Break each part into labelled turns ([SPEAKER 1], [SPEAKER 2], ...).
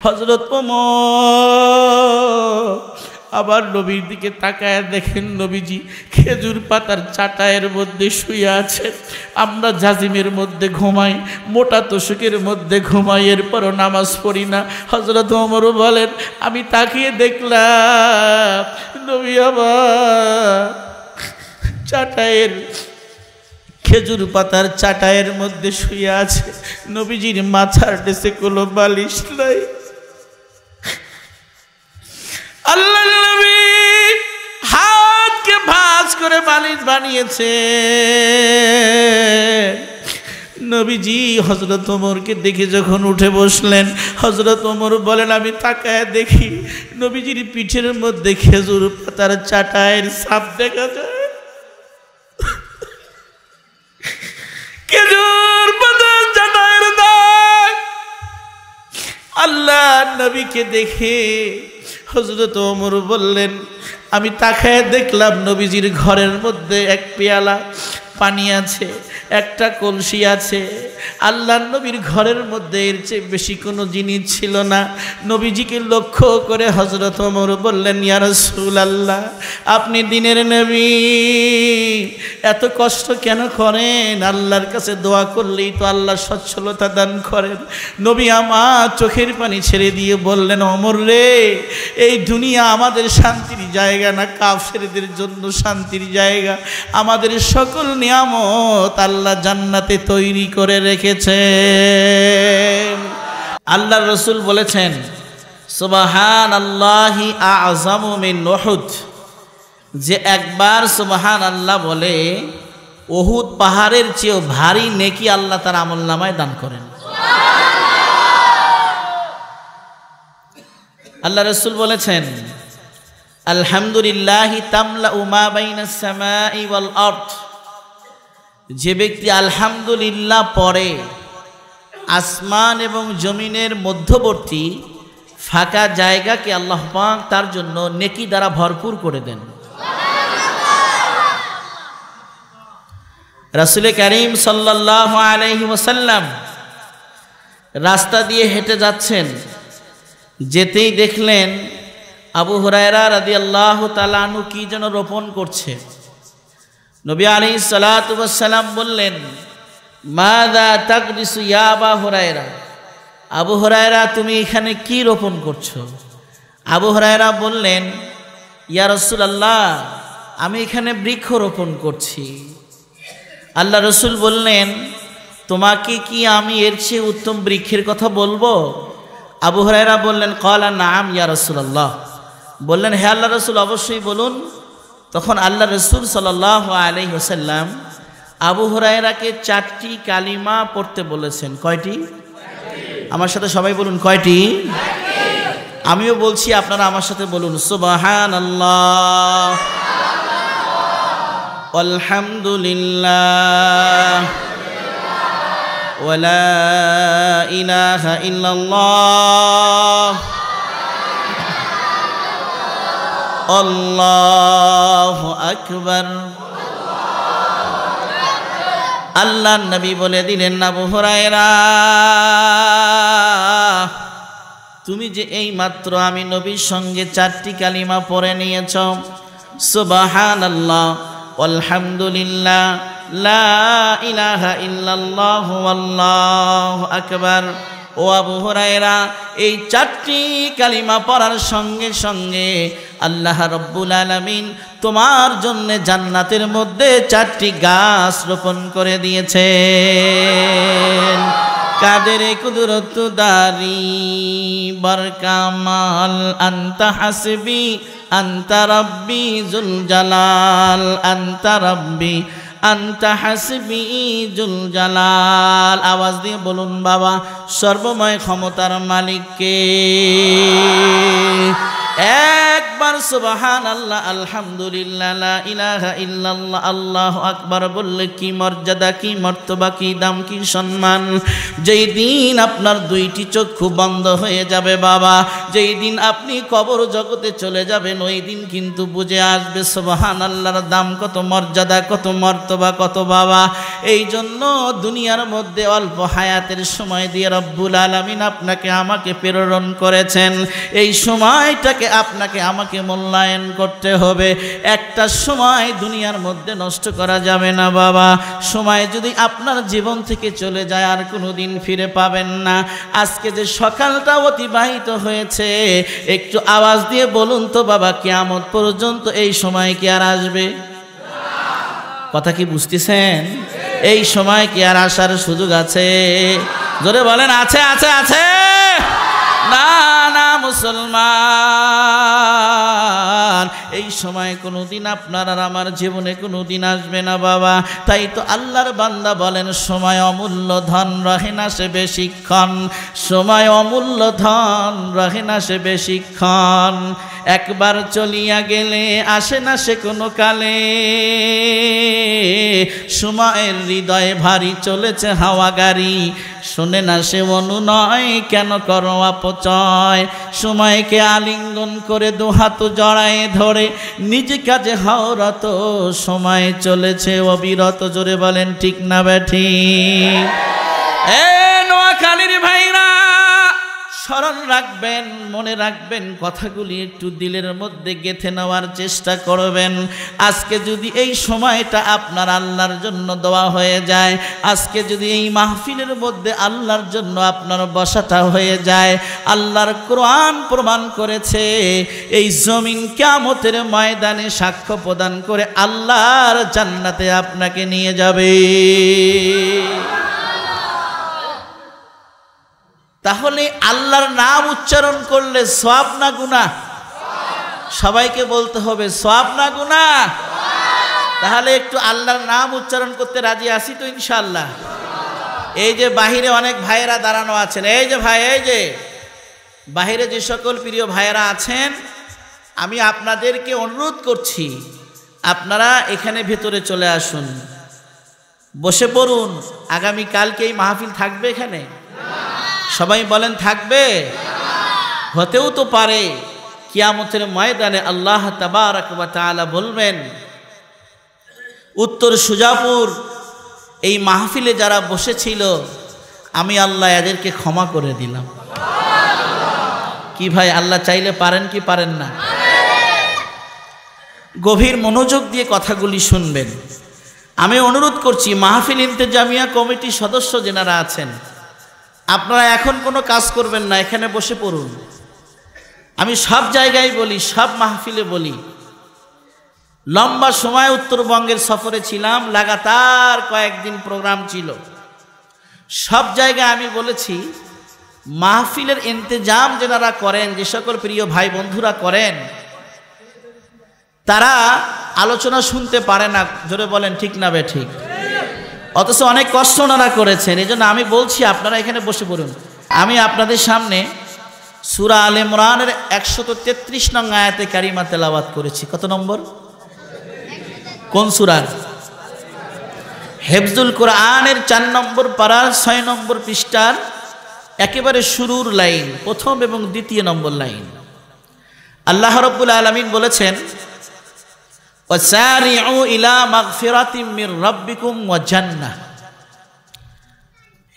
[SPEAKER 1] হযরত ওমর আবার নবীর দিকে তাকায় দেখেন নবীজি খেজুর পাতার চাটায়ের মধ্যে শুয়ে আছেন। আমরা জাজিমের মধ্যে ঘুমাই, মোটা তোষকের মধ্যে ঘুমাই, এরপরও নামাজ পড়ি না। হযরত ওমর বলেন আমি তাকিয়ে দেখলাম নবী আবার চাটায়ের খেজুর পাতার চাটায়ের মধ্যে শুয়ে আছে। নবীজির মাথার ডেসে কোনো বালিশ নাই। আল্লাহ নবী হাতকে ভাঁজ করে বালিশ বানিয়েছে। নবীজি হযরত ওমরকে দেখে যখন উঠে বসলেন, হযরত ওমর বলেন আমি তাকায় দেখি নবীজির পিঠের মধ্যে খেজুর পাতার চাটায়ের ছাপ দেখা যায়। খেজুর পাতার চাটায়ের দাগ। আল্লাহ নবীকে দেখে হযরত ওমর বললেন আমি তাকায় দেখলাম নবীজির ঘরের মধ্যে এক পেয়ালা পানি আছে, একটা কলসি আছে। আল্লাহর নবীর ঘরের মধ্যে এর চেয়ে বেশি কোনো জিনিস ছিল না। নবীজিকে লক্ষ্য করে হযরত ওমর বললেন ইয়া রাসূলুল্লাহ আপনি দিনের নবী, এত কষ্ট কেন করেন? আল্লাহর কাছে দোয়া করলেই তো আল্লাহ সচ্ছলতা দান করেন। নবী আমার চোখের পানি ছেড়ে দিয়ে বললেন ওমর রে, এই দুনিয়া আমাদের শান্তির জায়গা না, কাফেরদের জন্য শান্তির জায়গা। আমাদের সকল নিয়ামত আল্লাহ জান্নাতে তৈরি করে রেখেছেন। আল্লাহর রাসূল বলেছেন সুবহানাল্লাহি আ'যামু মিন উহুদ, যে একবার সুবহানাল্লাহ বলে উহুদ পাহাড়ের চেয়েও ভারী নেকি আল্লাহ তার আমলনামায় দান করেন। আল্লাহ রাসূল বলেছেন আলহামদুলিল্লাহি তামলাউ মা বাইনাস সামাই ওয়াল আরদ, যে ব্যক্তি আলহামদুলিল্লাহ পড়ে আসমান এবং জমিনের মধ্যবর্তী ফাঁকা জায়গাকে আল্লাহ পাক তার জন্য নেকি দ্বারা ভরপুর করে দেন। রাসূল কারীম সাল্লাল্লাহু আলাইহি ওয়াসাল্লাম রাস্তা দিয়ে হেঁটে যাচ্ছেন, যেতেই দেখলেন আবু হুরায়রা রাদিয়াল্লাহু তাআলা আনহু কি যেন রোপণ করছে। নবী আলাইহিস সালাতু ওয়াস সালাম বললেন মাযা তাকরিসু ইয়া আবু হুরায়রা, আবু হুরায়রা তুমি এখানে কি রোপণ করছো? আবু হুরায়রা বললেন ইয়া রাসূলুল্লাহ আমি এখানে বৃক্ষ রোপণ করছি। আল্লাহ রাসূল বললেন তোমাকে কি আমি এর চেয়ে উত্তম বৃক্ষের কথা বলবো? আবু হুরায়রা বললেন ক্বালা নাআম ইয়া রাসূলুল্লাহ, বললেন হে আল্লাহ রাসূল অবশ্যই বলুন। তখন আল্লাহ রাসূল সাল্লাল্লাহু আলাইহি ওয়াসাল্লাম আবু হুরায়রাকে 4টি কালিমা পড়তে বলেছেন। কয়টি? আমার সাথে সবাই বলুন কয়টি? আমিও বলছি আপনারা আমার সাথে বলুন সুবহানাল্লাহ আলহামদুলিল্লাহ ওয়ালা ইলাহা ইল্লাল্লাহ আল্লাহু আকবার। আল্লাহর নবী বলে দিলেন আবু হুরায়রা তুমি যে এই মাত্র আমি নবীর সঙ্গে 4টি কালিমা পড়ে নিয়েছ সুবহানাল্লাহ আলহামদুলিল্লাহ লা ইলাহা ইল্লাল্লাহু আল্লাহু আকবার। ও আবু হুরায়রা এই 4টি কালিমা পড়ার সঙ্গে সঙ্গে আল্লাহ রাব্বুল আলামিন তোমার জন্য জান্নাতের মধ্যে 4টি গাছ রোপণ করে দিয়েছেন। কাদের কুদরত দারি বরকামাল আনতা হাসবি আনতা রাব্বি জুল জালাল আনতা রাব্বি আনতা হাসবি জুল জালাল। আওয়াজ দিয়ে বলুন বাবা সর্বময় ক্ষমতার মালিক কে? একবার সুবহানাল্লাহ আলহামদুলিল্লাহ লা ইলাহা ইল্লাল্লাহ আল্লাহু আকবার বললে কি মর্যাদা, কি মর্তবা, কি দাম, কি সম্মান। যেই দিন আপনার 2টি চক্ষু বন্ধ হয়ে যাবে বাবা, যেই দিন আপনি কবর জগতে চলে যাবেন, ওই দিন কিন্তু বুঝে আসবে সুবহানাল্লাহর দাম কত, মর্যাদা কত, মর্তবা কত বাবা। এই জন্য দুনিয়ার মধ্যে অল্প হায়াতের সময় দিয়ে রব্বুল আলামিন আপনাকে আমাকে প্রেরণ করেছেন। এই সময়টাকে আপনাকে আমাকে মূল্যায়ন করতে হবে। একটা সময় দুনিয়ার মধ্যে নষ্ট করা যাবে না বাবা। সময় যদি আপনার জীবন থেকে চলে যায় আর কোনো দিন ফিরে পাবেন না। আজকে যে সকালটা অতিবাহিত হয়েছে, একটু আওয়াজ দিয়ে বলুন তো বাবা, কিয়ামত পর্যন্ত এই সময় কি আর আসবে? কথা কি বুঝতেছেন? এই সময় কি আর আসার সুযোগ আছে? জোরে বলেন, আছে আছে আছে? না না মুসলমান, এই সময় কোনোদিন আপনার আর আমার জীবনে কোনোদিন আসবে না বাবা। তাই তো আল্লাহর বান্দা বলেন, সময় অমূল্য ধন, রহে না সে বেশিক্ষণ। সময় অমূল্য ধন, রহে না সে বেশিক্ষণ। একবার চলিয়া গেলে আসে না সে কোনো কালে। সময়ের হৃদয়ে ভারী চলেছে হাওয়া গাড়ি, শোনে না সে অনুনয়, কেন করো অপচয়। সময়কে আলিঙ্গন করে দুহাত জড়ায়ে ধরে নিজে কাজে হও রত, সময় চলেছে অবিরত। জোরে বলেন ঠিক না বেঠিক? এ নোয়াখালীর ভাইরা, স্মরণ রাখবেন, মনে রাখবেন, কথাগুলি একটু দিলের মধ্যে গেঁথে নেওয়ার চেষ্টা করবেন। আজকে যদি এই সময়টা আপনার আল্লাহর জন্য দেওয়া হয়ে যায়, আজকে যদি এই মাহফিলের মধ্যে আল্লাহর জন্য আপনার বসাটা হয়ে যায়, আল্লাহর কোরআন প্রমাণ করেছে এই জমিন কিয়ামতের ময়দানে সাক্ষ্য প্রদান করে আল্লাহর জান্নাতে আপনাকে নিয়ে যাবে। তাহলে আল্লাহর নাম উচ্চারণ করলে সওয়াব না গুনাহ? সবাইকে বলতে হবে সওয়াব না গুনাহ? তাহলে একটু আল্লাহর নাম উচ্চারণ করতে রাজি আছি তো ইনশাআল্লাহ? এই যে বাহিরে অনেক ভাইয়েরা দাঁড়ানো আছেন, এই যে ভাই, এই যে বাহিরে যে সকল প্রিয় ভাইয়েরা আছেন, আমি আপনাদেরকে অনুরোধ করছি, আপনারা এখানে ভেতরে চলে আসুন, বসে পড়ুন। আগামী কালকে এই মাহফিল থাকবে এখানে? সবাই বলেন থাকবে? হতেও তো পারে কিয়ামতের ময়দানে আল্লাহ তাবারক ওয়া তাআলা বলবেন, উত্তর সুজাপুর এই মাহফিলে যারা বসেছিল আমি আল্লাহ এদেরকে ক্ষমা করে দিলাম। কি ভাই, আল্লাহ চাইলে পারেন কি পারেন না? গভীর মনোযোগ দিয়ে কথাগুলি শুনবেন। আমি অনুরোধ করছি মাহফিল ইন্তেজামিয়া কমিটির সদস্য যারা আছেন, আপনারা এখন কোনো কাজ করবেন না, এখানে বসে পড়ুন। আমি সব জায়গায় বলি, সব মাহফিলে বলি, লম্বা সময় উত্তরবঙ্গের সফরে ছিলাম, লাগাতার কয়েকদিন প্রোগ্রাম ছিল। সব জায়গায় আমি বলেছি, মাহফিলের ইন্তেজাম যারা করেন, যে সকল প্রিয় ভাই বন্ধুরা করেন, তারা আলোচনা শুনতে পারে না। জোরে বলেন ঠিক না বেঠিক? অথচ অনেক কষ্ট ওনারা করেছেন। এই জন্য আমি বলছি আপনারা এখানে বসে পড়ুন। আমি আপনাদের সামনে সূরা আলে ইমরানের 133 নং আয়াতে কারিমা তেলাওয়াত করেছি। কত নম্বর? কোন সূরা? হিফজুল কোরআনের 4 নম্বর পারার 6 নম্বর পৃষ্ঠার একেবারে শুরুর লাইন, প্রথম এবং দ্বিতীয় নম্বর লাইন। আল্লাহ রাব্বুল আলামিন বলেছেন, ওয়াসারিউ ইলা মাগফিরাতিম মির রাব্বিকুম ওয়া জান্নাহ।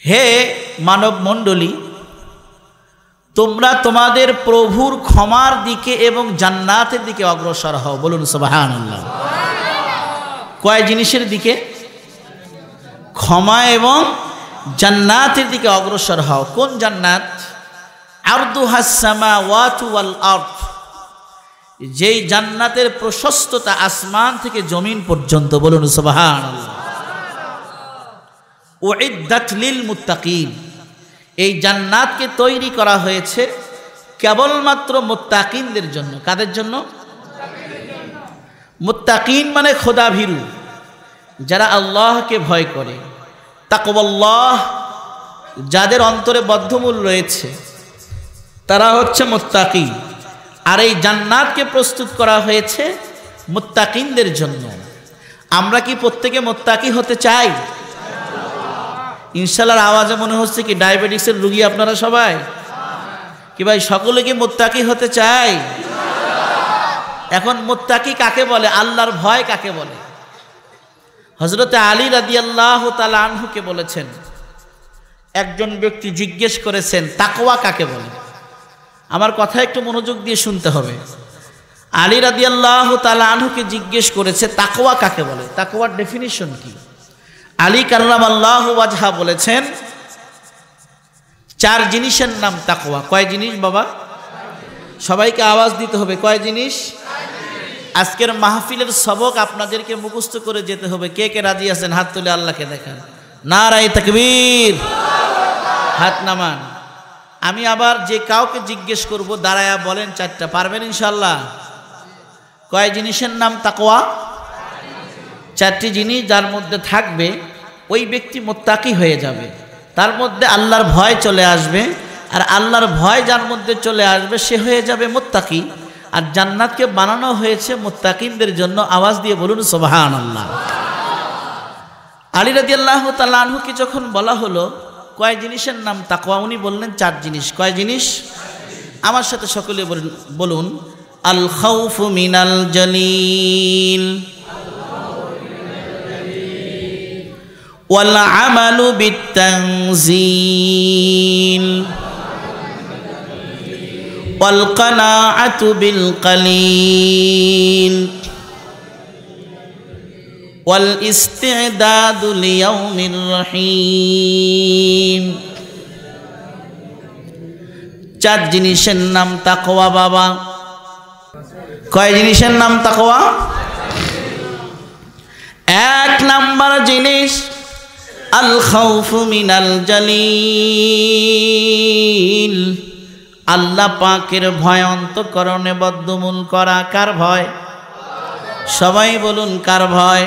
[SPEAKER 1] হে মানব মণ্ডলী, তোমরা তোমাদের প্রভুর ক্ষমার দিকে এবং জান্নাতের দিকে অগ্রসর হও। বলুন সুবহানাল্লাহ। কয় জিনিসের দিকে? ক্ষমা এবং জান্নাতের দিকে অগ্রসর হও। কোন জান্নাত? আরদুহাস সামাওয়াতু ওয়াল আরদ, যেই জান্নাতের প্রশস্ততা আসমান থেকে জমিন পর্যন্ত। বলুন সুবহানাল্লাহ। উইদ্দাত লিল মুত্তাকিন, এই জান্নাতকে তৈরি করা হয়েছে কেবলমাত্র মুত্তাকিনদের জন্য। কাদের জন্য? মুত্তাকিন মানে খোদাভীরু, যারা আল্লাহকে ভয় করে। তাকওয়াল্লাহ, যাদের অন্তরে বদ্ধমূল রয়েছে, তারা হচ্ছে মুত্তাকি। আর এই জান্নাতকে প্রস্তুত করা হয়েছে মুত্তাকিনদের জন্য। আমরা কি প্রত্যেকে মুত্তাকি হতে চাই? ইনশাআল্লাহর আওয়াজে মনে হচ্ছে কি ডায়াবেটিসের রোগী আপনারা সবাই? কি ভাই সকলে কি মুত্তাকি হতে চাই? এখন মুত্তাকি কাকে বলে? আল্লাহর ভয় কাকে বলে? হযরতে আলী রাদিয়াল্লাহু তাআলা আনহুকে বলেছেন, একজন ব্যক্তি জিজ্ঞেস করেছেন তাকওয়া কাকে বলে। আমার কথা একটু মনোযোগ দিয়ে শুনতে হবে। আলী রাদিয়াল্লাহু তাআলা আনহুকে জিজ্ঞেস করেছে তাকওয়া কাকে বলে, তাকওয়ার ডেফিনিশন কি। আলী কাররামাল্লাহু ওয়াজহা বলেছেন, চার জিনিসের নাম তাকওয়া। কয় জিনিস বাবা? সবাইকে আওয়াজ দিতে হবে, কয় জিনিস? আজকের মাহফিলের সবক আপনাদেরকে মুখস্থ করে যেতে হবে। কে কে রাজি আছেন হাত তুলে আল্লাহকে দেখান। নারায়ে তাকবীর, হাত নামান। আমি আবার যে কাউকে জিজ্ঞেস করব দাঁড়ায়া বলেন চারটা, পারবেন ইনশাআল্লাহ? কয় জিনিসের নাম তাকওয়া? চারটি জিনিস যার মধ্যে থাকবে ওই ব্যক্তি মুত্তাকি হয়ে যাবে, তার মধ্যে আল্লাহর ভয় চলে আসবে, আর আল্লাহর ভয় যার মধ্যে চলে আসবে সে হয়ে যাবে মুত্তাকি। আর জান্নাতকে বানানো হয়েছে মুত্তাকিনদের জন্য। আওয়াজ দিয়ে বলুন সুবহানাল্লাহ। আলী রাদিয়াল্লাহু তাআলা আনহুকে যখন বলা হলো কয় জিনিসের নাম তাকওয়া, উনি বললেন চার জিনিস। কয় জিনিস? আমার সাথে সকলে বলুন, আল খাউফু মিনাল জালিল, ওয়াল আমালু বিত-তানজিল, ওয়াল কানাআতু বিল কালিল, ওয়াল ইস্তি'দাদু লিয়াউমির রহিম। চার জিনিসের নাম তাকওয়া বাবা। কয় জিনিসের নাম তাকওয়া? এক নাম্বার জিনিস আল খাউফু মিনাল জালিল, আল্লাহ পাকের ভয় অন্তঃকরণে বদ্ধমূল করা। কার ভয়? সবাই বলুন কার ভয়?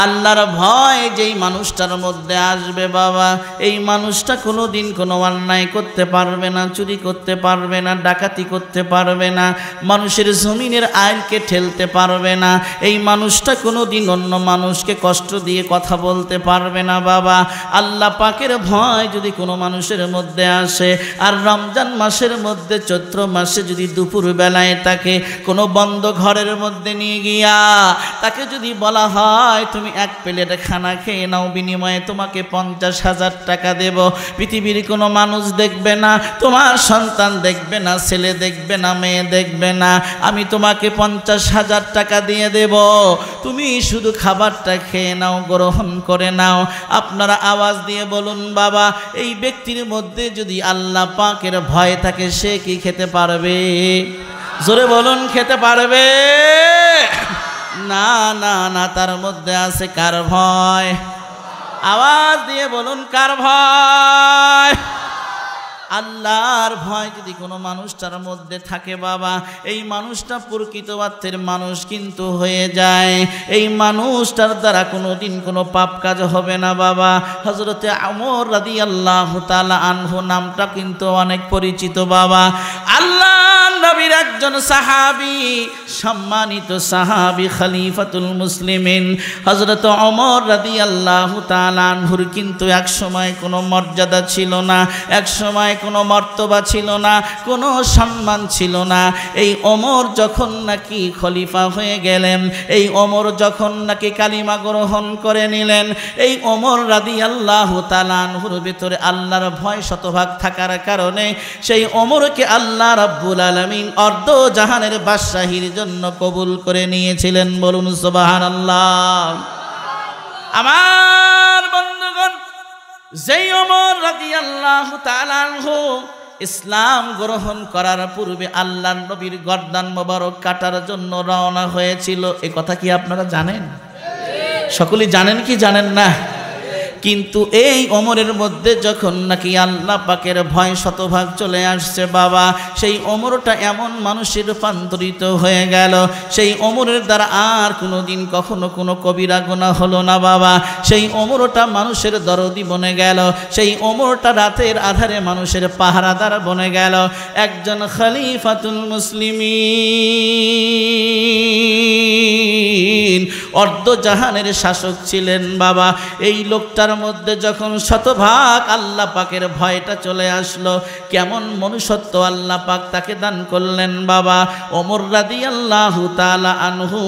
[SPEAKER 1] আল্লাহর ভয় যেই মানুষটার মধ্যে আসবে বাবা, এই মানুষটা কোনো দিন কোনো অন্যায় করতে পারবে না, চুরি করতে পারবে না, ডাকাতি করতে পারবে না, মানুষের জমিনের আইনকে ঠেলতে পারবে না, এই মানুষটা কোনো দিন অন্য মানুষকে কষ্ট দিয়ে কথা বলতে পারবে না বাবা। আল্লাহ পাকের ভয় যদি কোনো মানুষের মধ্যে আসে, আর রমজান মাসের মধ্যে চৈত্র মাসে যদি দুপুর বেলায় তাকে কোনো বন্ধ ঘরের মধ্যে নিয়ে গিয়া তাকে যদি বলা হয় তুমি এক প্লেট খানা খেয়ে নাও, বিনিময়ে তোমাকে 50,000 টাকা দেব, পৃথিবীর কোনো মানুষ দেখবে না, তোমার সন্তান দেখবে না, ছেলে দেখবে না, মেয়ে দেখবে না, আমি তোমাকে 50,000 টাকা দিয়ে দেব, তুমি শুধু খাবারটা খেয়ে নাও, গ্রহণ করে নাও। আপনারা আওয়াজ দিয়ে বলুন বাবা, এই ব্যক্তির মধ্যে যদি আল্লাহ পাকের ভয় থাকে সে কি খেতে পারবে? জোরে বলুন, খেতে পারবে? না না না, তার মধ্যে আছে কার ভয়? আওয়াজ দিয়ে বলুন কার ভয়? আল্লাহর ভয় যদি কোনো মানুষটার মধ্যে থাকে বাবা, এই মানুষটা প্রকৃত অর্থের মানুষ কিন্তু হয়ে যায়। এই মানুষটার দ্বারা কোনো দিন কোনো পাপ কাজ হবে না বাবা। হযরতে ওমর রাদিয়াল্লাহু তাআলা আনহু নামটা কিন্তু অনেক পরিচিত বাবা। আল্লাহ নবীর একজন সাহাবী, সম্মানিত সাহাবী, খলিফাতুল মুসলিমিন হযরত ওমর রাদিয়াল্লাহু তাআলা আনহুর কিন্তু এক সময় কোনো মর্যাদা ছিল না, এক সময় কোনো মর্তবা ছিল না, কোনো সম্মান ছিল না। এই ওমর যখন নাকি খলিফা হয়ে গেলেন, এই ওমর যখন নাকি কালিমা গ্রহণ করে নিলেন, এই ওমর রাদিয়াল্লাহু তাআলা আনহুর ভিতরে আল্লাহর ভয় শতভাগ থাকার কারণে সেই ওমরকে আল্লাহ রাব্বুল আলামিন অর্ধ জাহানের বাদশাহীর জন্য কবুল করে নিয়েছিলেন। বলুন সুবহানাল্লাহ। আমার বন্ধুগণ, যেই ওমর রাদিয়াল্লাহু তাআলা আনহু ইসলাম গ্রহণ করার পূর্বে আল্লাহর নবীর গর্দান মোবারক কাটার জন্য রওনা হয়েছিল, এই কথা কি আপনারা জানেন? সকলেই জানেন কি জানেন না? কিন্তু এই ওমরের মধ্যে যখন নাকি আল্লাহ পাকের ভয় শতভাগ চলে আসছে বাবা, সেই ওমরটা এমন মানুষে রূপান্তরিত হয়ে গেল, সেই ওমরের দ্বারা আর কোনো দিন কখনো কোনো কবিরা গুনাহ হলো না বাবা। সেই ওমরটা মানুষের দরদি বনে গেল, সেই ওমরটা রাতের আধারে মানুষের পাহারাদার বনে গেল, একজন খলিফাতুল মুসলিমিন, অর্ধ জাহানের শাসক ছিলেন বাবা। এই লোকটার মধ্যে যখন শতভাগ আল্লাহ পাকের ভয়টা চলে আসলো, কেমন মনুষ্যত্ব আল্লাহ পাক তাকে দান করলেন বাবা। ওমর রাদিয়াল্লাহু তাআলা আনহু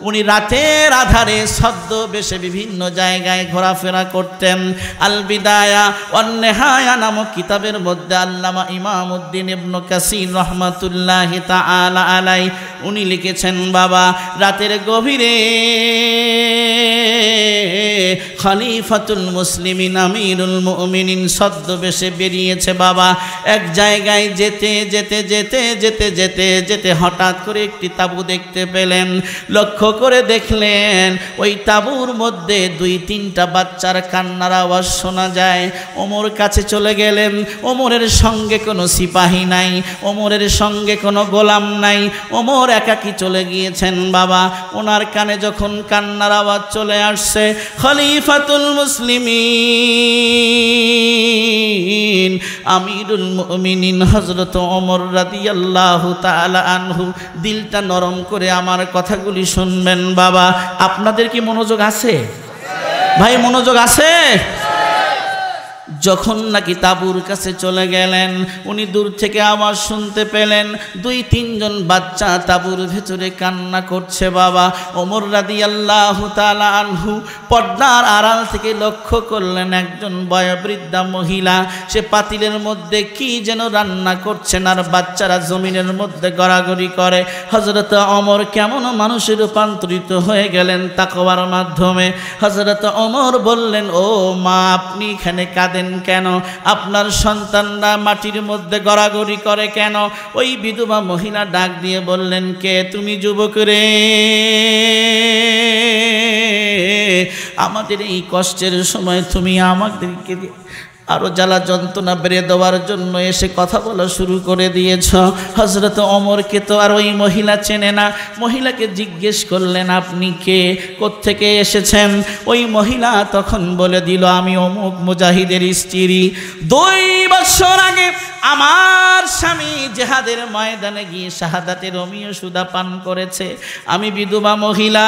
[SPEAKER 1] উনি রাতের আধারে ছদ্মবেশে বিভিন্ন জায়গায় ঘোরাফেরা করতেন। আল বিদায়া ওয়ান নিহায়া নামক কিতাবের মধ্যে আল্লামা ইমামউদ্দিন ইবনে কাসির রাহমাতুল্লাহি তাআলা আলাই উনি লিখেছেন বাবা, রাতের গভীরে খলিফাতুল মুসলিমিন আমিরুল মুমিনিন ছদ্মবেশে বেরিয়েছে বাবা। এক জায়গায় যেতে যেতে যেতে যেতে যেতে যেতে হঠাৎ করে একটি তাঁবু দেখতে পেলেন। লক্ষ্য করে দেখলেন ওই তাঁবুর মধ্যে 2-3টা বাচ্চার কান্নার আওয়াজ শোনা যায়। ওমর কাছে চলে গেলেন। ওমরের সঙ্গে কোনো সিপাহী নাই, ওমরের সঙ্গে কোনো গোলাম নাই, ওমর একাকী চলে গিয়েছেন বাবা। ওনার কানে যখন কান্নার আওয়াজ চলে আসছে, খলিফাতুল মুসলিমিন আমিরুল মুমিনিন হযরত ওমর রাদিয়াল্লাহু তাআলা আনহু দিলটা নরম করে আমার কথাগুলি শুনবেন বাবা। আপনাদের কি মনোযোগ আছে ভাই? মনোযোগ আছে? যখন নাকি তাঁবুর কাছে চলে গেলেন, উনি দূর থেকে আওয়াজ শুনতে পেলেন 2-3 জন বাচ্চা তাঁবুর ভেতরে কান্না করছে বাবা। ওমর রাদিয়াল্লাহু তাআলা আনহু পর্দার আড়াল থেকে লক্ষ্য করলেন একজন বয়োবৃদ্ধা মহিলা, সে পাতিলের মধ্যে কি যেন রান্না করছেন আর বাচ্চারা জমিনের মধ্যে গড়াগড়ি করে। হযরত ওমর কেমন মানুষে রূপান্তরিত হয়ে গেলেন তাকওয়ার মাধ্যমে। হযরত ওমর বললেন, ও মা, আপনি এখানে কাঁদেন কেন? আপনার সন্তানরা মাটির মধ্যে গড়াগড়ি করে কেন? ওই বিধবা মহিলা ডাক দিয়ে বললেন, কে তুমি যুবক রে? আমাদের এই কষ্টের সময় তুমি আমাদেরকে আরো জ্বালা যন্ত্রণা বেড়ে দেওয়ার জন্য এসে কথা বলা শুরু করে দিয়েছ। হযরত ওমরকে তো আর ওই মহিলা চেনে না। মহিলাকে জিজ্ঞেস করলেন, আপনি কে, কোত্থেকে এসেছেন? ওই মহিলা তখন বলে দিল, আমি অমুক মুজাহিদের স্ত্রী। 2 বছর আগে আমার স্বামী জিহাদের ময়দানে গিয়ে শাহাদাতের অমীয় সুদা পান করেছে। আমি বিধবা মহিলা,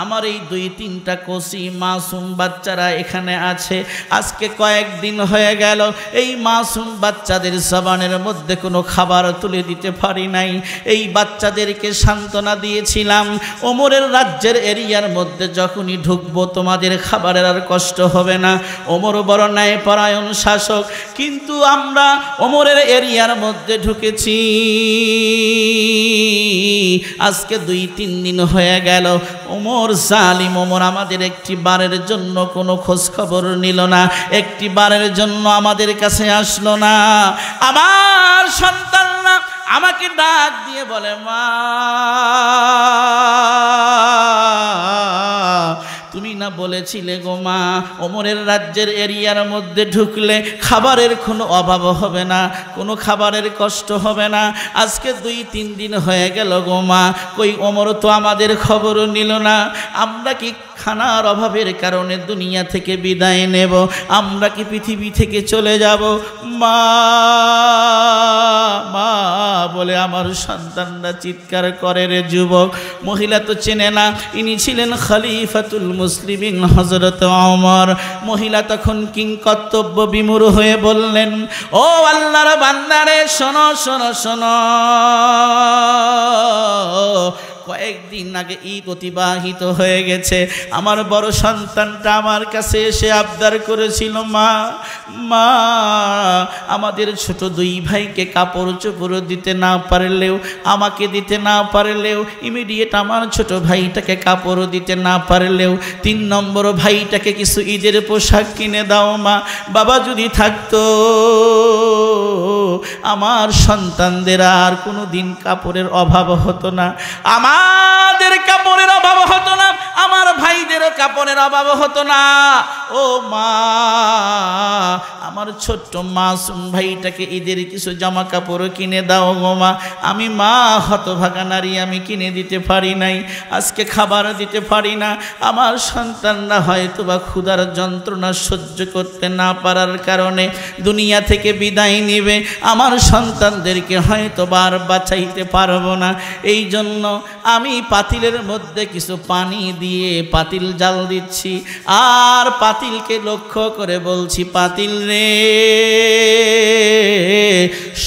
[SPEAKER 1] আমার এই 2-3টা কচি মাসুম বাচ্চারা এখানে আছে। আজকে কয়েকদিন হয়ে গেল এই মাসুম বাচ্চাদের জবানের মধ্যে কোনো খাবার তুলে দিতে পারি নাই। এই বাচ্চাদেরকে সান্ত্বনা দিয়েছিলাম, ওমরের রাজ্যের এরিয়ার মধ্যে যখনই ঢুকবো তোমাদের খাবারের আর কষ্ট হবে না। ওমর বড় ন্যায়পরায়ণ শাসক, কিন্তু আমরা ওমরের এরিয়ার মধ্যে ঢুকেছি। আজকে 2-3 দিন হয়ে গেল। ওমর জালিম ওমর আমাদের একটি বারের জন্য কোনো খোঁজ খবর নিল না, একটি বারের জন্য আমাদের কাছে আসলো না। আমার সন্তানরা আমাকে ডাক দিয়ে বলে, মা, তুমি না বলেছিলে গো মা, ওমরের রাজ্যের এরিয়ার মধ্যে ঢুকলে খাবারের কোনো অভাব হবে না, কোনো খাবারের কষ্ট হবে না। আজকে 2-3 দিন হয়ে গেল গো মা, কই ওমর তো আমাদের খবরও নিল না। আমরা কি খানার অভাবের কারণে দুনিয়া থেকে বিদায় নেব? আমরা কি পৃথিবী থেকে চলে যাব? মা মা বলে আমার সন্তানরা চিৎকার করে। রে যুবক, মহিলা তো চেনে না, ইনি ছিলেন খলিফাতুল মুসলিমিন হযরত ওমর। মহিলা তখন কিংকর্তব্য বিমূঢ় হয়ে বললেন, ও আল্লাহর বান্দারে, শোনো শোনো শোনো, কয়েকদিন আগে ঈদ অতিবাহিত হয়ে গেছে। আমার বড় সন্তানটা আমার কাছে এসে আবদার করেছিল, মা মা, আমাদের ছোট 2 ভাইকে কাপড় চোপড় দিতে না পারলেও, আমাকে দিতে না পারলেও, ইমিডিয়েট আমার ছোট ভাইটাকে কাপড় দিতে না পারলেও 3 নম্বর ভাইটাকে কিছু ঈদের পোশাক কিনে দাও মা। বাবা যদি থাকতো আমার সন্তানদের আর কোনো দিন কাপড়ের অভাব হতো না, আমাদের কাপড়ের অভাব হতো না, আমার ভাইদেরও কাপড়ের অভাব হতো না। ও মা, আমার ছোট্ট মাসুম ভাইটাকে ঈদের কিছু জামা কাপড় কিনে দাও গো মা। আমি মা হতভাগা নারী, আমি কিনে দিতে পারি নাই, আজকে খাবার দিতে পারি না। আমার সন্তানরা হয়তো বা ক্ষুধার যন্ত্রণা সহ্য করতে না পারার কারণে দুনিয়া থেকে বিদায় নেবে, আমার সন্তানদেরকে হয়তো বার বাঁচাইতে পারবো না। এই জন্য আমি পাতি পাতিলের মধ্যে কিছু পানি দিয়ে পাতিল জাল দিচ্ছি, আর পাতিলকে লক্ষ্য করে বলছি, পাতিল রে,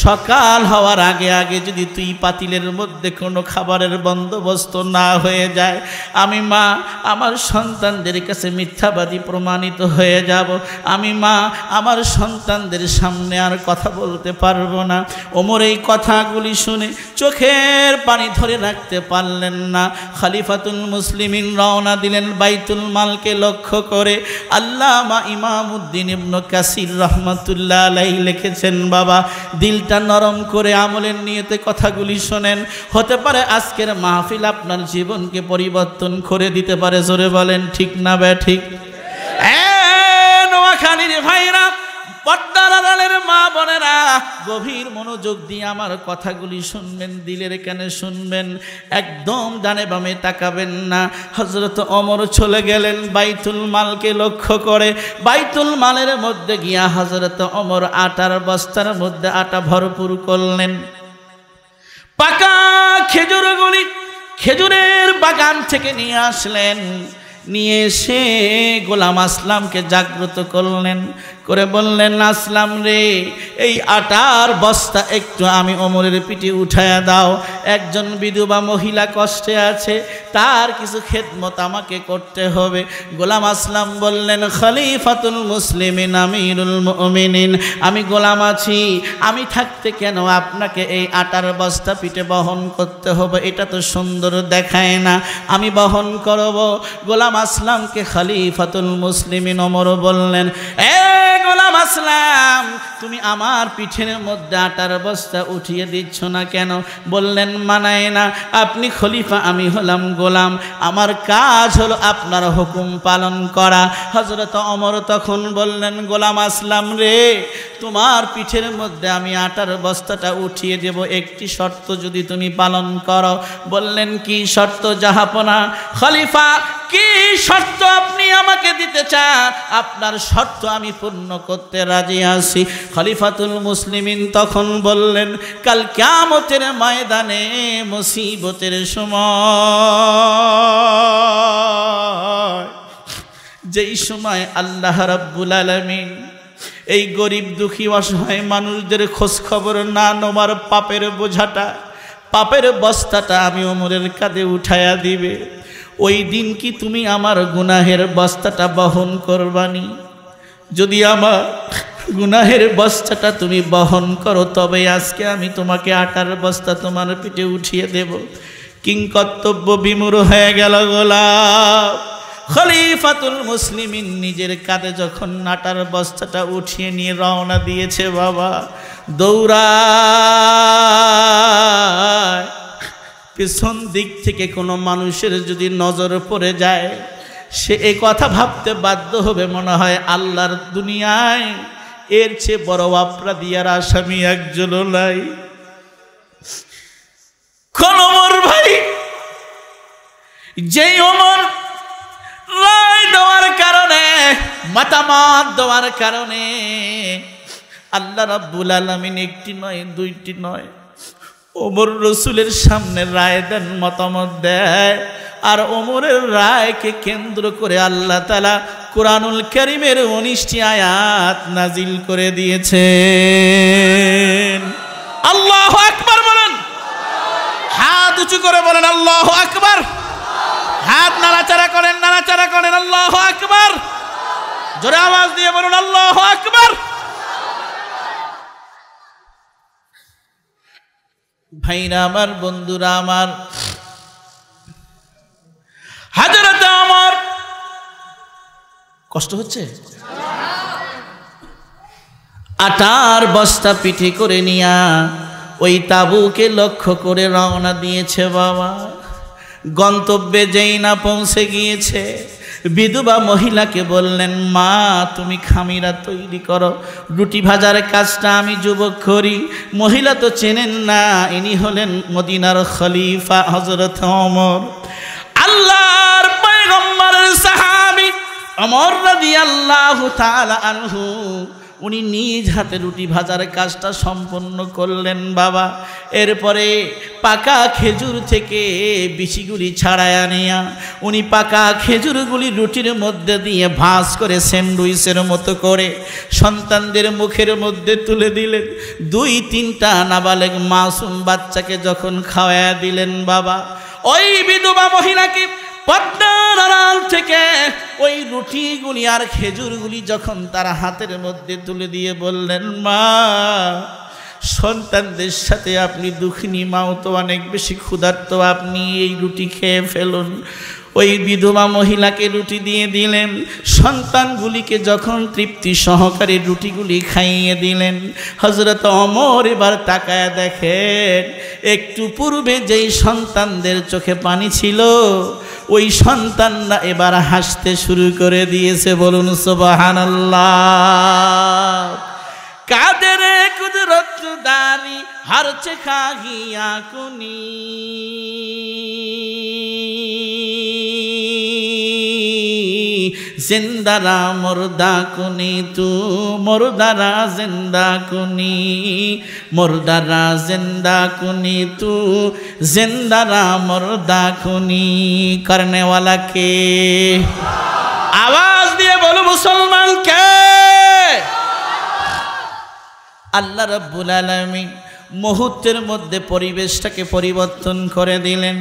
[SPEAKER 1] সকাল হওয়ার আগে আগে যদি তুই পাতিলের মধ্যে কোনো খাবারের বন্দোবস্ত না হয়ে যায়, আমি মা আমার সন্তানদের কাছে মিথ্যাবাদী প্রমাণিত হয়ে যাব। আমি মা আমার সন্তানদের সামনে আর কথা বলতে পারবো না। ওমর এই কথাগুলি শুনে চোখের পানি ধরে রাখতে পারলেন না। খলিফাতুল মুসলিমিন রওনা দিলেন বাইতুল মালকে লক্ষ্য করে। আল্লামা ইমামউদ্দিন ইবনে কাসির রহমাতুল্লাহ আলাইহি লিখেছেন, বাবা দিলটা নরম করে আমলের নিয়তে কথাগুলি শোনেন, হতে পারে আজকের মাহফিল আপনার জীবনকে পরিবর্তন করে দিতে পারে। জোরে বলেন ঠিক না ব্যাঠিক? নোয়াখালীর ভাইরা, পর্দার আড়ালের মা বোনেরা, গভীর মনোযোগ দিয়ে আমার কথাগুলি শুনবেন, দিলের কানে শুনবেন, একদম ডানে বামে তাকাবেন না। হযরত ওমর চলে গেলেন বাইতুল মালকে লক্ষ্য করে। বাইতুল মালের মধ্যে গিয়া হযরত ওমর আটার বস্তার মধ্যে আটা ভরপুর করলেন। পাকা খেজুরগুলি খেজুরের বাগান থেকে নিয়ে আসলেন। নিয়ে এসে গোলাম আসলামকে জাগ্রত করলেন, করে বললেন, আসলাম রে, এই আটার বস্তা একটু আমি ওমরের পিঠে উঠায়া দাও। একজন বিধবা মহিলা কষ্টে আছে, তার কিছু খেদমত আমাকে করতে হবে। গোলাম আসলাম বললেন, খলিফাতুল মুসলিমিন আমিরুল মুমিনিন, আমি গোলাম আছি, আমি থাকতে কেন আপনাকে এই আটার বস্তা পিঠে বহন করতে হবে? এটা তো সুন্দর দেখায় না, আমি বহন করব। গোলাম আসলামকে খলিফাতুল মুসলিমিন ওমর বললেন, গোলাম আসলাম, তুমি আমার পিঠের মধ্যে আটার বস্তা উঠিয়ে দিচ্ছ না কেন? বললেন, মানায় না, আপনি খলিফা, আমি হলাম গোলাম, আমার কাজ হলো আপনার হুকুম পালন করা। হযরত ওমর তখন বললেন, গোলাম আসলাম রে, তোমার পিঠের মধ্যে আমি আটার বস্তাটা উঠিয়ে দেব, একটি শর্ত যদি তুমি পালন করো। বললেন, কি শর্ত জাহাপনা? খলিফা, কি শর্ত আপনি আমাকে দিতে চান? আপনার শর্ত আমি পূর্ণ করতে রাজি আছি। খলিফাতুল মুসলিমিন তখন বললেন, কাল কিয়ামতের ময়দানে মুসিবতের সময়, যেই সময় আল্লাহ রাব্বুল আলামিন এই গরিব দুঃখী অসহায় মানুষদের খোঁজ খবর না নেওয়ার পাপের বোঝাটা, পাপের বস্তাটা আমি ওমরের কাঁধে উঠায়া দিবে, ওই দিন কি তুমি আমার গুনাহের বস্তাটা বহন করবানি? যদি আমার গুনাহের বস্তাটা তুমি বহন করো, তবে আজকে আমি তোমাকে আটার বস্তা তোমার পিঠে উঠিয়ে দেব। কিংকর্তব্য বিমূঢ় হয়ে গেল গোলাম। খলিফাতুল মুসলিমিন নিজের কাঁধে যখন আটার বস্তাটা উঠিয়ে নিয়ে রওনা দিয়েছে, বাবা দৌড়ায়। পেছন দিক থেকে কোনো মানুষের যদি নজর পড়ে যায়, সে এই কথা ভাবতে বাধ্য হবে, মনে হয় আল্লাহর দুনিয়ায় এর চেয়ে বড় অপরাধী আর আসামি একজনও নাই। কোন ওমর ভাই, যেই ওমর রায় দেওয়ার কারণে, মতামত দেওয়ার কারণে আল্লাহ রাব্বুল আলামিন একটি নয় দুইটি নয়, ওমর রসুলের সামনে রায় দেন, মতামত দেয়। আর ওমরের রায়কে কেন্দ্র করে আল্লাহ তাআলা কুরআনুল কারীমের 19টি আয়াত নাজিল করে দিয়েছেন। আল্লাহু আকবার বলেন, হাত উঁচু করে বলেন আল্লাহু আকবার, হাত নাড়াচাড়া করেন, নাড়াচাড়া করেন, আল্লাহু আকবার, জোরে আওয়াজ দিয়ে বলুন আল্লাহু আকবার। ভাইরা আমার, বন্ধুরা আমার, হযরত ওমর, কষ্ট হচ্ছে? আটার বস্তা পিঠে করে নিয়া ওই তাবুকে লক্ষ্য করে রওনা দিয়েছে। বাবা গন্তব্যে যেই না পৌঁছে গিয়েছে, বিধবা মহিলাকে বললেন, মা তুমি খামিরা তৈরি করো, রুটি ভাজার কাজটা আমি যুবক করি। মহিলা তো চেনেন না, ইনি হলেন মদিনার খলিফা হযরত ওমর, আল্লাহর পয়গম্বরের সাহাবী ওমর রাদিয়াল্লাহু তাআলা আনহু। উনি নিজ হাতে রুটি ভাজার কাজটা সম্পন্ন করলেন বাবা। এরপরে পাকা খেজুর থেকে বিচিগুলি ছাড়ায় আনিয়া উনি পাকা খেজুরগুলি রুটির মধ্যে দিয়ে ভাঁজ করে স্যান্ডউইচের মতো করে সন্তানদের মুখের মধ্যে তুলে দিলেন। 2-3টা নাবালেগ মাসুম বাচ্চাকে যখন খাওয়ায়া দিলেন বাবা, ওই বিধবা মহিলাকে পর্দার আড়াল থেকে ওই রুটিগুলি আর খেজুরগুলি যখন তার হাতের মধ্যে তুলে দিয়ে বললেন, মা, সন্তানদের সাথে আপনি দুঃখিনী, মাও তো অনেক বেশি ক্ষুধার্ত, আপনি এই রুটি খেয়ে ফেলুন। ওই বিধবা মহিলাকে রুটি দিয়ে দিলেন। সন্তানগুলিকে যখন তৃপ্তি সহকারে রুটিগুলি খাইয়ে দিলেন, হযরত ওমর এবার তাকায় দেখেন একটু পূর্বে যেই সন্তানদের চোখে পানি ছিল ওই সন্তানরা এবার হাসতে শুরু করে দিয়েছে। বলুন সুবহানাল্লাহ। কাদের কুদরত দারি হরচে খাহিয়া কুনি, জিন্দারা মুর্দা কুনি তু, মুর্দারা জিন্দা কুনি, মুর্দারা জিন্দা কুনি তু, জিন্দারা মুর্দা কুনি। করনে ওয়ালা কে? আওয়াজ দিয়ে বলো মুসলমান কে? আল্লাহ রাব্বুল আলামিন মুহূর্তের মধ্যে পরিবেশটাকে পরিবর্তন করে দিলেন।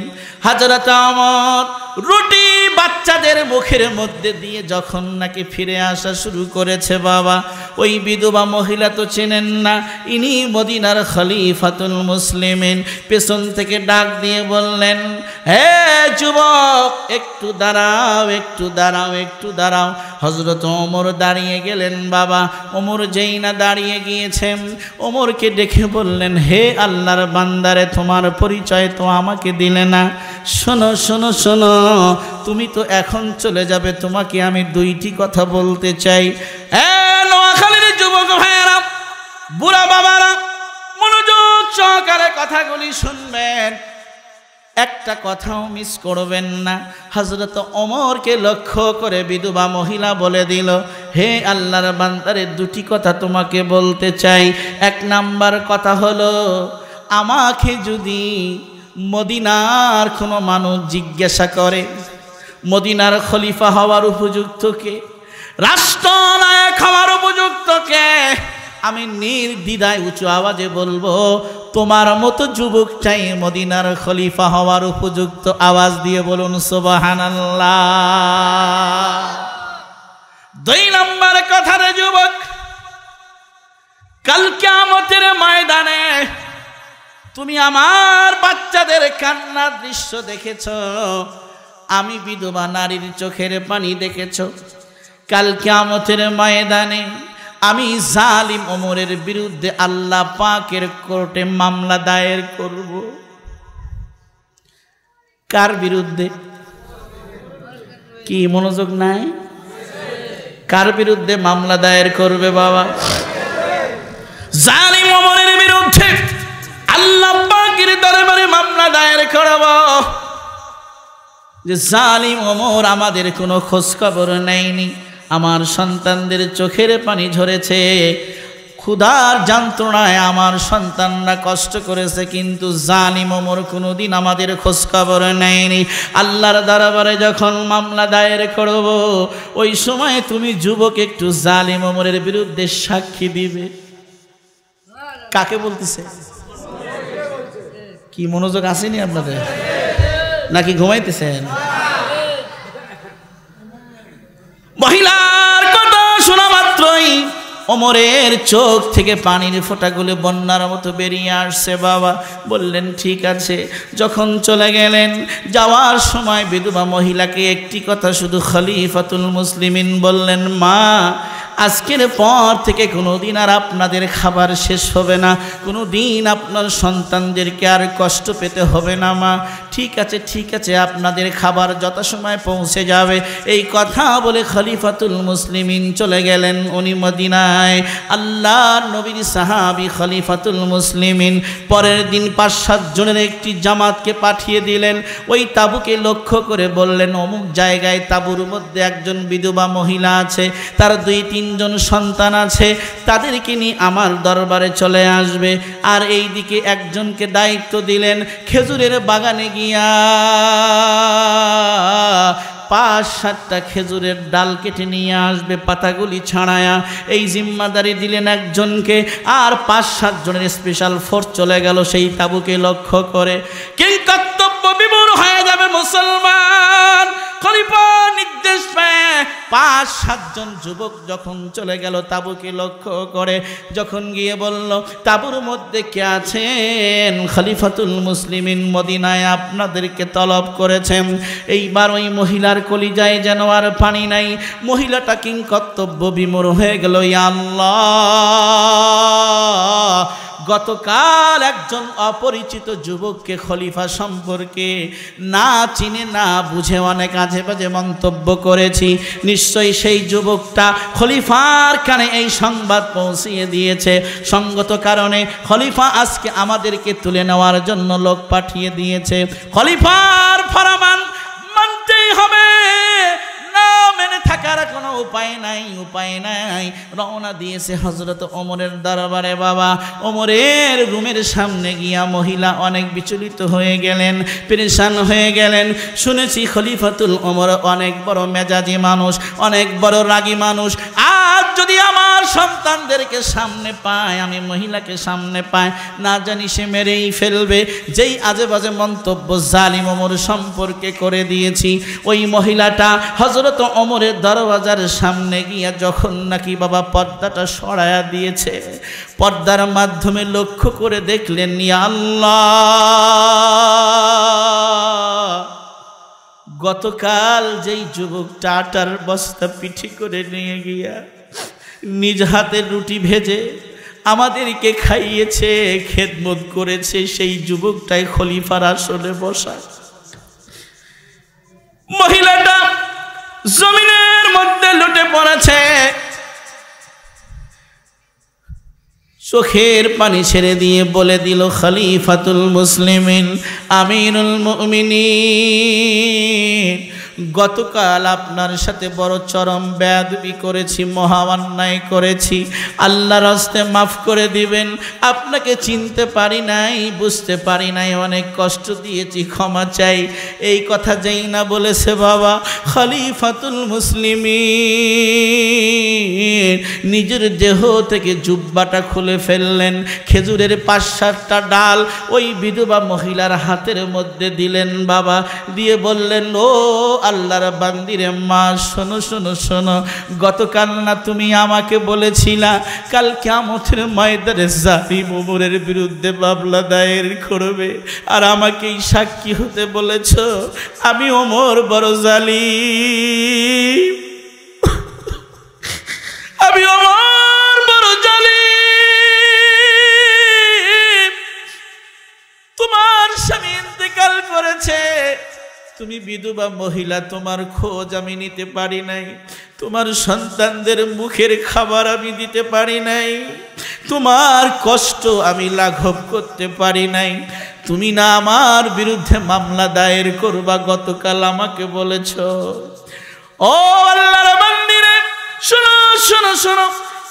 [SPEAKER 1] হযরত ওমর রুটি বাচ্চাদের মুখের মধ্যে দিয়ে যখন নাকি ফিরে আসা শুরু করেছে বাবা, ওই বিধবা মহিলা তো চেনেন না, ইনি মদিনার খলিফাতুল মুসলিমিন। পেছন থেকে ডাক দিয়ে বললেন, হে যুবক, একটু দাঁড়াও, একটু দাঁড়াও, একটু দাঁড়াও। হযরত ওমর দাঁড়িয়ে গেলেন বাবা। ওমর যেই না দাঁড়িয়ে গিয়েছেন, ওমরকে ডেকে বললেন, হে আল্লাহর বান্দারে, তোমার পরিচয় তো আমাকে দিলে না। শোনো শোনো শোনো, তুমি তো এখন চলে যাবে, তোমাকে আমি 2টি কথা বলতে চাই। নোয়াখালীর যুবক ভাইয়েরা, বুড়া বাবারা, মনোযোগ সহকারে কথাগুলি শুনবেন, একটা কথাও মিস করবেন না। হযরত ওমরকে লক্ষ্য করে বিধবা মহিলা বলে দিল, হে আল্লাহর বান্দারে, 2টি কথা তোমাকে বলতে চাই। 1 নাম্বার কথা হলো, আমাকে যদি মদিনার কোনো মানুষ জিজ্ঞাসা করে মদিনার খলিফা হওয়ার উপযুক্ত কে, রাষ্ট্রনায়ক হওয়ার উপযুক্ত কে, আমি নির্দ্বিধায় উঁচু আওয়াজে বলবো, তোমার মতো যুবকটাই মদিনার খলিফা হওয়ার উপযুক্ত। আওয়াজ দিয়ে বলুন সুবহানাল্লাহ। 2 নম্বর কথা রে যুবক, কাল কিয়ামতের ময়দানে তুমি আমার বাচ্চাদের কান্নার দৃশ্য দেখেছ, আমি বিধবা নারীর চোখের পানি দেখেছ। কাল কিয়ামতের ময়দানে আমি জালিম ওমরের বিরুদ্ধে আল্লাহ পাকের কোর্টে মামলা দায়ের করব। কার বিরুদ্ধে? কি মনোযোগ নাই? কার বিরুদ্ধে মামলা দায়ের করবে বাবা? জালিম ওমরের বিরুদ্ধে আল্লাহ পাকের দরবারে মামলা দায়ের করব যে জালিম ওমর আমাদের কোনো খোঁজ খবর নেয়নি, আমার সন্তানদের চোখের পানি ঝরেছে, ক্ষুধার যন্ত্রণায় আমার সন্তানরা কষ্ট করেছে, কিন্তু জালিম ওমর কোনোদিন আমাদের খোঁজ খবর নেয়নি। আল্লাহর দরবারে যখন মামলা দায়ের করব, ওই সময় তুমি যুবক একটু জালিম ওমরের বিরুদ্ধে সাক্ষী দিবে। কাকে বলতেছে? কি মনোযোগ আসেনি আপনাদের, নাকি ঘুমাইতেছেন? মহিলার কথা শোনা মাত্রই ওমরের চোখ থেকে পানির ফোঁটাগুলো বন্যার মতো বেরিয়ে আসছে বাবা। বললেন ঠিক আছে। যখন চলে গেলেন, যাওয়ার সময় বিধবা মহিলাকে একটি কথা শুধু খলিফাতুল মুসলিমিন বললেন, মা, আজকের পর থেকে কোনোদিন আর আপনাদের খাবার শেষ হবে না, কোনোদিন আপনার সন্তানদেরকে আর কষ্ট পেতে হবে না মা। ঠিক আছে ঠিক আছে, আপনাদের খাবার যথাসময়ে পৌঁছে যাবে। এই কথা বলে খলিফাতুল মুসলিমিন চলে গেলেন উনি মদিনায়। আল্লাহর নবীর সাহাবী খলিফাতুল মুসলিমিন পরের দিন 5-7 জনের একটি জামাতকে পাঠিয়ে দিলেন। ওই তাঁবুকে লক্ষ্য করে বললেন, অমুক জায়গায় তাঁবুর মধ্যে একজন বিধবা মহিলা আছে, তার 2-3 তিনজন সন্তান আছে, তাদেরকে নিয়ে আমার দরবারে চলে আসবে। আর এই দিকে একজনকে দায়িত্ব দিলেন খেজুরের বাগানে গিয়া 5-7টা খেজুরের ডাল কেটে নিয়ে আসবে, পাতাগুলি ছাড়ায়া। এই জিম্মাদারি দিলেন একজনকে, আর 5-7 জনের স্পেশাল ফোর্স চলে গেল সেই তাঁবুকে লক্ষ্য করে। কিং কর্তব্য বিমূঢ় হয়ে যাবে মুসলমান। খলিফা নির্দেশ পেয়ে 5-7 জন যুবক যখন চলে গেল তাঁবুকে লক্ষ্য করে, যখন গিয়ে বলল তাঁবুর মধ্যে কে আছেন? খলিফাতুল মুসলিমিন মদিনায় আপনাদেরকে তলব করেছেন। এইবার ওই মহিলার কলিজায় যেন আর পানি নাই। মহিলাটা কিং কর্তব্য বিমূঢ় হয়ে গেল। ইয়া আল্লাহ, গতকাল একজন অপরিচিত যুবককে খলিফা সম্পর্কে না চিনে না বুঝে অনেক আজে বাজে মন্তব্য করেছি। নিশ্চয়ই সেই যুবকটা খলিফার কানে এই সংবাদ পৌঁছিয়ে দিয়েছে। সঙ্গত কারণে খলিফা আজকে আমাদেরকে তুলে নেওয়ার জন্য লোক পাঠিয়ে দিয়েছে। খলিফার ফরমান মানতেই হবে, না মেনে থাকার কোনো উপায় নাই, উপায় নাই। রওনা দিয়েছে হযরত ওমরের দরবারে। বাবা, ওমরের রুমের সামনে গিয়া মহিলা অনেক বিচলিত হয়ে গেলেন, পেরেশান হয়ে গেলেন। শুনেছি খলিফাতুল ওমর অনেক বড় মেজাজি মানুষ, অনেক বড় রাগী মানুষ। আজ যদি আমার সন্তানদেরকে সামনে পায়, আমি মহিলাকে সামনে পায়, না জানি সে মেরেই ফেলবে। যেই আজে বাজে মন্তব্য জালিম ওমর সম্পর্কে করে দিয়েছি, ওই মহিলাটা হযরত ওমরের দরওয়াজার সামনে গিয়া যখন নাকি বাবা পর্দাটা সরায়া দিয়েছে, পর্দার মাধ্যমে লক্ষ্য করে দেখলেন, ইয়া আল্লাহ, গতকাল যেই যুবকটা আটার বস্তা পিঠে করে নিয়ে গিয়া নিজ হাতে রুটি ভেজে আমাদেরকে খাইয়েছে, খেদমত করেছে, সেই যুবকটাই খলিফার আসনে বসা। মহিলাটা জমিনের মধ্যে লুটে পড়েছে, চোখের পানি ছেড়ে দিয়ে বলে দিল, খলিফাতুল মুসলিমিন, আমিরুল মুমিনিন, গতকাল আপনার সাথে বড় চরম বেয়াদবি করেছি, মহা অন্যায় করেছি, আল্লাহর হস্তে মাফ করে দিবেন। আপনাকে চিনতে পারি নাই, বুঝতে পারি নাই, অনেক কষ্ট দিয়েছি, ক্ষমা চাই। এই কথা যেই না বলেছে বাবা, খলিফাতুল মুসলিমিন নিজের দেহ থেকে জুব্বাটা খুলে ফেললেন, খেজুরের 5-7টা ডাল ওই বিধবা মহিলার হাতের মধ্যে দিলেন বাবা, দিয়ে বললেন, ও আল্লাহর বান্দিরে মা, শোনো শোনো শোনো, গতকাল না তুমি আমাকে বলেছিলা কাল কিয়ামতের ময়দানে জালিম ওমরের বিরুদ্ধে মামলা দায়ের করবে, আর আমাকেই সাক্ষী হতে বলেছ। আমি ওমর বড় জালিম, আমি ওমর বড় জালিম। তোমার স্বামী ইন্তেকাল করেছে, তুমি বিধবা মহিলা, তোমার খোঁজ আমি নিতে পারি নাই, তোমার সন্তানদের মুখের খাবার আমি দিতে পারি নাই, তোমার কষ্ট আমি লাঘব করতে পারি নাই। তুমি না আমার বিরুদ্ধে মামলা দায়ের করবা, গতকাল আমাকে বলেছ। ও আল্লাহর বান্দিরে, শোনো শোনো শোনো,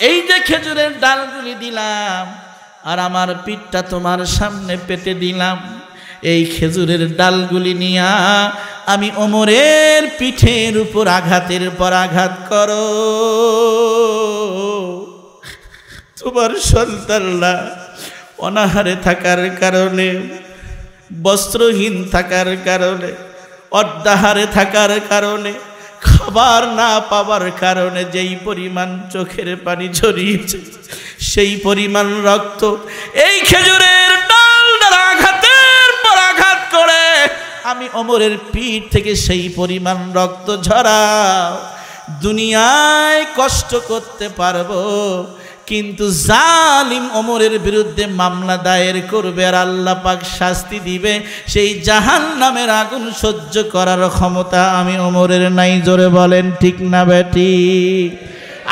[SPEAKER 1] এই যে খেজুরের ডালগুলি দিলাম আর আমার পিঠটা তোমার সামনে পেতে দিলাম, এই খেজুরের ডালগুলি নিয়া আমি ওমরের পিঠের উপর আঘাতের পর আঘাত করো। তোমার সন্তানরা অনাহারে থাকার কারণে, বস্ত্রহীন থাকার কারণে, অর্ধাহারে থাকার কারণে, খাবার না পাবার কারণে যেই পরিমাণ চোখের পানি ঝরিয়েছে, সেই পরিমাণ রক্ত এই খেজুরের ডাল দ্বারা আঘাতের পর আঘাত করে আমি ওমরের পিঠ থেকে সেই পরিমাণ রক্ত ঝরাও। দুনিয়ায় কষ্ট করতে পারবো, কিন্তু জালিম ওমরের বিরুদ্ধে মামলা দায়ের করবে আর আল্লাহ পাক শাস্তি দিবে, সেই জাহান্নামের আগুন সহ্য করার ক্ষমতা আমি ওমরের নাই। জোরে বলেন ঠিক না বেঠিক?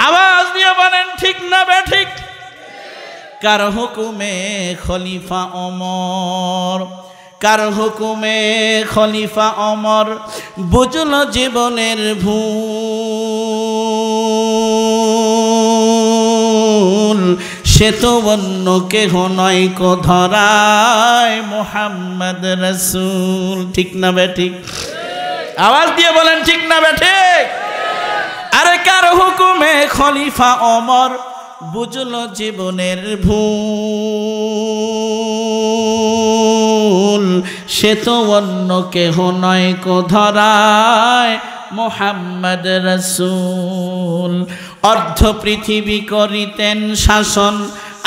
[SPEAKER 1] আওয়াজ দিয়ে বলেন ঠিক না বেঠিক? কার হুকুমে খলিফা ওমর, কার হুকুমে খলিফা ওমর বুঝল জীবনের ভুল। সে তো অন্য কেহ নয় কো ধরায় মোহাম্মদ রাসূল। ঠিক না বেঠিক? আওয়াজ দিয়ে বলেন ঠিক না বেঠিক? আরে কার হুকুমে খলিফা ওমর বুঝলো জীবনের ভুল, সে তো অন্য কেহ নয় কো ধরায় মোহাম্মদ রাসূল। অর্ধ পৃথিবী করিতেন শাসন,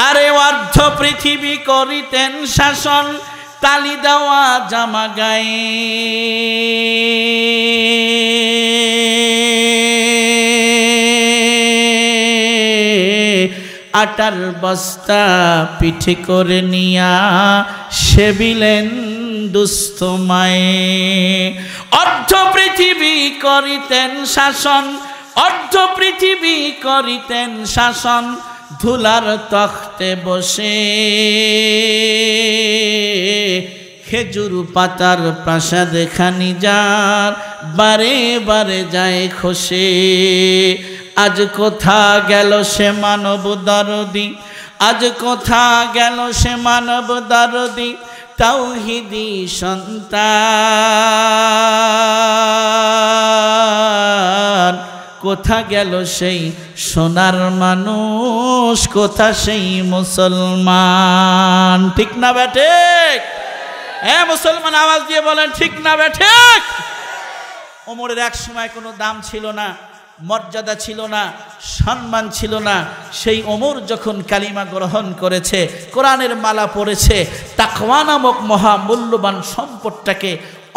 [SPEAKER 1] আরে অর্ধ পৃথিবী করিতেন শাসন, তালি দেওয়া জামা গায়ে আটার বস্তা পিঠে করে নিয়া সেবিলেন দুস্থ মায়ে। অর্ধ পৃথিবী করিতেন শাসন, অর্ধ পৃথিবী করিতেন শাসন, ধুলার তখ্তে বসে খেজুর পাতার প্রাসাদ খানি যার বারে বারে যায় খসে। আজ কোথা গেল সে মানব দরদি, আজ কোথা গেল সে মানব দরদি, তাওহীদি সন্তান। কোথা গেল সেই সোনার মানুষ, কোথা সেই মুসলমান। ঠিক না বেঠিক? হ্যাঁ মুসলমান আওয়াজ দিয়ে বলেন ঠিক না বেঠিক? ওমরের এক সময় কোনো দাম ছিল না, মর্যাদা ছিল না, সম্মান ছিল না। সেই ওমর যখন কালিমা গ্রহণ করেছে, কোরআনের মালা পড়েছে, তাকওয়া নামক মহামূল্যবান সম্পদটাকে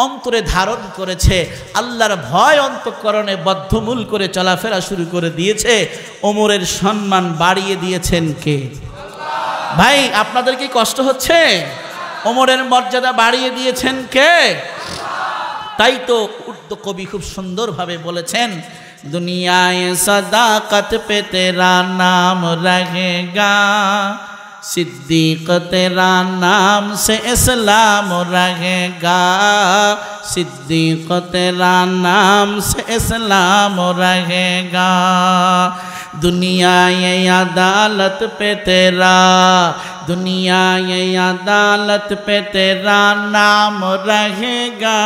[SPEAKER 1] অন্তরে ধারণ করেছে, আল্লাহর ভয় অন্তঃকরণে বদ্ধমূল করে চলাফেরা শুরু করে দিয়েছে, ওমরের সম্মান বাড়িয়ে দিয়েছেন কে? ভাই আপনাদের কি কষ্ট হচ্ছে? ওমরের মর্যাদা বাড়িয়ে দিয়েছেন কে? তাই তো উর্দু কবি খুব সুন্দরভাবে বলেছেন, दुनियाए सदाकत पे तेरा नाम रहेगा, सिद्दीक तेरा नाम से इस्लाम रहेगा, सिद्दीक तेरा नाम से इस्लाम रहेगा। दुनिया ये अदालत पे तेरा, दुनिया ये अदालत पे तेरा नाम रहेगा,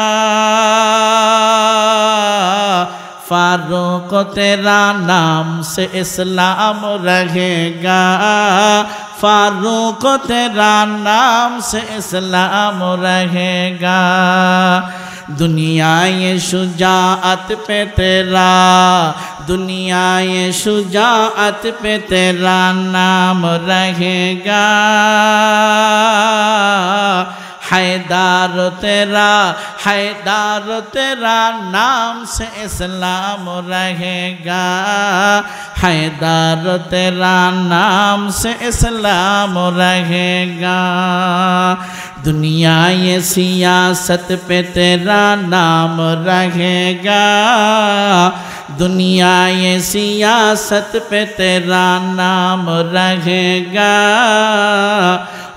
[SPEAKER 1] फारूक तेरा नाम से इस्लाम रहेगा, फारूक तेरा नाम से इस्लाम रहेगा। दुनिया ये शुजाअत पे तेरा, दुनिया ये शुजाअत पे तेरा नाम रहेगा, हैदार तेरा, हैदार तेरा नाम से इस्लाम रहेगा, हैदार तेरा नाम से इस्लाम रहेगा। दुनिया ये सियासत पे तेरा नाम रहेगा, दुनिया ये सियासत पे तेरा नाम रहेगा,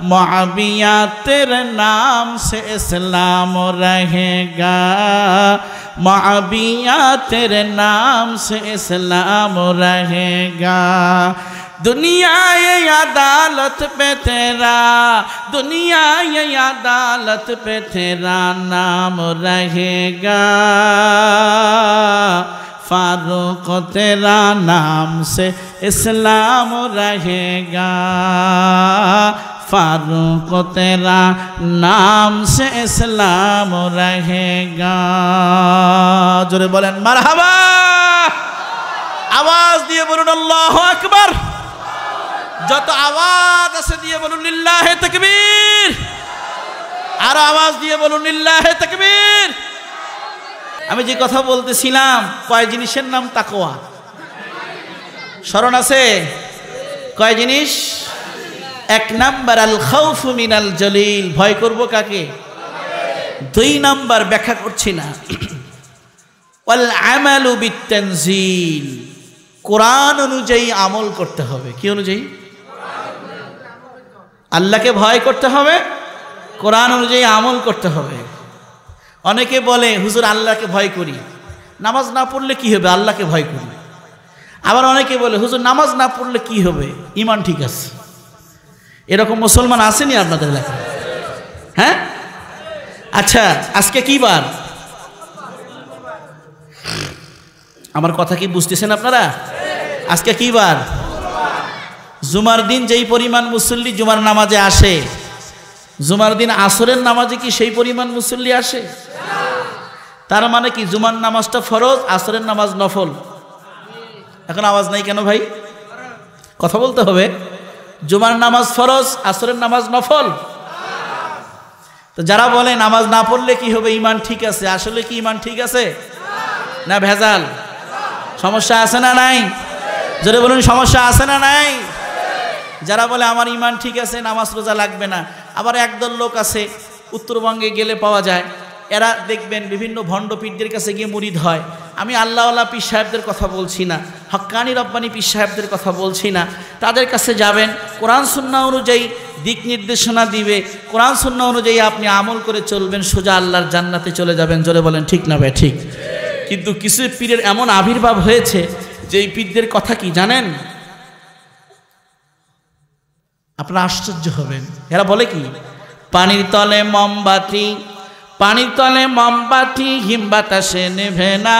[SPEAKER 1] मुआविया तेरे नाम से इस्लाम रहेगा, मुआविया तेरे नाम से इस्लाम रहेगा। दुनिया ये अदालत पे तेरा, दुनिया ये अदालत पे तेरा नाम रहेगा, फारूक तेरा नाम से इस्लाम रहेगा, फारूक तेरा नाम से इस्लाम रहेगा। जोरे बोलें मरहबा, आवाज दिए बोलून अल्लाहु अकबर, যত আওয়াজ আছে দিয়ে বলুন লিল্লাহে তাকবীর, আর আওয়াজ দিয়ে বলুন লিল্লাহে তাকবীর। আমি যে কথা বলতেছিলাম, কয় জিনিসের নাম তাকওয়া, স্মরণ আছে? কয় জিনিস? এক নাম্বার আল খাউফু মিনাল জলিল, ভয় করব কাকে? দুই নাম্বার ব্যাখ্যা করছি না, ওয়াল আমালু বিত-তানজিল, কোরআন অনুযায়ী আমল করতে হবে। কি অনুযায়ী? আল্লাহকে ভয় করতে হবে, কোরআন অনুযায়ী আমল করতে হবে। অনেকে বলে হুজুর আল্লাহকে ভয় করি, নামাজ না পড়লে কি হবে? আল্লাহকে ভয় করি। আবার অনেকে বলে হুজুর নামাজ না পড়লে কি হবে? ঈমান ঠিক আছে। এরকম মুসলমান আসেনি আপনাদের এলাকায়? হ্যাঁ, আচ্ছা আজকে কি বার? আমার কথা কি বুঝতেছেন আপনারা? আজকে কি বার? জুমার দিন যেই পরিমাণ মুসল্লি জুমার নামাজে আসে, জুমার দিন আসরের নামাজে কি সেই পরিমাণ মুসল্লি আসে? তার মানে কি জুমার নামাজটা ফরজ, আসরের নামাজ নফল। এখন আওয়াজ নাই কেন ভাই? কথা বলতে হবে। জুমার নামাজ ফরজ, আসরের নামাজ নফল। তো যারা বলে নামাজ না পড়লে কি হবে, ইমান ঠিক আছে, আসলে কি ইমান ঠিক আছে না ভেজাল? সমস্যা আছে না নাই? জোরে বলুন, সমস্যা আছে না নাই? যারা বলে আমার ইমান ঠিক আছে, নামাজ রোজা লাগবে না, আবার একদল লোক আছে উত্তরবঙ্গে গেলে পাওয়া যায়, এরা দেখবেন বিভিন্ন ভণ্ড পীরদের কাছে গিয়ে মুরিদ হয়। আমি আল্লাহওয়ালা পীর সাহেবদের কথা বলছি না, হক্কানি রব্বানি পীর সাহেবদের কথা বলছি না। তাদের কাছে যাবেন, কোরআন সুন্নাহ অনুযায়ী দিক নির্দেশনা দিবে, কোরআন সুন্নাহ অনুযায়ী আপনি আমল করে চলবেন, সোজা আল্লাহর জান্নাতে চলে যাবেন। জোরে বলেন ঠিক না ভাই? ঠিক। কিন্তু কিছু পীরের এমন আবির্ভাব হয়েছে যে এই পীরদের কথা কি জানেন? আপনারা আশ্চর্য হবেন। এরা বলে কি, পানির তলে মোমবাতি, পানির তলে মোমবাতি হিম বাতাসে নেভে না,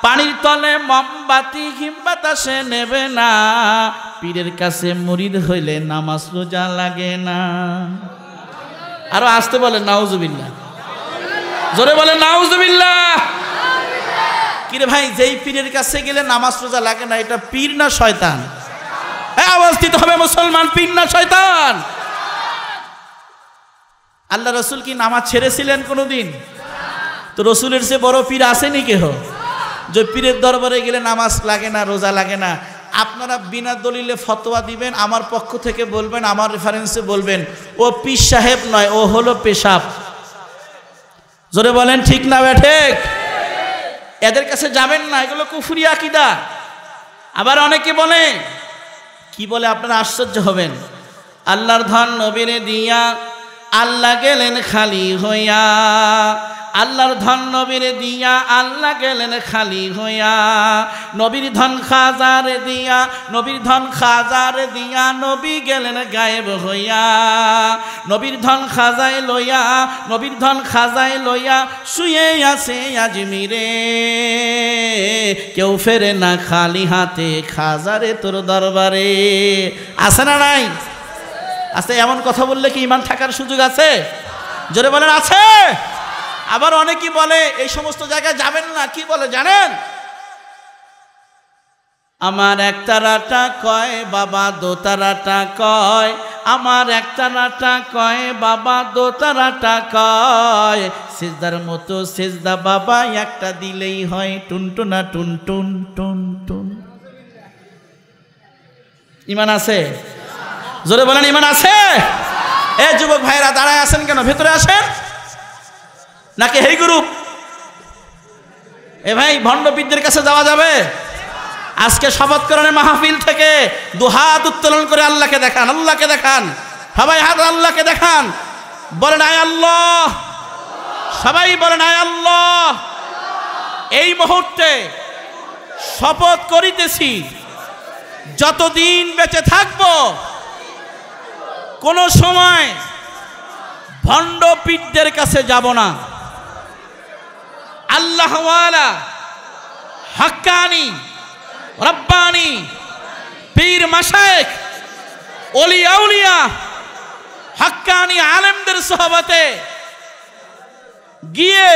[SPEAKER 1] পানির তলে মোমবাতি হিম বাতাসে নেবে না, পীরের কাছে মুরিদ হইলে নামাজ রোজা লাগে না। আরো আসতে বলেন নাউজুবিল্লাহ, জোরে বলেন নাউজুবিল্লাহ। কিরে ভাই, যেই পীরের কাছে গেলে নামাজ রোজা লাগে না, এটা পীর না শয়তান? আওয়াজ দিতে হবে মুসলমান, পীর না শয়তান? আল্লাহ রসুল কি নামাজ ছেড়েছিলেন কোনোদিন? তো রসুলের চেয়ে বড় পীর আসেনি কেহ যে পীরের দরবারে গেলে নামাজ লাগে না, রোজা লাগে না? আপনারা বিনা দলিলে ফতোয়া দিবেন, আমার পক্ষ থেকে বলবেন, আমার রেফারেন্সে বলবেন, ও পীর সাহেব নয়, ও হলো পেশাব। জোরে বলেন ঠিক না ঠিক? এদের কাছে যাবেন না, এগুলো কুফরি আকীদা। আবার অনেকে বলে কি বলে, আপনারা আশ্চর্য হবেন, আল্লাহর ধন নবীরে দিয়া আল্লাহ গেলেন খালি হইয়া, আল্লাহর ধন নবীরে দিয়া আল্লাহ গেলেন খালি হইয়া, নবীর ধন খাজারে দিয়া, নবীর ধন খাজারে দিয়া নবী গেলেন গায়েব হইয়া, নবীর ধন খাজায় লইয়া, নবীর ধন খাজায় লইয়া শুয়ে আছে আজমিরে, কেউ ফেরে না খালি হাতে খাজারে তোর দরবারে। আছে না নাই? আছে। এমন কথা বললে কি ইমান থাকার সুযোগ আছে? জোরে বলেন আছে। আবার অনেকেই বলে এই সমস্ত জায়গায় যাবেন না, কি বলে জানেন? আমার একতারাটা কয় বাবা দোতারাটা কয়, আমার একতারাটা কয় বাবা দোতারাটা কয়, সিজদার মতো সিজদা বাবা একটা দিলেই হয়, টুনটুনা টুন টুন টুন টুন। ইমান আছে? জোরে বলেন ইমান আছে? এ যুবক ভাইরা দাঁড়ায় আছেন কেন? ভেতরে আসেন। নাকি হেই গ্রুপ? এ ভাই, ভণ্ডপীরদের কাছে যাওয়া যাবে? আজকে শপথ করণের মাহফিল থেকে দুহাত উত্তোলন করে আল্লাহকে দেখান, আল্লাহকে দেখান, সবাই হাত আল্লাহকে দেখান, বলেন আয় আল্লাহ। সবাই বলেন আয় আল্লাহ। এই মুহূর্তে শপথ করিতেছি, যতদিন বেঁচে থাকবো কোন সময় ভণ্ডপীরদের কাছে যাব না। আল্লাহওয়ালা হক্কানি রব্বানি পীর মাশায়েখ ওলি আউলিয়া হক্কানি আলেমদের সোহবতে গিয়ে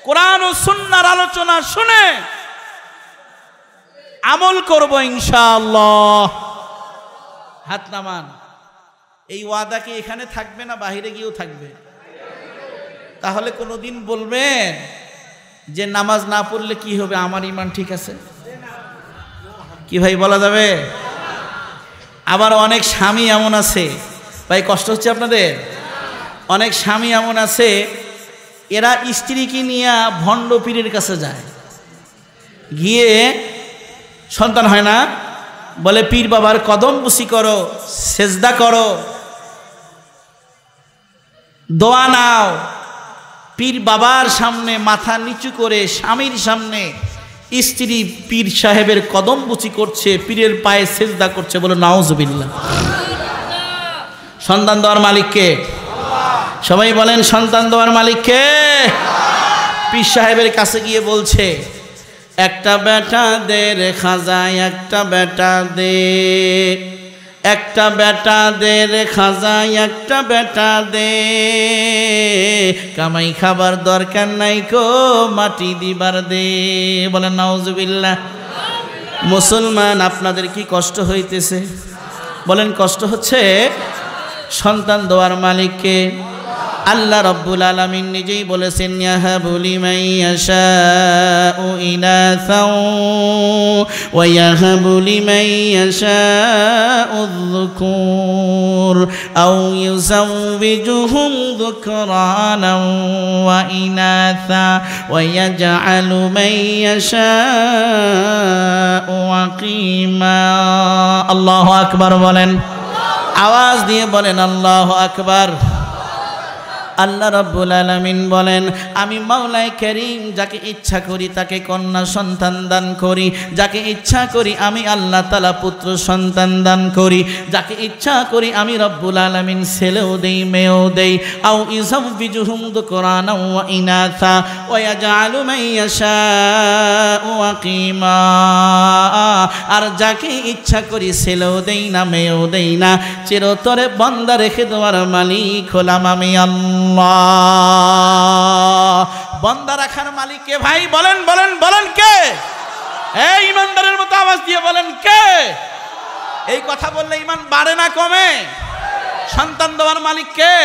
[SPEAKER 1] কোরআন ও সুন্নাহর আলোচনা শুনে আমল করব ইনশাআল্লাহ। হাত নামান। এই ওয়াদা কি এখানে থাকবে না বাহিরে গিয়েও থাকবে? তাহলে কোনোদিন বলবেন যে নামাজ না পড়লে কি হবে, আমার ইমান ঠিক আছে? কি ভাই বলা যাবে? আবার অনেক স্বামী এমন আছে, ভাই কষ্ট হচ্ছে আপনাদের, অনেক স্বামী এমন আছে এরা স্ত্রীকে নিয়ে ভণ্ড পীরের কাছে যায়, গিয়ে সন্তান হয় না বলে পীর বাবার কদম বুসি করো, সেজদা করো, দোয়া নাও। পীর বাবার সামনে মাথা নিচু করে স্বামীর সামনে স্ত্রী পীর সাহেবের কদম বুচি করছে, পীরের পায়ে সেজদা করছে, বলে নাউজুবিল্লাহ। সন্তান দেওয়ার মালিক কে? সবাই বলেন সন্তান দেওয়ার মালিক কে? পীর সাহেবের কাছে গিয়ে বলছে, একটা বেটা দে রে খাজা, একটা বেটা দে, একটা বেটা দে রে খাজা, একটা বেটা দে, কামাই খাবার দরকার নাই কো, মাটি দিবার দে। বলেন নাউজুবিল্লাহ। মুসলমান, আপনাদের কি কষ্ট হইতেছে? বলেন কষ্ট হচ্ছে? সন্তান দেওয়ার মালিককে আল্লাহ রাব্বুল আলামিন নিজেই বলেছেন, ইয়াহাবু লিমান ইয়াশাউ ইনাসাও ওয়া ইয়াহাবু লিমান ইয়াশাউ যুকুর আও ইউযাওবিজুহুম যুকরানাও ওয়া ইনাসা ওয়া ইয়াজআলু মান ইয়াশাউ আকিমা। আল্লাহু আকবার বলেন, আওয়াজ দিয়ে বলেন আল্লাহু আকবার। আল্লাহ রাব্বুল আলামিন বলেন, আমি মাওলাই কারীম যাকে ইচ্ছা করি তাকে কন্যা সন্তান দান করি, যাকে ইচ্ছা করি আমি আল্লাহ তাআলা পুত্র সন্তান দান করি, যাকে ইচ্ছা করি আমি রব্বুল আলামিন ছেলেও দেই মেয়েও দেই। আও ইযাওবিজুহুম যুকরানা ওয়া ইনাসা ওয়া ইয়াজআলু মান ইয়াশাউ আকিমা। আর যাকে ইচ্ছা করি ছেলেও দেই না মেয়েও দেই না, চিরতরে বান্দা রেখে দেওয়ার মালিক হলাম আমি আল্লাহ। বান্দা রাখার মালিক কে ভাই? বলেন বলেন বলেন কে? এই ইমানদারের মতো আওয়াজ দিয়ে বলেন কে? এই কথা বললে ইমান বাড়ে না কমে? সন্তান দেওয়ার মালিক কে?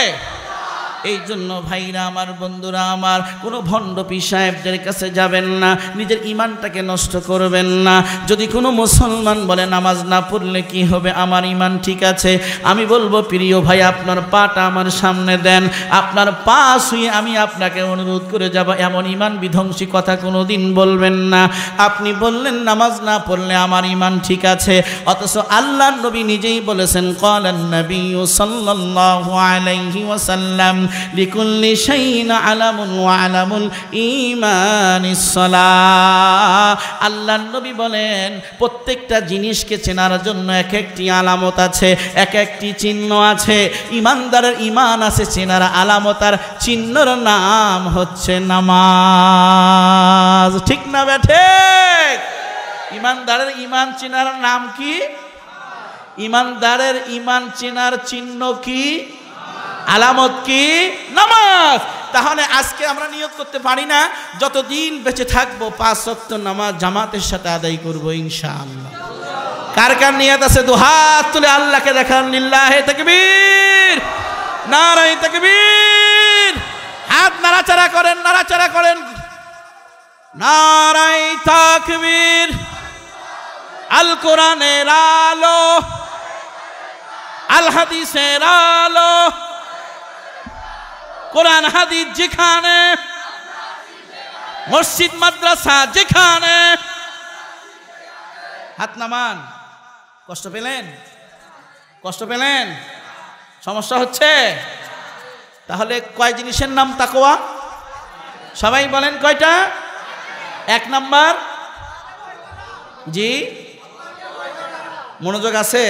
[SPEAKER 1] এই জন্য ভাইরা আমার, বন্ধুরা আমার, কোনো ভণ্ড পীর সাহেবদের কাছে যাবেন না, নিজের ইমানটাকে নষ্ট করবেন না। যদি কোনো মুসলমান বলে নামাজ না পড়লে কি হবে, আমার ইমান ঠিক আছে, আমি বলবো প্রিয় ভাই আপনার পাটা আমার সামনে দেন, আপনার পা শুয়ে আমি আপনাকে অনুরোধ করে যাব, এমন ইমান বিধ্বংসী কথা কোনো দিন বলবেন না। আপনি বললেন নামাজ না পড়লে আমার ইমান ঠিক আছে, অথচ আল্লাহর নবী নিজেই বলেছেন, ক্বালান নবিয়্যু সাল্লাল্লাহু আলাইহি ওয়াসাল্লাম লিকুল্লি শাইইন আলামুন ওয়া আলামুল ঈমানিস সালাহ। আল্লাহর নবী বলেন, প্রত্যেকটা জিনিসকে চেনার জন্য এক একটি আলামত আছে, এক একটি চিহ্ন আছে। ইমানদারের ইমান আছে চেনার আলামত, আর চিহ্নর নাম হচ্ছে নামাজ। ঠিক না বেঠে? ইমানদারের ইমান চেনার নাম কি? ইমানদারের ইমান চেনার চিহ্ন কি? আলামত কি? নামাজ। তাহলে আজকে আমরা নিয়ত করতে পারি না যতদিন বেঁচে থাকবো 5 ওয়াক্ত নামাজ জামাতের সাথে আদায় করব ইনশাআল্লাহ। কার কার নিয়ত আছে দু হাত তুলে আল্লাহকে দেখান, লিল্লাহি তাকবীর, নারায়ে তাকবীর। হাত নাড়াচাড়া করেন, নাড়াচাড়া করেন, নারায়ে তাকবীর। আল কোরআনের আলো, আল হাদিসের আলো, কোরআন হাদিস যেখানে, মসজিদ মাদ্রাসা যেখানে। হাত নামান। কষ্ট পেলেন? কষ্ট পেলেন? সমস্যা হচ্ছে? তাহলে কয় জিনিসের নাম তাকওয়া? সবাই বলেন কয়টা? 1 নাম্বার, জি মনোযোগ আছে,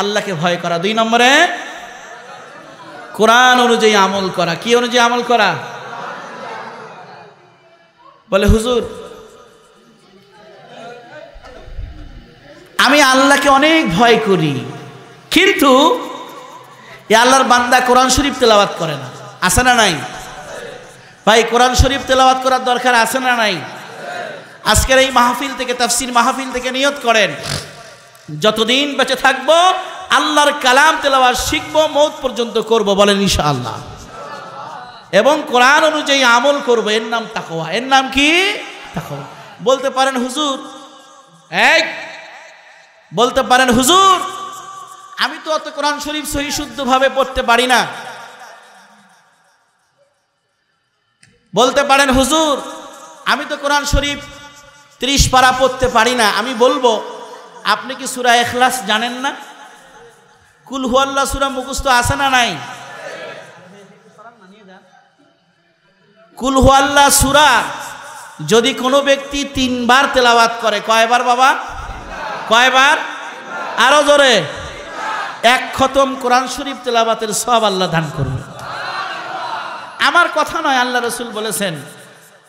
[SPEAKER 1] আল্লাহকে ভয় করা। 2 নম্বরে কোরআন অনুযায়ী আমল করা। কি অনুযায়ী আমল করা? বলে হুজুর আমি আল্লাহকে অনেক ভয় করি, কিন্তু এ আল্লাহর বান্দা কোরআন শরীফ তেলাওয়াত করে না। আছে না নাই ভাই? কোরআন শরীফ তেলাওয়াত করার দরকার আছে না নাই? আজকের এই মাহফিল থেকে, তাফসীর মাহফিল থেকে নিয়ত করেন, যতদিন বেঁচে থাকবো আল্লাহর কালাম তেলাওয়াত শিখবো, মওত পর্যন্ত করব। বলেন ইনশাআল্লাহ। এবং কোরআন অনুযায়ী আমল করব। এর নাম তাকওয়া। এর নাম কি? তাকওয়া। বলতে পারেন হুজুর, বলতে পারেন হুজুর আমি তো অত কোরআন শরীফ সহি শুদ্ধভাবে পড়তে পারি না। বলতে পারেন হুজুর আমি তো কোরআন শরীফ 30 পারা পড়তে পারি না। আমি বলবো আপনি কি সূরা ইখলাস জানেন না? কুল হুয়াল্লাহ সূরা মুখস্থ আছে না নাই? কুল হুয়াল্লাহ সূরা যদি কোনো ব্যক্তি 3 বার তেলাওয়াত করে, কয়বার বাবা? কয়বার? আরো জোরে। এক খতম কোরআন শরীফ তেলাওয়াতের সওয়াব আল্লাহ দান করবে। আমার কথা নয়, আল্লাহ রাসূল বলেছেন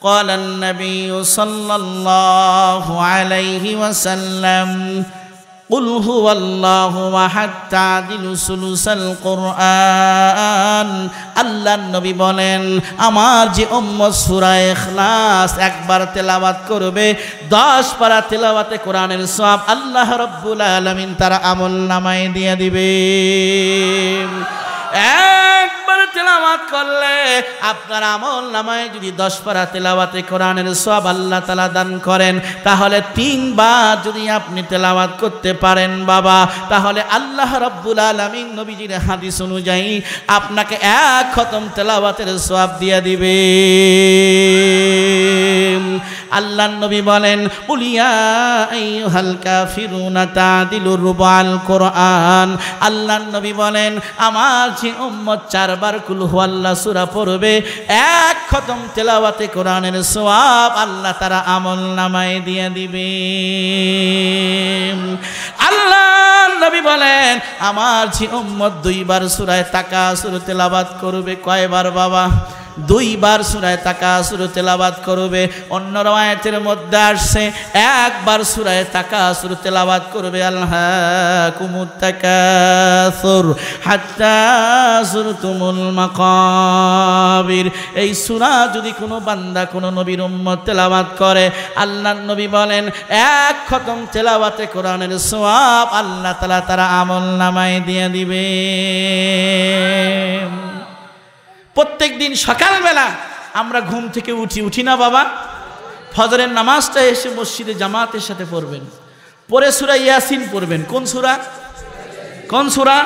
[SPEAKER 1] ক্বালান নাবিয়্যু সাল্লাল্লাহু আলাইহি ওয়াসাল্লাম কুল হুয়াল্লাহু আহাদ তা'দিলু সুলুসাল কুরআন। আল্লাহর নবী বলেন আমার যে উম্মত সূরা ইখলাস একবার তেলাওয়াত করবে 10 পারা তেলাওয়াতে কোরআনের সওয়াব আল্লাহ রাব্বুল আলামিন তার আমলনামায় দিয়ে দিবে। একবার তেলাওয়াত করলে আপনার আমলনামায় যদি 10 পারা তেলাওয়াতে কোরআনের সওয়াব আল্লাহ তাআলা দান করেন, তাহলে 3 বার যদি আপনি তেলাওয়াত করতে পারেন বাবা, তাহলে আল্লাহ রাব্বুল আলামিন নবীজির হাদিস অনুযায়ী আপনাকে এক খতম তেলাওয়াতের সওয়াব দিয়ে দিবে। আল্লাহর নবী বলেন কুল ইয়া আইয়ুহাল কাফিরুনা তা'দিলু রুবাল কোরআন। আল্লাহর নবী বলেন আমার যে উম্মত 4 বার কুল হুয়াল্লাহ সূরা পড়বে এক খতম তেলাওয়াতে কোরআনের সওয়াব আল্লাহ তারা আমলনামায় দিয়ে দিবে। আল্লাহর নবী বলেন আমার যে উম্মত 2 বার সূরা তাকাসুর তেলাওয়াত করবে, কয়বার বাবা? 2 বার সূরা তাকাসুর তেলাওয়াত করবে। অন্য রওয়ায়াতের মধ্যে আসছে একবার সূরা তাকাসুর তেলাওয়াত করবে আলহাকুমুত তাকাসুর হাত্তা যুরতুমুল মাকাবির। এই সূরা যদি কোনো বান্দা কোনো নবীর উম্মত তেলাওয়াত করে, আল্লাহর নবী বলেন এক খতম তেলাওয়াতে কোরআনের সওয়াব আল্লাহ তাআলা তার আমলনামায় দিয়ে দিবে। প্রত্যেক দিন সকালবেলা আমরা ঘুম থেকে উঠি না বাবা? ফজরের নামাজটা এসে মসজিদে জামাতের সাথে পড়বেন, পরে সূরা ইয়াসিন পড়বেন। কোন সূরা? কোন সূরা?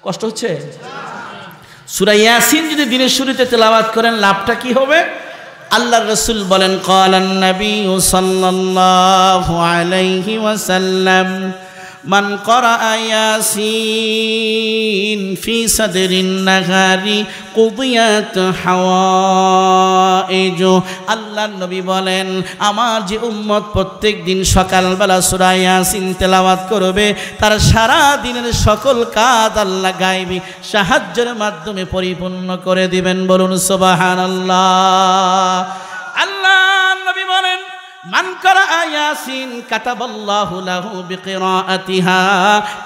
[SPEAKER 1] কষ্ট হচ্ছে? সূরা ইয়াসিন যদি দিনের শুরুতে তেলাওয়াত করেন লাভটা কি হবে? আল্লাহর রাসূল বলেন ক্বালান নাবিয়্যু সাল্লাল্লাহু আলাইহি ওয়াসাল্লাম মান ক্বারাআ ইয়াসিন ফি সাদরিন নাহারি কুদিয়াত হাওয়াইজ। আল্লাহর নবী বলেন আমার যে উম্মত প্রত্যেক দিন সকালবেলা সূরা ইয়াসিন তেলাওয়াত করবে তার সারা দিনের সকল কাজ আল্লাহ গায়বী সাহায্যের মাধ্যমে পরিপূর্ণ করে দিবেন। বলুন সুবহানাল্লাহ। আল্লাহর নবী বলেন মান ক্বারাআ ইয়াসিন কাতাবাল্লাহু লাহু বিকিরাআতিহা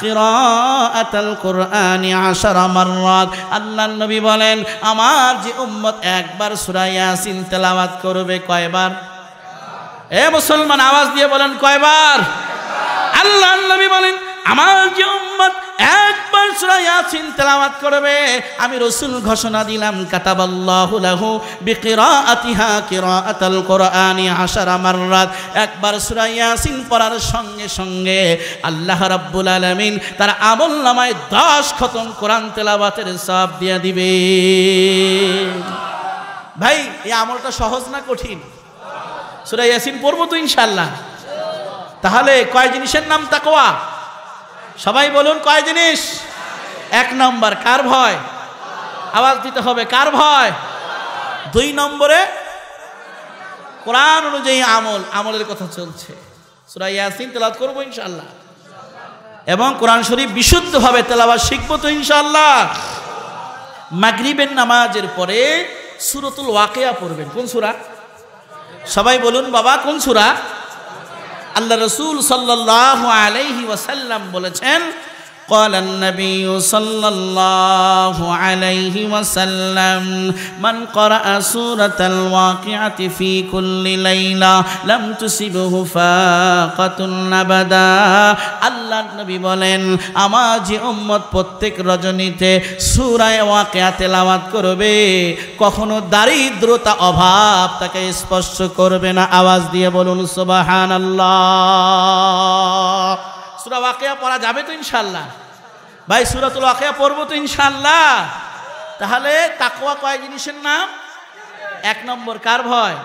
[SPEAKER 1] কিরাআতাল কুরআনি 10 মাররাত। আল্লাহর নবী বলেন আমার যে উম্মত একবার সূরা ইয়াসিন তেলাওয়াত করবে, কয়বার? এ মুসলমান আওয়াজ দিয়ে বলেন কয়বার? আল্লাহর নবী বলেন আমার যে উম্মত একবার সূরা ইয়াসিন তেলাওয়াত করবে আমি রাসূল ঘোষণা দিলাম কাতাবাল্লাহু লাহু বিকিরাআতিহা কিরাআতাল কুরআনি 10 মাররাত। একবার সূরা ইয়াসিন পড়ার সঙ্গে সঙ্গে আল্লাহ রাব্বুল আলামিন তার আমলনামায় 10 খতম কোরআন তেলাওয়াতের সওয়াব দিয়ে দিবে। ভাই এই আমলটা সহজ না কঠিন? সূরা ইয়াসিন পড়বো তো ইনশাআল্লাহ। তাহলে কয় জিনিসের নাম তাকওয়া? সবাই বলুন কয় জিনিস? 1 নম্বর কার ভয়? আওয়াজ দিতে হবে, কার ভয়? 2 নম্বরে কোরআন অনুযায়ী আমলের কথা চলছে। সূরা ইয়াসিন তেলাওয়াত করব ইনশাআল্লাহ এবং কোরআন শরীফ বিশুদ্ধভাবে তেলাওয়াত শিখব তো ইনশাআল্লাহ। মাগরিবের নামাজের পরে সূরাতুল ওয়াকিয়া পড়বেন। কোন সূরা? সবাই বলুন বাবা কোন সূরা? আল্লাহ রাসূল সাল্লাল্লাহু আলাইহি ওয়াসাল্লাম বলেছেন ক্বালান নাবিয়্যু সাল্লাল্লাহু আলাইহি ওয়াসাল্লাম মান ক্বারাআ সূরাতাল ওয়াকিআতি ফি কুল্লি লাইলা লাম তুসিবহু ফাকাতুন আবাদা। আল্লাহর নবী বলেন আমার যে উম্মত প্রত্যেক রজনীতে সূরা ওয়াকিয়া তেলাওয়াত করবে কখনো দারিদ্রতা অভাব তাকে স্পর্শ করবে না। আওয়াজ দিয়ে বলুন সুবহানাল্লাহ। সূরা ওয়াকিয়া পড়া যাবে তো ইনশাআল্লাহ? ভাই সূরাতুল ওয়াকিয়া পড়বো তো ইনশাআল্লাহ। তাহলে তাকওয়া কয় জিনিসের নাম? 1 নম্বর কার ভয়?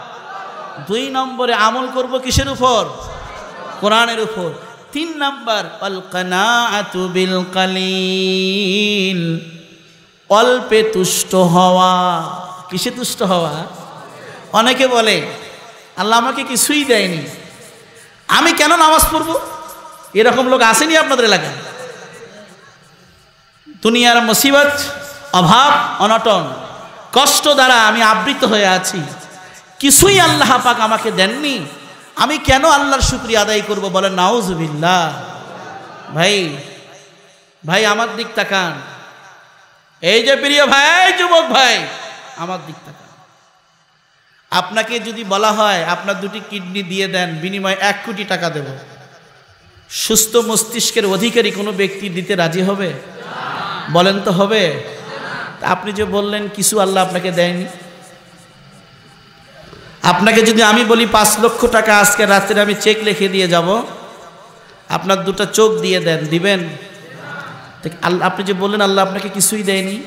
[SPEAKER 1] 2 নম্বরে আমল করব কিসের উপর? কোরআনের উপর। 3 নম্বর আল কানাআতু বিল কালিল, অল্পে তুষ্ট হওয়া। কিসে তুষ্ট হওয়া? অনেকে বলে আল্লাহ আমাকে কিছুই দেয়নি, আমি কেন নামাজ পড়বো? এরকম লোক আসেনি আপনাদের এলাকায়? দুনিয়ার মুসিবত, অভাব, অনটন, কষ্ট দ্বারা আমি আবৃত হয়ে আছি, কিছুই আল্লাহ পাক আমাকে দেননি, আমি কেন আল্লাহর শুকরিয়া আদায় করব? বলেন নাউজুবিল্লাহ। ভাই ভাই আমার দিক তাকান, এই যে প্রিয় ভাই, যুবক ভাই, আমার দিক তাকান। আপনাকে যদি বলা হয় আপনার দুটি কিডনি দিয়ে দেন, বিনিময়ে 1 কোটি টাকা দেব, সুস্থ মস্তিষ্কের অধিকারী কোনো ব্যক্তি দিতে রাজি হবে? বলেন তো হবে? আপনি যে বললেন কিছু আল্লাহ আপনাকে দেয়নি। আপনাকে যদি আমি বলি 5 লক্ষ টাকা আজকে রাত্রে আমি চেক লিখে দিয়ে যাব, আপনার দুটো চোখ দিয়ে দেন, দিবেন? আপনি যে বললেন আল্লাহ আপনাকে কিছুই দেয়নি।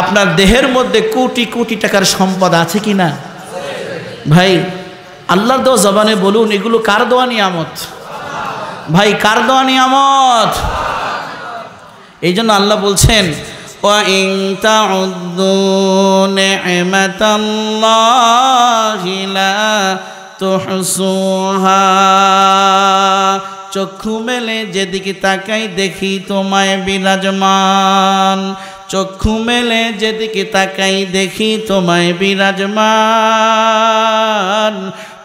[SPEAKER 1] আপনার দেহের মধ্যে কোটি কোটি টাকার সম্পদ আছে কি না? ভাই আল্লাহর দেওয়া জবানে বলুন, এগুলো কার দেওয়া নিয়ামত? ভাই কার দেওয়া নিয়ামত? এই জন্য আল্লাহ বলছেন, وَإِن تَعُدُّوا نِعْمَةَ اللَّهِ لَا تُحْصُوهَا। চক্ষু মেলে যেদিকে তাকাই দেখি তোমায় বিরাজমান, চক্ষু মেলে যেদিকে তাকাই দেখি তোমায় বিরাজমান,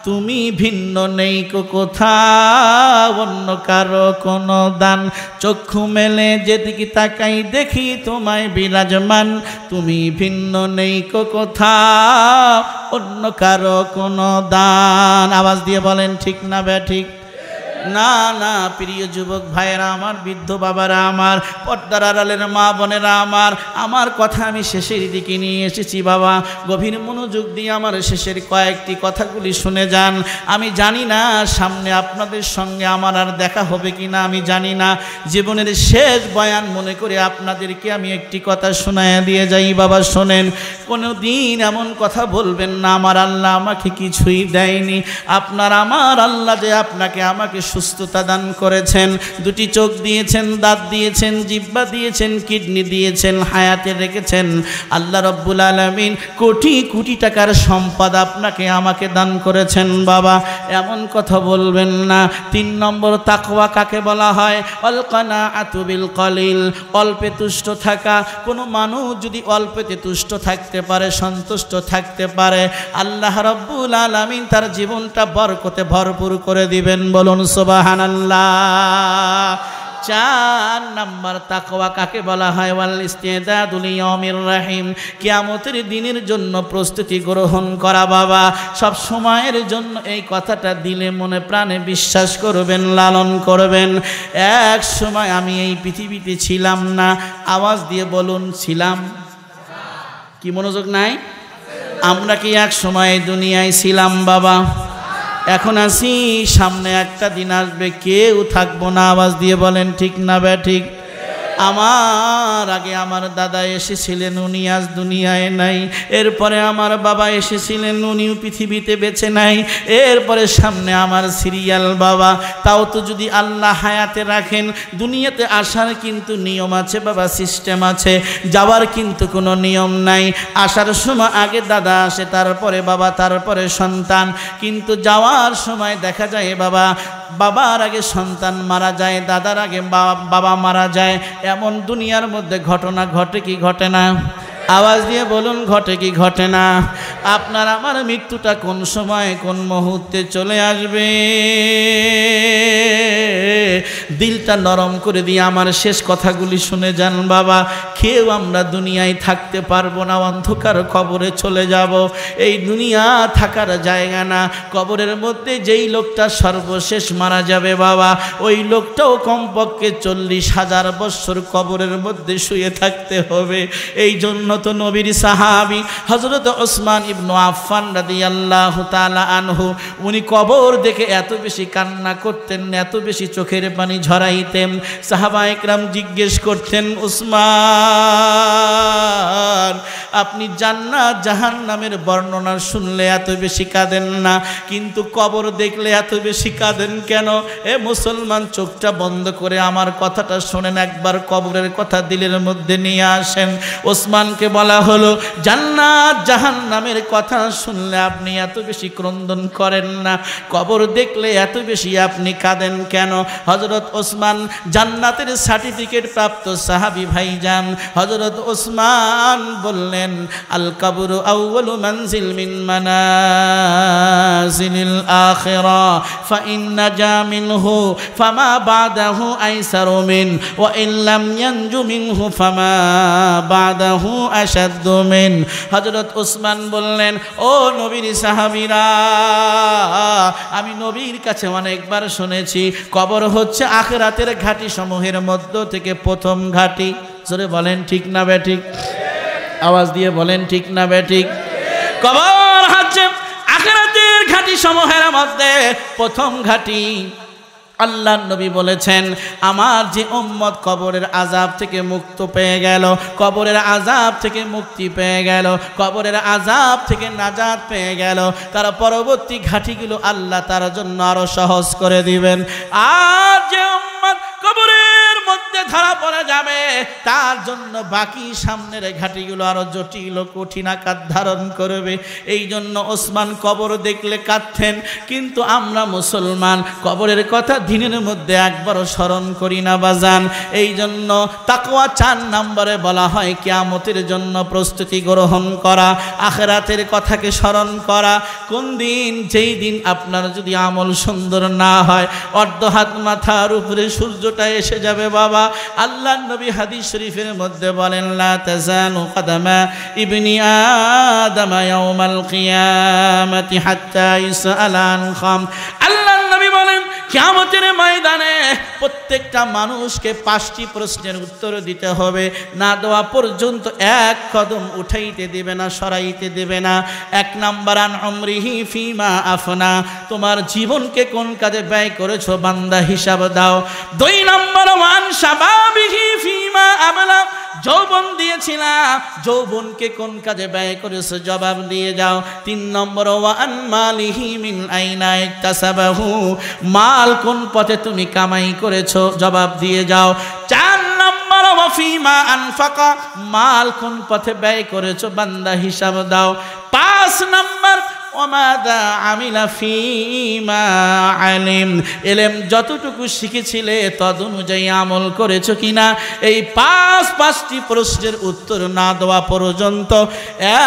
[SPEAKER 1] তুমি ভিন্ন নেই কোথাও অন্য কারো কোনো দান। চক্ষু মেলে যেদিকে তাকাই দেখি তোমায় বিরাজমান, তুমি ভিন্ন নেই কোথাও অন্য কারো কোনো দান। আওয়াজ দিয়ে বলেন ঠিক না ব্যাঠিক? না না প্রিয় যুবক ভাইয়েরা আমার, বৃদ্ধ বাবারা আমার, পর্দার আড়ালের মা বোনেরা আমার কথা আমি শেষের দিকে নিয়ে এসেছি। বাবা গভীর মনোযোগ দিয়ে আমার শেষের কয়েকটি কথাগুলি শুনে যান। আমি জানি না সামনে আপনাদের সঙ্গে আমার আর দেখা হবে কি না, আমি জানি না। জীবনের শেষ বয়ান মনে করে আপনাদেরকে আমি একটি কথা শোনায়া দিয়ে যাই। বাবা শোনেন, কোনো দিন এমন কথা বলবেন না আমার আল্লাহ আমাকে কিছুই দেয়নি। আপনার আমার আল্লাহ যে আপনাকে আমাকে সুস্থতা দান করেছেন, দুটি চোখ দিয়েছেন, দাঁত দিয়েছেন, জিহ্বা দিয়েছেন, কিডনি দিয়েছেন, হায়াতে রেখেছেন। আল্লাহ রব্বুল আলামিন কোটি কোটি টাকার সম্পদ আপনাকে আমাকে দান করেছেন। বাবা এমন কথা বলবেন না। 3 নম্বর তাকওয়া কাকে বলা হয়? আল কানাআতু বিল কলিল, অল্পে তুষ্ট থাকা। কোনো মানুষ যদি অল্পেতে তুষ্ট থাকতে পারে, সন্তুষ্ট থাকতে পারে, আল্লাহ রব্বুল আলামিন তার জীবনটা বরকতে ভরপুর করে দিবেন। বলুন সুবহানাল্লাহ। 4 নম্বর তাকওয়া কাকে বলা হয়? ওয়াল ইস্তিদাদু লিয়াউমির রহিম, কিয়ামতের দিনের জন্য প্রস্তুতি গ্রহণ করা। বাবা সব সময়ের জন্য এই কথাটা দিলে মনে প্রাণে বিশ্বাস করবেন, লালন করবেন। এক সময় আমি এই পৃথিবীতে ছিলাম না, আওয়াজ দিয়ে বলুন ছিলাম। কি মনোযোগ নাই? আমরা কি এক সময় দুনিয়ায় ছিলাম? বাবা এখন আসি, সামনে একটা দিন আসবে কেউ থাকবো না। আওয়াজ দিয়ে বলেন ঠিক না ব্যাঠিক? আমার আগে আমার দাদা এসেছিলেন, উনি আজ দুনিয়ায় নাই। এরপরে আমার বাবা এসেছিলেন, উনিও পৃথিবীতে বেঁচে নাই। এরপরে সামনে আমার সিরিয়াল। বাবা তাও তো যদি আল্লাহ হায়াতে রাখেন, দুনিয়াতে আসার কিন্তু নিয়ম আছে বাবা, সিস্টেম আছে। যাওয়ার কিন্তু কোনো নিয়ম নাই। আসার সময় আগে দাদা আসে, তারপরে বাবা, তারপরে সন্তান। কিন্তু যাওয়ার সময় দেখা যায় বাবা, বাবার আগে সন্তান মারা যায়, দাদার আগে বাবা মারা যায়। এমন দুনিয়ার মধ্যে ঘটনা ঘটে কি ঘটে না? আওয়াজ দিয়ে বলুন ঘটে কি ঘটে না? আপনার আমার মৃত্যুটা কোন সময় কোন মুহূর্তে চলে আসবে, দিলটা নরম করে দিয়ে আমার শেষ কথাগুলি শুনে যান। বাবা কেউ আমরা দুনিয়ায় থাকতে পারবো না, অন্ধকার কবরে চলে যাব। এই দুনিয়া থাকার জায়গা না। কবরের মধ্যে যেই লোকটা সর্বশেষ মারা যাবে বাবা, ওই লোকটাও কমপক্ষে 40,000 বছর কবরের মধ্যে শুয়ে থাকতে হবে। এই জন্য তো নবীর সাহাবী হযরত ওসমান ইবনে আফফান রাদিয়াল্লাহু তাআলা আনহু, উনি কবর দেখে এত বেশি কান্না করতেন, এত বেশি চোখের পানি ঝরাইতেন। সাহাবায়ে কেরাম জিজ্ঞেস করতেন, ওসমান আপনি জান্নাত জাহান্নামের বর্ণনা শুনলে এত বেশি কাঁদেন না, কিন্তু কবর দেখলে এত বেশি কাঁদেন কেন? এ মুসলমান চোখটা বন্ধ করে আমার কথাটা শোনেন, একবার কবরের কথা দিলের মধ্যে নিয়ে আসেন। ওসমানকে বলা হলো জান্নাত জাহান্নামের কথা শুনলে আপনি এত বেশি ক্রন্দন করেন না, কবর দেখলে এত বেশি আপনি কাঁদেন কেন? হযরত ওসমান জান্নাতের সার্টিফিকেট প্রাপ্ত সাহাবী ভাইজান, হযরত ওসমান বললেন আল কবরু আউয়ালু মানজিল মিন মানাজিলিল আখিরাহ ফাইন নাজা মিনহু ফামা বাদাহু আইসারু মিন ওয়া ইন লাম ইয়ানজু মিনহু ফামা বাদাহু আশাদ্দু মিন। হযরত ওসমান বললেন, ও নবীর সাহাবীরা, আমি নবীর কাছে অনেকবার শুনেছি কবর হচ্ছে আখিরাতের ঘাটি সমূহের মধ্য থেকে প্রথম ঘাটি। জোরে বলেন ঠিক না বেঠিক? আওয়াজ দিয়ে বলেন ঠিক না বেঠিক? কবর হচ্ছে আখিরাতের ঘাটি সমূহের মধ্যে প্রথম ঘাটি। আল্লাহর নবী বলেছেন, আমার যে উম্মত কবরের আযাব থেকে মুক্ত পেয়ে গেল, কবরের আযাব থেকে মুক্তি পেয়ে গেল, কবরের আযাব থেকে নাজাত পেয়ে গেল, তার পরবর্তী ঘাটিগুলো আল্লাহ তার জন্য আরো সহজ করে দিবেন। আর যে উম্মত কবরের মধ্যে ধরা পড়ে যাবে, তার জন্য বাকি সামনের ঘাটিগুলো আরো জটিল ও কঠিন আকার ধারণ করবে। এই জন্য ওসমান কবর দেখলে কাঁদতেন, কিন্তু আমরা মুসলমান কবরের কথা দিনের মধ্যে একবারও স্মরণ করি না বাজান। এই জন্য তাকওয়া 4 নম্বরে বলা হয় কিয়ামতের জন্য প্রস্তুতি গ্রহণ করা, আখিরাতের কথাকে স্মরণ করা। কোন দিন? যেই দিন আপনার যদি আমল সুন্দর না হয়, অর্ধ হাত মাথার উপরে সূর্যটা এসে যাবে বাবা। আল্লাহর নবী হাদিস শরীফের মধ্যে বলেন, লা তাজালু কদমা ইবনি আদম ইয়াউমাল কিয়ামতি হাত্তা ইসআলা আন খাম। আল্লাহর নবী বলেন, কিয়ামতের ময়দানে প্রত্যেকটা মানুষকে 5টি প্রশ্নের উত্তর দিতে হবে, না দেওয়া পর্যন্ত এক কদম উঠাইতে দেবে না, সরাইতে দেবে না। 1 নাম্বার আন উমরিহি ফিমা আফনা, তোমার জীবনকে কোন কাজে ব্যয় করেছো বান্দা হিসাব দাও। 2 নাম্বার ওয়ান শাবাবিহি ফিমা আবলা, যৌবন দিয়েছিলা, যৌবনকে কোন কাজে ব্যয় করেছো জবাব দিয়ে যাও। 3 নম্বর ওয়ান মালিহি মিন আইনা ইকতাসাবাহু, মাল কোন পথে তুমি কামাই করেছো জবাব দিয়ে যাও। 4 নম্বর ওয়া ফিমা আনফাকা, মাল কোন পথে ব্যয় করেছো বান্দা হিসাব দাও। 5 নম্বর ওমাদা আমিলা ফিমা আলিম, ইলম যতটুকু শিখেছিলে তদ অনুযায়ী আমল করেছো কিনা। এই 5টি প্রশ্নের উত্তর না দেওয়া পর্যন্ত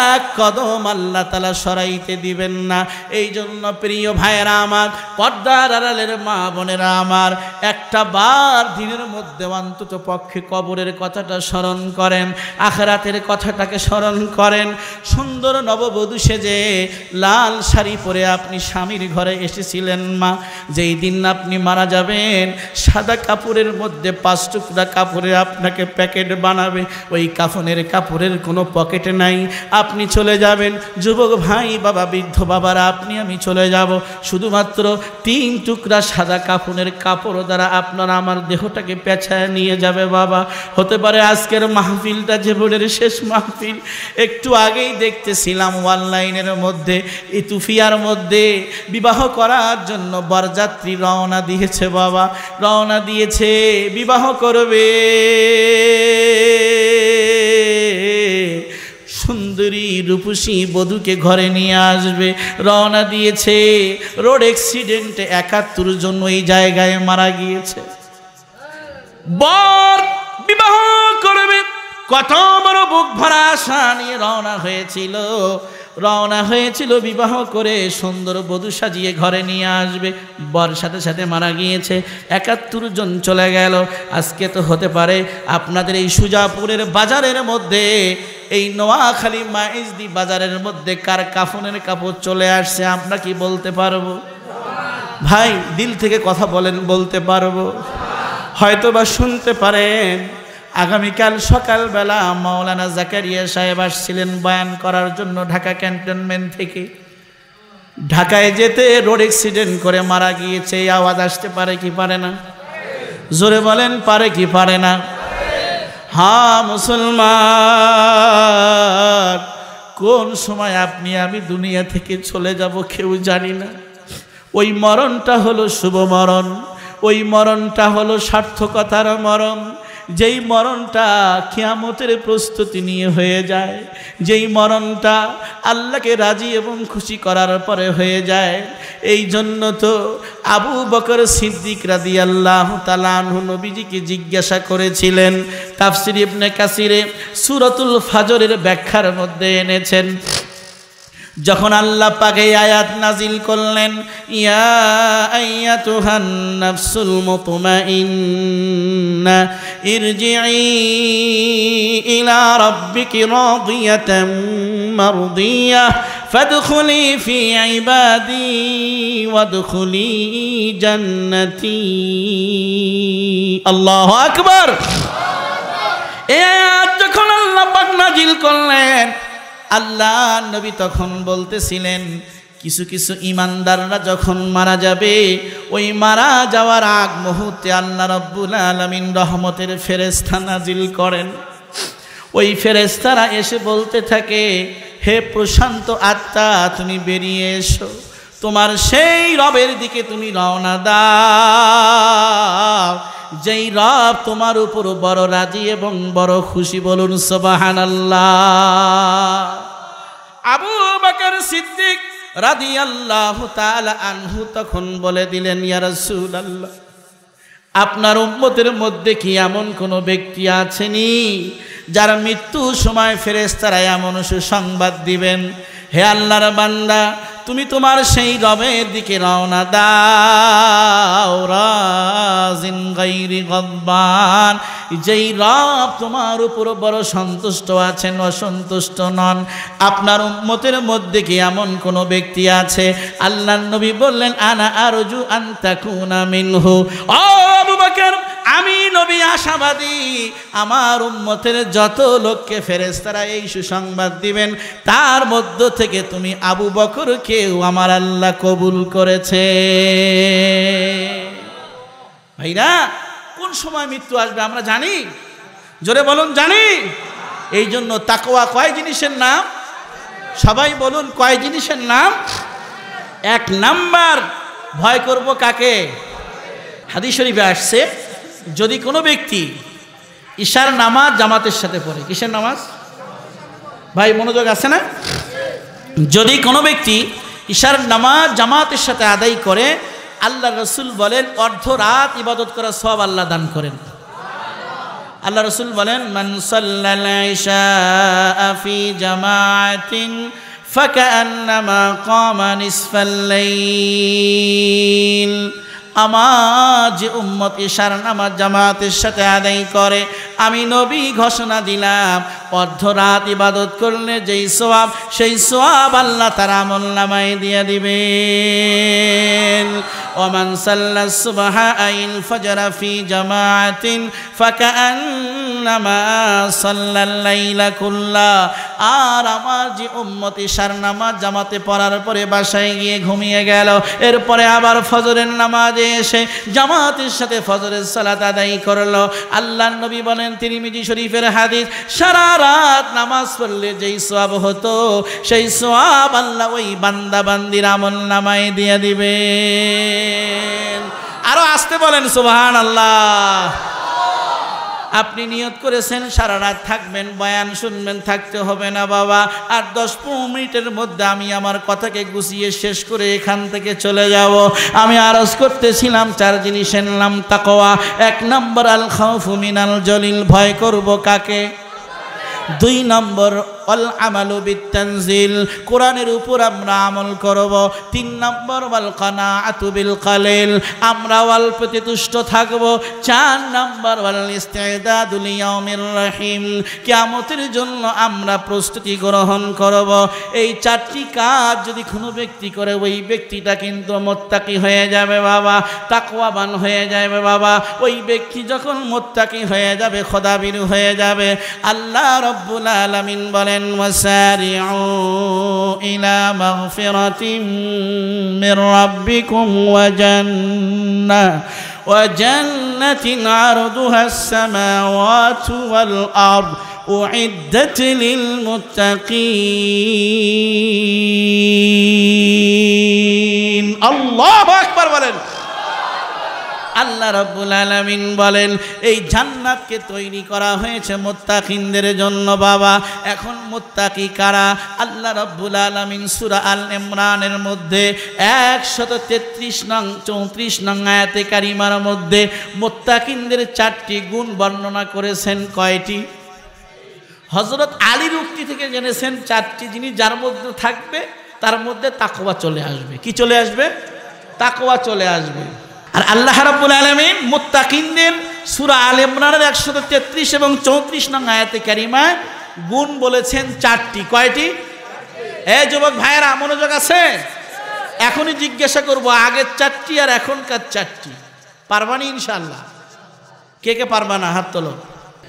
[SPEAKER 1] এক কদম আল্লাহ তাআলা সরাইতে দিবেন না। এই জন্য প্রিয় ভাইয়েরা আমার, পর্দার আড়ালের মা বোনেরা আমার, একটা বার দিনের মধ্যে অন্তত পক্ষে কবরের কথাটা স্মরণ করেন, আখিরাতের কথাটাকে স্মরণ করেন। সুন্দর নববধূ সেজে লাল শাড়ি পরে আপনি স্বামীর ঘরে এসেছিলেন মা, যেই দিন আপনি মারা যাবেন সাদা কাপড়ের মধ্যে 5 টুকরা কাপড়ে আপনাকে প্যাকেট বানাবে, ওই কাফনের কাপড়ের কোনো পকেট নাই, আপনি চলে যাবেন। যুবক ভাই বাবা, বৃদ্ধ বাবারা, আপনি আমি চলে যাব, শুধুমাত্র 3 টুকরা সাদা কাফনের কাপড় দ্বারা আপনার আমার দেহটাকে পেঁচায় নিয়ে যাবে বাবা। হতে পারে আজকের মাহফিলটা জীবনের শেষ মাহফিল। একটু আগেই দেখতেছিলাম অনলাইনের মধ্যে ইতুফিয়ার মধ্যে বিবাহ করার জন্য বরযাত্রী রওনা দিয়েছে বাবা, রওনা দিয়েছে বিবাহ করবে। সুন্দরী রূপসী বধূকে ঘরে নিয়ে আসবে, রওনা দিয়েছে। রোড অ্যাক্সিডেন্টে 71 জন ওই জায়গায় মারা গিয়েছে। বর বিবাহ করবে, কত বড় বুক ভরা আশা নিয়ে রওনা হয়েছিল বিবাহ করে সুন্দর বধূ সাজিয়ে ঘরে নিয়ে আসবে। বর সাথে সাথে মারা গিয়েছে, 71 জন চলে গেল। আজকে তো হতে পারে আপনাদের এই সুজাপুরের বাজারের মধ্যে, এই নোয়াখালী মাইজদি বাজারের মধ্যে কার কাফনের কাপড় চলে আসছে আমরা কি বলতে পারবো? ভাই দিল থেকে কথা বলেন, বলতে পারবো? হয়তো বা শুনতে পারেন। আগামীকাল সকালবেলা মাওলানা জাকারিয়া সাহেব আসছিলেন বয়ান করার জন্য ঢাকা ক্যান্টনমেন্ট থেকে। ঢাকায় যেতে রোড অ্যাক্সিডেন্ট করে মারা গিয়েছে। এই আওয়াজ আসতে পারে কি পারে না? জোরে বলেন, পারে কি পারে না? হ্যাঁ মুসলমান, কোন সময় আপনি আমি দুনিয়া থেকে চলে যাব কেউ জানি না। ওই মরণটা হলো শুভ মরণ, ওই মরণটা হলো সার্থকতার মরণ, যেই মরণটা কিয়ামতের প্রস্তুতি নিয়ে হয়ে যায়, যেই মরণটা আল্লাহকে রাজি এবং খুশি করার পরে হয়ে যায়। এই জন্য তো আবু বকর সিদ্দিক রাদিয়াল্লাহু তাআলা আনহু নবীজিকে জিজ্ঞাসা করেছিলেন, তাফসীর ইবনে কাসিরে সূরাতুল ফাজরের ব্যাখ্যার মধ্যে এনেছেন, যখন আল্লাহ পাক এই আয়াত নাজিল করলেন, ইয়া আইয়াতুহান নাফসুল মুতমাইন্না ইরজিই ইলা রাব্বিকি রাদিয়াতাম মারদিয়াহ ফাদখুলি ফি ইবাদি ওয়াদখুলি জান্নাতি। আল্লাহু আকবার। এই আয়াত যখন আল্লাহ পাক নাজিল করলেন, আল্লাহ নবী তখন বলতেছিলেন, কিছু কিছু ইমানদাররা যখন মারা যাবে, ওই মারা যাওয়ার আগ মুহূর্তে আল্লাহ রাব্বুল আলামিন রহমতের ফেরেশতা নাজিল করেন। ওই ফেরেশতারা এসে বলতে থাকে, হে প্রশান্ত আত্মা, তুমি বেরিয়ে এসো, তোমার সেই রবের দিকে তুমি রওনা দাও, যেই রব তোমার উপর বড় রাজি এবং বড় খুশি। বলুন সুবহানাল্লাহ। আবু বকর সিদ্দিক রাদিয়াল্লাহু তাআলা আনহু তখন বলে দিলেন, ইয়া রাসূলুল্লাহ, আপনার উম্মতের মধ্যে কি এমন কোনো ব্যক্তি আছেনি যার মৃত্যুর সময় ফেরেশতারা এমন সুসংবাদ দিবেন, হে আল্লাহর বান্দা, তুমি তোমার সেই রবের দিকে রওনা দাও, রাজিন গায়রি গদবান, যেই রব তোমার উপর বড় সন্তুষ্ট আছেন, অসন্তুষ্ট নন। আপনার উম্মতের মধ্যে কি এমন কোন ব্যক্তি আছে? আল্লাহর নবী বললেন, আনা আরজু আন তাকুনা মিনহু। ও আবু বকর, আমি নবী আশাবাদী, আমার উম্মতের যত লোককে ফেরেশতারা এই সুসংবাদ দিবেন, তার মধ্য থেকে তুমি আবু বকরকেও আমার আল্লাহ কবুল করেছে। ভাইরা, কোন সময় মৃত্যু আসবে আমরা জানি? জোরে বলুন, জানি। এই জন্য তাকওয়া কয় জিনিসের নাম? সবাই বলুন, কয় জিনিসের নাম? এক নাম্বার, ভয় করব কাকে? হাদিস শরীফে আসছে, যদি কোনো ব্যক্তি ঈশার নামাজ জামাতের সাথে পড়ে, কিসের নামাজ ভাই মনোযোগ আছে না? যদি কোনো ব্যক্তি ঈশার নামাজ জামাতের সাথে আদায় করে, আল্লাহ রসুল বলেন অর্ধরাত ইবাদত করার সওয়াব আল্লাহ দান করেন। আল্লাহ রসুল বলেন, মান সাল্লাল ইশা ফি জামাতিন ফাকান্নামা কামা নিসফাল লাইল। আমার যে উম্মত ঈশার নামাজ জামাতের সাথে আদায় করে, আমি নবী ঘোষণা দিলাম অর্ধরাত ইবাদত করলে যেই সওয়াব, সেই সওয়াব আল্লাহ তার আমলনামায় দিয়ে দিবেন। ওমান সাল্লা সুবহা আইল ফজর ফি জামাতিন ফাকান্নামা সাল্লাল লাইলা কুল্লা। আর আমার যে উম্মত ঈশার নামাজ জামাতে পড়ার পরে বাসায় গিয়ে ঘুমিয়ে গেল, এরপরে আবার ফজরের নামাজে এসে জামাতের সাথে ফজরের সালাত আদায় করলো, আল্লাহর নবী বলেন, তিরমিজি শরীফের হাদিস, সারা রাত নামাজ পড়লে যেই সওয়াব হতো, সেই সওয়াব আল্লাহ ওই বান্দা বান্দির আমলনামায় দিয়ে দিবেন। আরো আসতে বলেন সুবহানাল্লাহ। আপনি নিয়ত করেছেন সারা রাত থাকবেন, বয়ান শুনবেন, থাকতে হবে না বাবা। আর 10-15 মিনিটের মধ্যে আমি আমার কথাকে গুছিয়ে শেষ করে এখান থেকে চলে যাব। আমি আরজ করতেছিলাম 4 জিনিসের নাম তাকওয়া। 1 নম্বর আল খাউফু মিনাল জলিল, ভয় করব কাকে? 2 নম্বর অল আমালু বিতানজিল, কোরআনের উপর আমরা আমল করব। 3 নম্বর ওয়াল কানাআতু বিল কালিল, আমরা অল্পতে তুষ্ট থাকব। 4 নম্বর ওয়াল ইস্তিদাদু লিয়াউমির রহিম, কিয়ামতের জন্য আমরা প্রস্তুতি গ্রহণ করব। এই 4টি কাজ যদি কোনো ব্যক্তি করে, ওই ব্যক্তিটা কিন্তু মুত্তাকি হয়ে যাবে বাবা, তাকওয়াবান হয়ে যাবে বাবা। ওই ব্যক্তি যখন মুত্তাকি হয়ে যাবে, খোদাবীর হয়ে যাবে, আল্লাহ রাব্বুল আলামিন বলেন, ওয়াসারিউ ইলা মাগফিরাতিন মির রাব্বিকুম ওয়া জান্নাতিন আরদুহাস সামাওয়াতু ওয়াল আরদ উইদ্দাত লিল মুত্তাকিন। আল্লাহু আকবার বলেন। আল্লাহ রাব্বুল আলামিন বলেন এই জান্নাতকে তৈরি করা হয়েছে মুত্তাকিনদের জন্য বাবা। এখন মুত্তাকি কারা? আল্লাহ রাব্বুল আলামিন সূরা আল ইমরানের মধ্যে 133 নং 34 নং আয়াতে কারিমার মধ্যে মুত্তাকিনদের 4টি গুণ বর্ণনা করেছেন। কয়টি? হযরত আলীর উক্তি থেকে জেনেছেন 4টি জিনিস যার মধ্যে থাকবে তার মধ্যে তাকওয়া চলে আসবে। কি চলে আসবে? তাকওয়া চলে আসবে। আর আল্লাহ রাব্বুল আলামিন মুত্তাকিনদের সূরা আল ইমরানের 133 এবং 34 নং আয়াতে কারিমায় গুণ বলেছেন 4টি। কয়টি? এই যুবক ভাইয়েরা মনোযোগ আছে? এখনই জিজ্ঞাসা করব আগের 4টি আর এখনকার 4টি পারবানি ইনশাআল্লাহ? কে কে পারবা না হাত তোলো।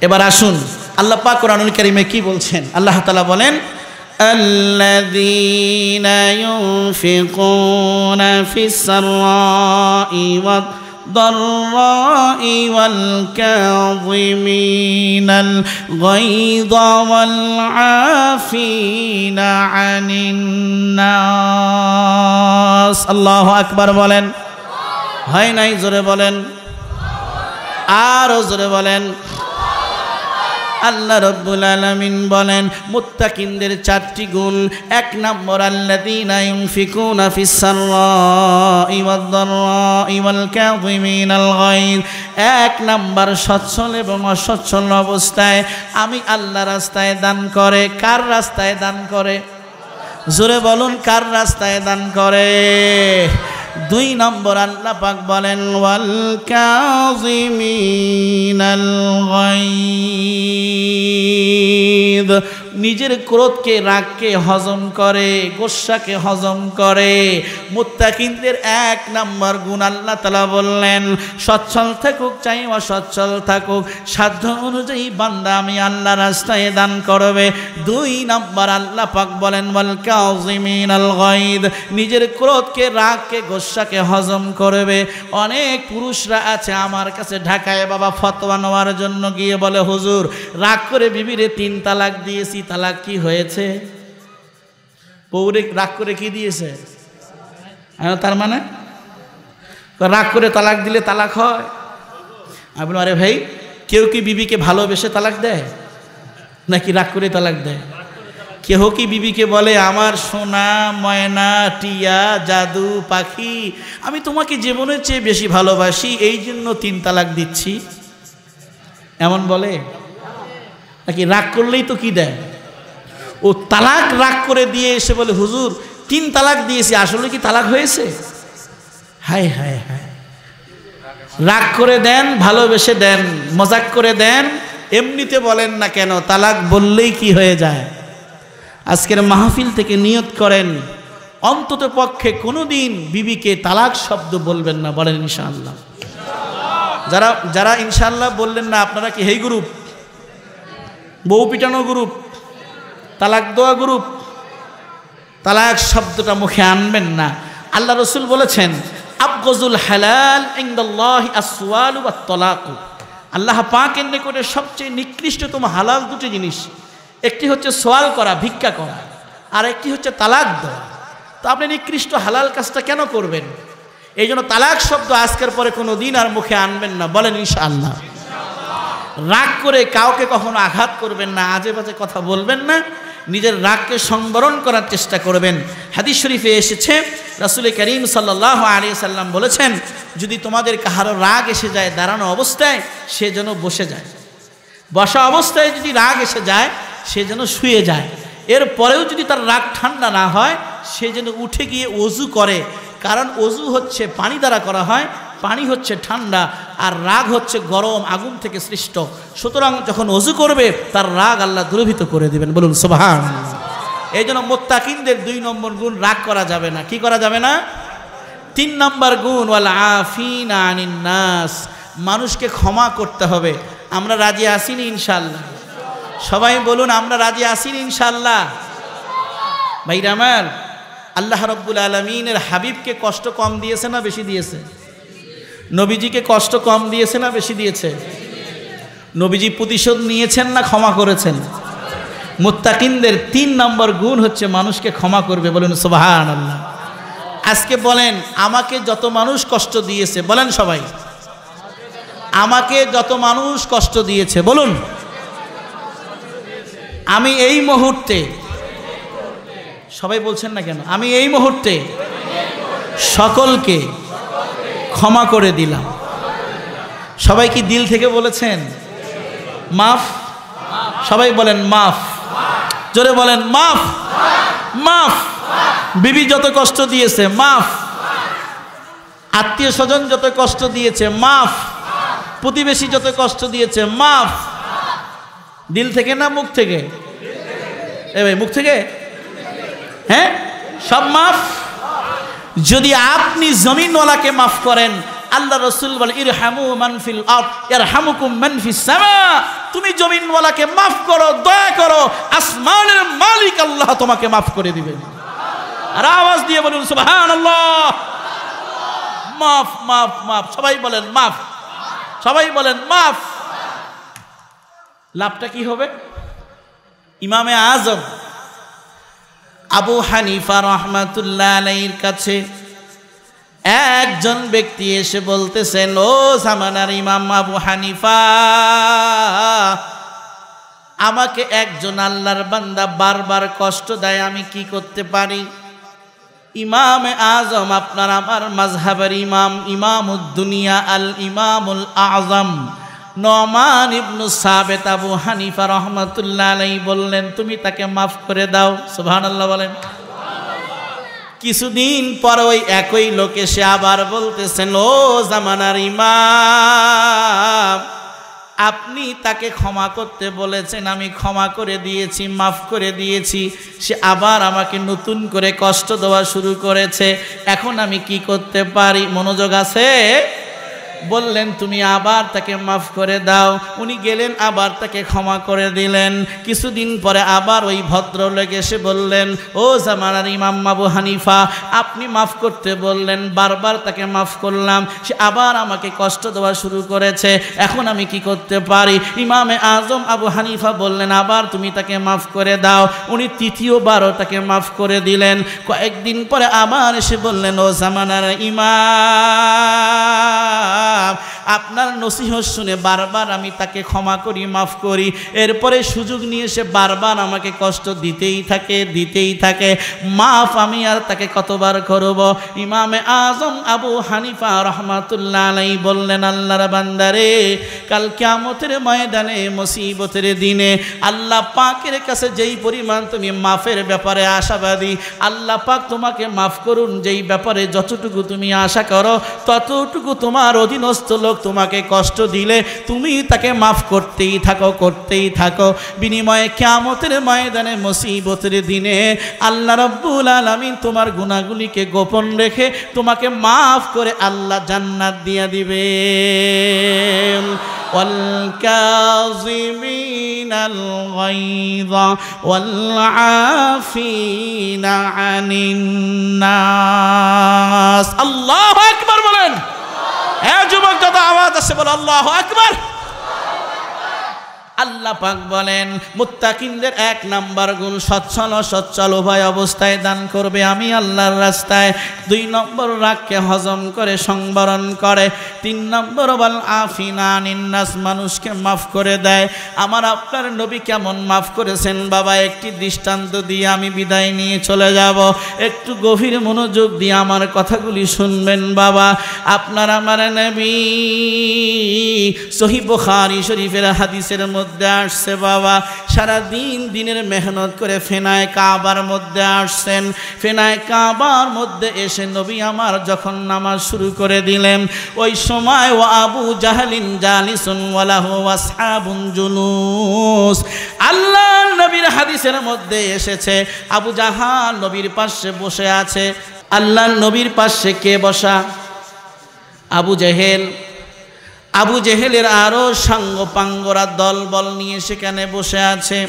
[SPEAKER 1] এবার আসুন আল্লাহ পাক কোরআনুল কারীমে কি বলছেন। আল্লাহ তাআলা বলেন الذين ينفقون في السراء والضراء والكاظمين الغيظ والعافين عن الناس। আল্লাহু আকবার বলেন। হয় নাই? জোরে বলেন, আরো জোরে বলেন। আল্লাহ রাব্বুল আলামিন বলেন মুত্তাকিনদের 4টি গুণ। 1 নম্বর আল্লাযীনা ইউনফিকুনা ফিস সাররাই ওয়াদ দাররাই ওয়াল কাযিমিনাল গায়জ। 1 নম্বর সচ্ছল এবং অসচ্ছল অবস্থায় আমি আল্লাহর রাস্তায় দান করে। কার রাস্তায় দান করে? জোরে বলুন, কার রাস্তায় দান করে? 2 নম্বর আল্লাহ পাক বলেন ওয়াল কাযিমিনাল গায়জ, নিজের ক্রোধকে রাগকে হজম করে, গোসাকে হজম করে। মুত্তাকিনদের 1 নম্বর গুণ আল্লাহ তাআলা বললেন সচ্ছল থাকুক চাই অসচ্ছল থাকুক সাধ্য অনুযায়ী বান্দা আমি আল্লাহ রাস্তায় দান করবে। 2 নম্বর আল্লাহ পাক বলেন ওয়াল কাযিমিনাল গায়জ, নিজের ক্রোধকে রাগকে গোসাকে হজম করবে। অনেক পুরুষরা আছে আমার কাছে ঢাকায় বাবা ফতোয়া নেওয়ার জন্য গিয়ে বলে হুজুর রাগ করে বিবিরে 3 তালাক দিয়েছি, তালাক কি হয়েছে? পৌরে রাগ করে কি দিয়েছে? তার মানে রাগ করে তালাক দিলে তালাক হয়? আমি বললাম আরে ভাই কেউ কি বিবিকে ভালোবেসে তালাক দেয় নাকি রাগ করে তালাক দেয়? কেহ কি বিবিকে বলে আমার সোনা ময়না টিয়া জাদু পাখি আমি তোমাকে জীবনের চেয়ে বেশি ভালোবাসি এই জন্য 3 তালাক দিচ্ছি, এমন বলে? নাকি রাগ করলেই তো কি দেয়? ও তালাক রাগ করে দিয়ে এসে বলে হুজুর 3 তালাক দিয়েছি, আসলে কি তালাক হয়েছে? হায় হায় হায়, রাগ করে দেন, ভালোবেসে দেন, মজাক করে দেন, এমনিতে বলেন না কেন, তালাক বললেই কি হয়ে যায়? আজকের মাহফিল থেকে নিয়ত করেন অন্তত পক্ষে কোনোদিন বিবিকে তালাক শব্দ বলবেন না। বলেন ইনশাআল্লাহ। যারা যারা ইনশাআল্লাহ বললেন না আপনারা কি হেই গ্রুপ? বউ পিটানো গ্রুপ, তালাক দেওয়া গ্রুপ? তালাক শব্দটা মুখে আনবেন না। আল্লাহ রসুল বলেছেন আবগজুল হালাল ইনদাল্লাহি আসওয়ালু ওয়াত তালাক। আল্লাহ পাকের নিকটে সবচেয়ে নিকৃষ্টতম হালাল 2টি জিনিস, একটি হচ্ছে সওয়াল করা, ভিক্ষা করা, আর একটি হচ্ছে তালাক দেওয়া। তো আপনি নিকৃষ্ট হালাল কাজটা কেন করবেন? এই জন্য তালাক শব্দ আজকের পরে কোনো দিন আর মুখে আনবেন না। বলেন ইনশাআল্লাহ। রাগ করে কাউকে কখনো আঘাত করবেন না, আজে বাজে কথা বলবেন না, নিজের রাগকে সংবরণ করার চেষ্টা করবেন। হাদিস শরীফে এসেছে রাসূল করিম সাল্লাল্লাহু আলাইহি সাল্লাম বলেছেন যদি তোমাদের কাহারো রাগ এসে যায় দাঁড়ানো অবস্থায় সে যেন বসে যায়, বসা অবস্থায় যদি রাগ এসে যায় সে যেন শুয়ে যায়, এরপরেও যদি তার রাগ ঠান্ডা না হয় সে যেন উঠে গিয়ে ওযু করে। কারণ ওযু হচ্ছে পানি দ্বারা করা হয়, পানি হচ্ছে ঠান্ডা আর রাগ হচ্ছে গরম আগুন থেকে সৃষ্ট। সুতরাং যখন ওযু করবে তার রাগ আল্লাহ দূরীভূত করে দিবেন। বলুন সুবহানাল্লাহ। এই জন্য মুত্তাকিনদের 2 নম্বর গুণ রাগ করা যাবে না। কি করা যাবে না? 3 নম্বর গুণ ওয়াল আফিনা আনিন নাস, মানুষকে ক্ষমা করতে হবে। আমরা রাজি আছি না ইনশাআল্লাহ? সবাই বলুন আমরা রাজি আছি না ইনশাআল্লাহ? ভাইরা আমার, আল্লাহ রাব্বুল আলামিনের হাবিবকে কষ্ট কম দিয়েছে না বেশি দিয়েছে? নবীজিকে কষ্ট কম দিয়েছে না বেশি দিয়েছে? নবীজি প্রতিশোধ নিয়েছেন না ক্ষমা করেছেন? মুত্তাকিনদের 3 নম্বর গুণ হচ্ছে মানুষকে ক্ষমা করবে। বলেন সুবহানাল্লাহ। আজকে বলেন আমাকে যত মানুষ কষ্ট দিয়েছে, বলেন সবাই, আমাকে যত মানুষ কষ্ট দিয়েছে, বলুন, আমি এই মুহূর্তে, সবাই বলছেন না কেন, আমি এই মুহূর্তে সকলকে ক্ষমা করে দিলাম। সবাই কি দিল থেকে বলেছেন মাফ? সবাই বলেন মাফ, জোরে বলেন মাফ, মাফ। বিবি যত কষ্ট দিয়েছে মাফ, আত্মীয় স্বজন যত কষ্ট দিয়েছে মাফ, প্রতিবেশী যত কষ্ট দিয়েছে মাফ। দিল থেকে না মুখ থেকে? এ ভাই, মুখ থেকে? হ্যাঁ, সব মাফ। যদি আপনি জমিনওয়ালাকে মাফ করেন, আল্লাহ রাসূল বলে ইরহামু মান ফিল আরদ ইয়ারহামুকুম মান ফিস সামা। তুমি জমিনওয়ালাকে মাফ করো, দয়া করো, আসমানের মালিক আল্লাহ তোমাকে মাফ করে দিবেন। আর আওয়াজ দিয়ে বলুন সুবহানাল্লাহ। মাফ, মাফ, মাফ। সবাই বলেন মাফ, সবাই বলেন মাফ। লাভটা কি হবে? ইমামে আজম আবু হানিফা রাহমাতুল্লাহ আলাইহির কাছে একজন ব্যক্তি এসে বলতেছেন, ও জামানার ইমাম আবু হানিফা, আমাকে একজন আল্লাহর বান্দা বারবার কষ্ট দেয়, আমি কি করতে পারি? ইমামে আজম, আপনার আমার মাযহাবের ইমাম, ইমামুদ দুনিয়া আল ইমামুল আযম নোমান ইবনু সাবিত আবু হানিফা রাহমাতুল্লাহ আলাইহি বললেন, তুমি তাকে মাফ করে দাও। সুবহানাল্লাহ বলেন। কিছুদিন পর ওই একই লোক এসে আবার বলতেছেন, ও জামানার ইমাম, আপনি তাকে ক্ষমা করতে বলেছেন, আমি ক্ষমা করে দিয়েছি, মাফ করে দিয়েছি, সে আবার আমাকে নতুন করে কষ্ট দেওয়া শুরু করেছে, এখন আমি কি করতে পারি? মনোযোগ আছে? বললেন, তুমি আবার তাকে মাফ করে দাও। উনি গেলেন, আবার তাকে ক্ষমা করে দিলেন। কিছুদিন পরে আবার ওই ভদ্রলোক এসে বললেন, ও জামানার ইমাম আবু হানিফা, আপনি মাফ করতে বললেন, বারবার তাকে মাফ করলাম, সে আবার আমাকে কষ্ট দেওয়া শুরু করেছে, এখন আমি কি করতে পারি? ইমামে আজম আবু হানিফা বললেন, আবার তুমি তাকে মাফ করে দাও। উনি তৃতীয়বারও তাকে মাফ করে দিলেন। কয়েকদিন পরে আবার এসে বললেন, ও জামানার ইমাম, আপনার নসিহত শুনে বারবার আমি তাকে ক্ষমা করি, মাফ করি, এরপরে সুযোগ নিয়ে সে বারবার আমাকে কষ্ট দিতেই থাকে, মাফ আমি আর তাকে কতবার করব? ইমামে আজম আবু হানিফা রাহমাতুল্লাহ আলাইহি বললেন, আল্লাহর বান্দারে, কাল কিয়ামতের ময়দানে, মুসিবতের দিনে আল্লাহ পাকের কাছে যেই পরিমাণ তুমি মাফের ব্যাপারে আশাবাদী, আল্লাহ পাক তোমাকে মাফ করুন যেই ব্যাপারে যতটুকু তুমি আশা করো, ততটুকু তোমার অধীনস্থ লোক তোমাকে কষ্ট দিলে তুমি তাকে মাফ করতেই থাকো। বিনিময়ে কিয়ামতের ময়দানে, মুসিবতের দিনে আল্লাহ রাব্বুল আলামিন তোমার গুনাহগুলিকে গোপন রেখে তোমাকে মাফ করে আল্লাহ জান্নাত দিয়ে দিবেন। ওয়াল কাযিমিনাল গায়যা ওয়াল আফিনা আনিন নাস। আল্লাহু আকবার বলেন। হ্যাঁ যুবক, যত আওয়াজ আছে বলো আল্লাহু আকবার। আল্লাহ পাক বলেন, মুত্তাকিনদের এক নাম্বার গুণ সচ্ছল উভয় অবস্থায় দান করবে আমি আল্লাহর রাস্তায়। 2 নম্বর রাগকে হজম করে, সংবরণ করে। 3 নম্বর বল আফিনা আনিন নাস, মানুষকে মাফ করে দেয়। আমার আপনার নবী কেমন মাফ করেছেন বাবা, একটি দৃষ্টান্ত দিয়ে আমি বিদায় নিয়ে চলে যাব। একটু গভীর মনোযোগ দিয়ে আমার কথাগুলি শুনবেন বাবা। আপনার আমার নবী সহিহ বুখারী শরীফের হাদিসের মধ্যে আসছে বাবা, সারা দিনের মেহনত করে ফেনায় কাবার মধ্যে আসছেন। ফেনায় কাবার মধ্যে এসে নবী আমার যখন নামাজ শুরু করে দিলেন, ওই সময় ও আবু জাহলিন জালিসুন ওয়ালাহু আসহাবুন জুলুস। আল্লাহর নবীর হাদিসের মধ্যে এসেছে, আবু জাহাল নবীর পাশে বসে আছে। আল্লাহর নবীর পাশে কে বসা? আবু জেহেল। আবু জেহেলের আরো সাঙ্গপাঙ্গরা দল বল নিয়ে সেখানে বসে আছে।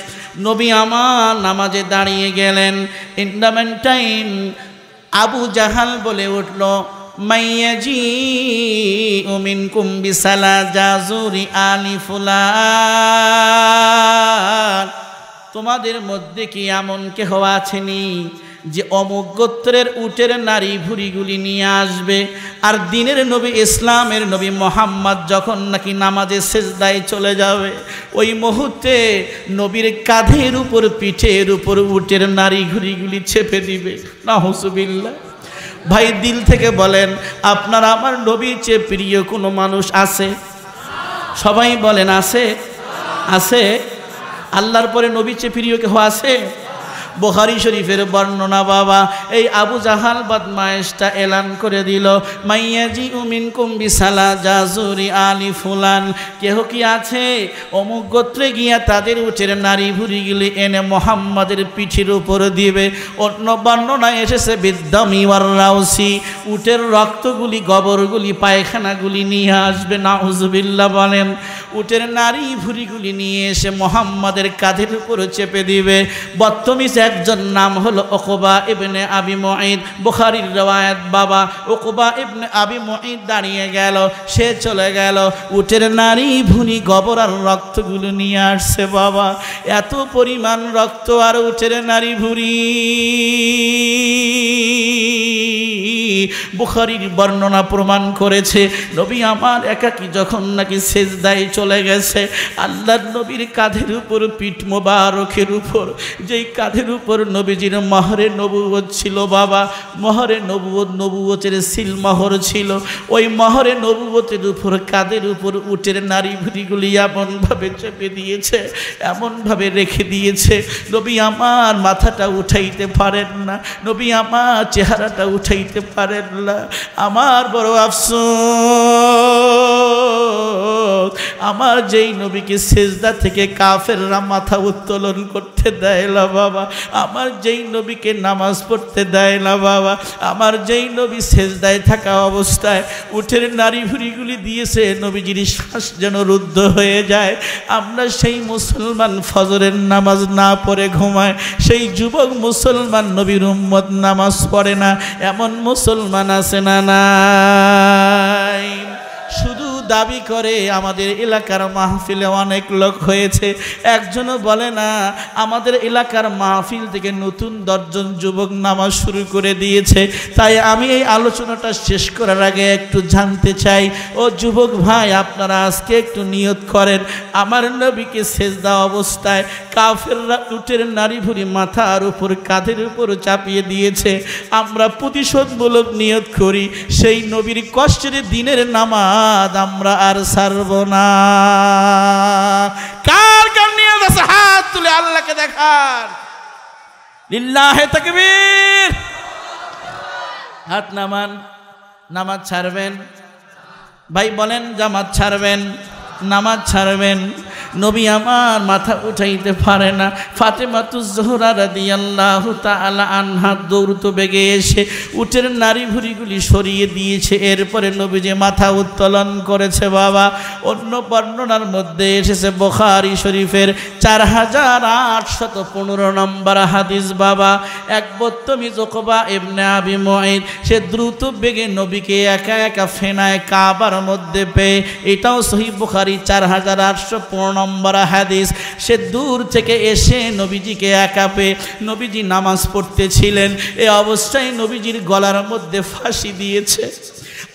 [SPEAKER 1] নবী আমার নামাজে দাঁড়িয়ে গেলেন। In the meantime Abu Jahl বলে উঠল, মাইয়াজি মিনকুম বিসালা জাজুরি আলি ফুলান, তোমাদের মধ্যে কি এমন কেহ আছেনি যে অমুক গোত্রের উটের নারী ভুঁড়িগুলি নিয়ে আসবে। আর দিনের নবী ইসলামের নবী মোহাম্মদ যখন নাকি নামাজে সেজদায় চলে যাবে, ওই মুহূর্তে নবীর কাঁধের উপর পিঠের উপর উটের নারী ভুঁড়িগুলি চেপে দিবে। নাউজুবিল্লাহ। ভাই দিল থেকে বলেন, আপনার আমার নবীর চেয়ে প্রিয় কোনো মানুষ আছে? সবাই বলেন আছে। আছে? আল্লাহর পরে নবীর চেয়ে প্রিয় কেউ আছে? বুখারী শরীফের বর্ণনা বাবা, এই আবু জাহাল বদমায়েশটা এলান করে দিল, মাইয়াজি মিনকুম বিসালা জাজুরি আলি ফুলান, কেহ কি আছে অমুক গোত্রে গিয়া তাদের উটের নারী ভুঁড়িগুলি এনে মোহাম্মদের পিঠির উপর দিবে। অন্য বর্ণনায় এসেছে বিদ্দামি ওয়ার রাউসি, উটের রক্তগুলি গোবরগুলি পায়খানাগুলি নিয়ে আসবে। নাউজুবিল্লাহ বলেন। উটের নারী ভুঁড়িগুলি নিয়ে এসে মোহাম্মদের কাঁধের উপর চেপে দিবে। বদতমিজ একজন নাম হলো উকবা ইবনে আবি মুঈদ, বুখারীর রওয়ায়াত বাবা। উকবা ইবনে আবি মুঈদ দাঁড়িয়ে গেল, সে চলে গেল, উটের নারী ভুঁড়ি গোবর আর রক্তগুলো নিয়ে আসছে বাবা। এত পরিমাণ রক্ত আর উটের নারী ভুঁড়ি। বুখারীর বর্ণনা প্রমাণ করেছে, নবী আমার একাকী যখন নাকি সেজদায় চলে গেছে, আল্লাহর নবীর কাঁধের উপর পিঠ মোবারকের উপর, যেই কাঁধের উপর নবীজির মহরে নবুয়ত ছিল বাবা, মহরে নবুয়তের সিলমোহর ছিল, ওই মহরে নবুয়তের উপর কাঁধের উপর উটের নারী ভুঁড়িগুলি এমনভাবে চেপে দিয়েছে, এমনভাবে রেখে দিয়েছে, নবী আমার মাথাটা উঠাইতে পারেন না, নবী আমার চেহারাটা উঠাইতে পারেন না। আমার বড় আফসোস, আমার যেই নবীকে সেজদা থেকে কাফেররা মাথা উত্তোলন করতে দেয় না বাবা, আমার যেই নবীকে নামাজ পড়তে দেয় না বাবা, আমার যেই নবী সেজদায় থাকা অবস্থায় উটের নারী ভুঁড়িগুলি দিয়েছে, নবীজির শ্বাস যেন রুদ্ধ হয়ে যায়। আমরা সেই মুসলমান ফজরের নামাজ না পড়ে ঘুমায়, সেই যুবক মুসলমান নবীর উম্মত নামাজ পড়ে না, এমন মুসলমান আছে না নাই? শুধু দাবি করে আমাদের এলাকার মাহফিলে অনেক লোক হয়েছে, একজনও বলে না আমাদের এলাকার মাহফিল থেকে নতুন 10 জন যুবক নামাজ শুরু করে দিয়েছে। তাই আমি এই আলোচনাটা শেষ করার আগে একটু জানতে চাই, ও যুবক ভাই, আপনারা আজকে একটু নিয়ত করেন, আমার নবীকে সেজদা অবস্থায় কাফেররা উটের নারী ভুঁড়ি মাথার উপর কাঁধের উপর চাপিয়ে দিয়েছে, আমরা প্রতিশোধমূলক নিয়ত করি, সেই নবীর কষ্টের দিনের নামাজ আমরা আর ছাড়ব না। কার কার নিয়ত আছে হাত তুলে আল্লাহকে দেখার। লিল্লাহে তাকবীর। হাত নামান। নামাজ ছাড়বেন? ভাই বলেন, জামাত ছাড়বেন? নামাজ ছাড়বেন? নবী আমার মাথা উঠাইতে পারে না। ফাতেমাতুজ জোহরা রাদিয়াল্লাহু তাআলা আনহা দৌড়তে বেগে এসে উটের নারী ভুঁড়িগুলি সরিয়ে দিয়েছে, এরপরে নবীজি মাথা উত্তোলন করেছে বাবা। অন্য বর্ণনার মধ্যে এসেছে বুখারী শরীফের 4815 নম্বর হাদিস বাবা। এক বদতমিজ উকবা ইবনে আবি মুঈদ, সে দ্রুত বেগে নবীকে একা একা ফেনায় কাবার মধ্যে পেয়ে, এটাও সহিহ বুখারী 4815 নম্বর হাদিস। সে দূর থেকে এসে নবীজিকে একা পেয়ে, নবীজি নামাজ পড়তেছিলেন, এই অবস্থায় নবীজির গলার মধ্যে ফাঁসি দিয়েছে।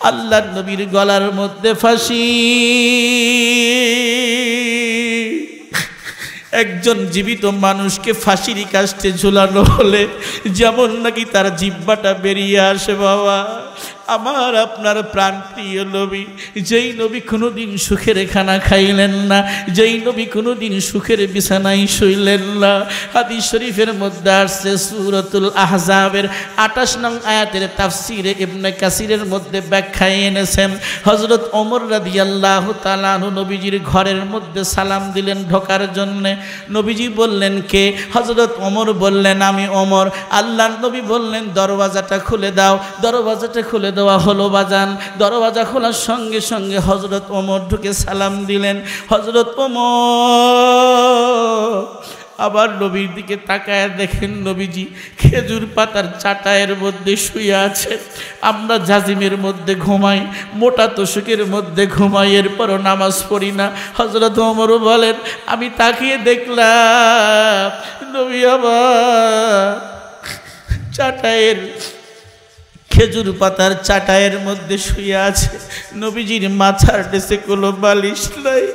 [SPEAKER 1] আল্লাহর নবীর গলার মধ্যে ফাঁসি। একজন জীবিত মানুষকে ফাঁসির কাস্টে ঝুলানো হলে যেমন নাকি তার জিহ্বাটা বেরিয়ে আসে বাবা, আমার আপনার প্রাণপ্রিয় নবী, যেই নবী কোনোদিন সুখের খানা খাইলেন না, যেই নবী কোনোদিন সুখের বিছানায় শুইলেন না, হাদিস শরীফের মধ্যে আসছে সূরাতুল আহজাবের 28 নং আয়াতের তাফসিরে ইবনে কাসিরের মধ্যে ব্যাখ্যায় এনেছেন, হযরত ওমর রাদিয়াল্লাহু তাআলা আনহু নবীজির ঘরের মধ্যে সালাম দিলেন ঢোকার জন্য। নবীজি বললেন, কে? হযরত ওমর বললেন, আমি ওমর। আল্লাহর নবী বললেন, দরওয়াজাটা খুলে দাও। দরওয়াজাটা খুলে দেওয়া হলো বাজান। দরওয়াজা খোলার সঙ্গে সঙ্গে হযরত ওমর ঢুকে সালাম দিলেন। হযরত ওমর আবার নবীর দিকে তাকায় দেখেন নবীজি খেজুর পাতার চাটায়ের মধ্যে শুয়ে আছে। আমরা জাজিমের মধ্যে ঘুমাই, মোটা তোষকের মধ্যে ঘুমাই, এরপরও নামাজ পড়ি না। হযরত ওমর বলেন, আমি তাকিয়ে দেখলাম নবী আমার চাটায়ের খেজুর পাতার চাটায়ের মধ্যে শুয়ে আছে। নবীজির মাথার ডেসে কোনো বালিশ নাই।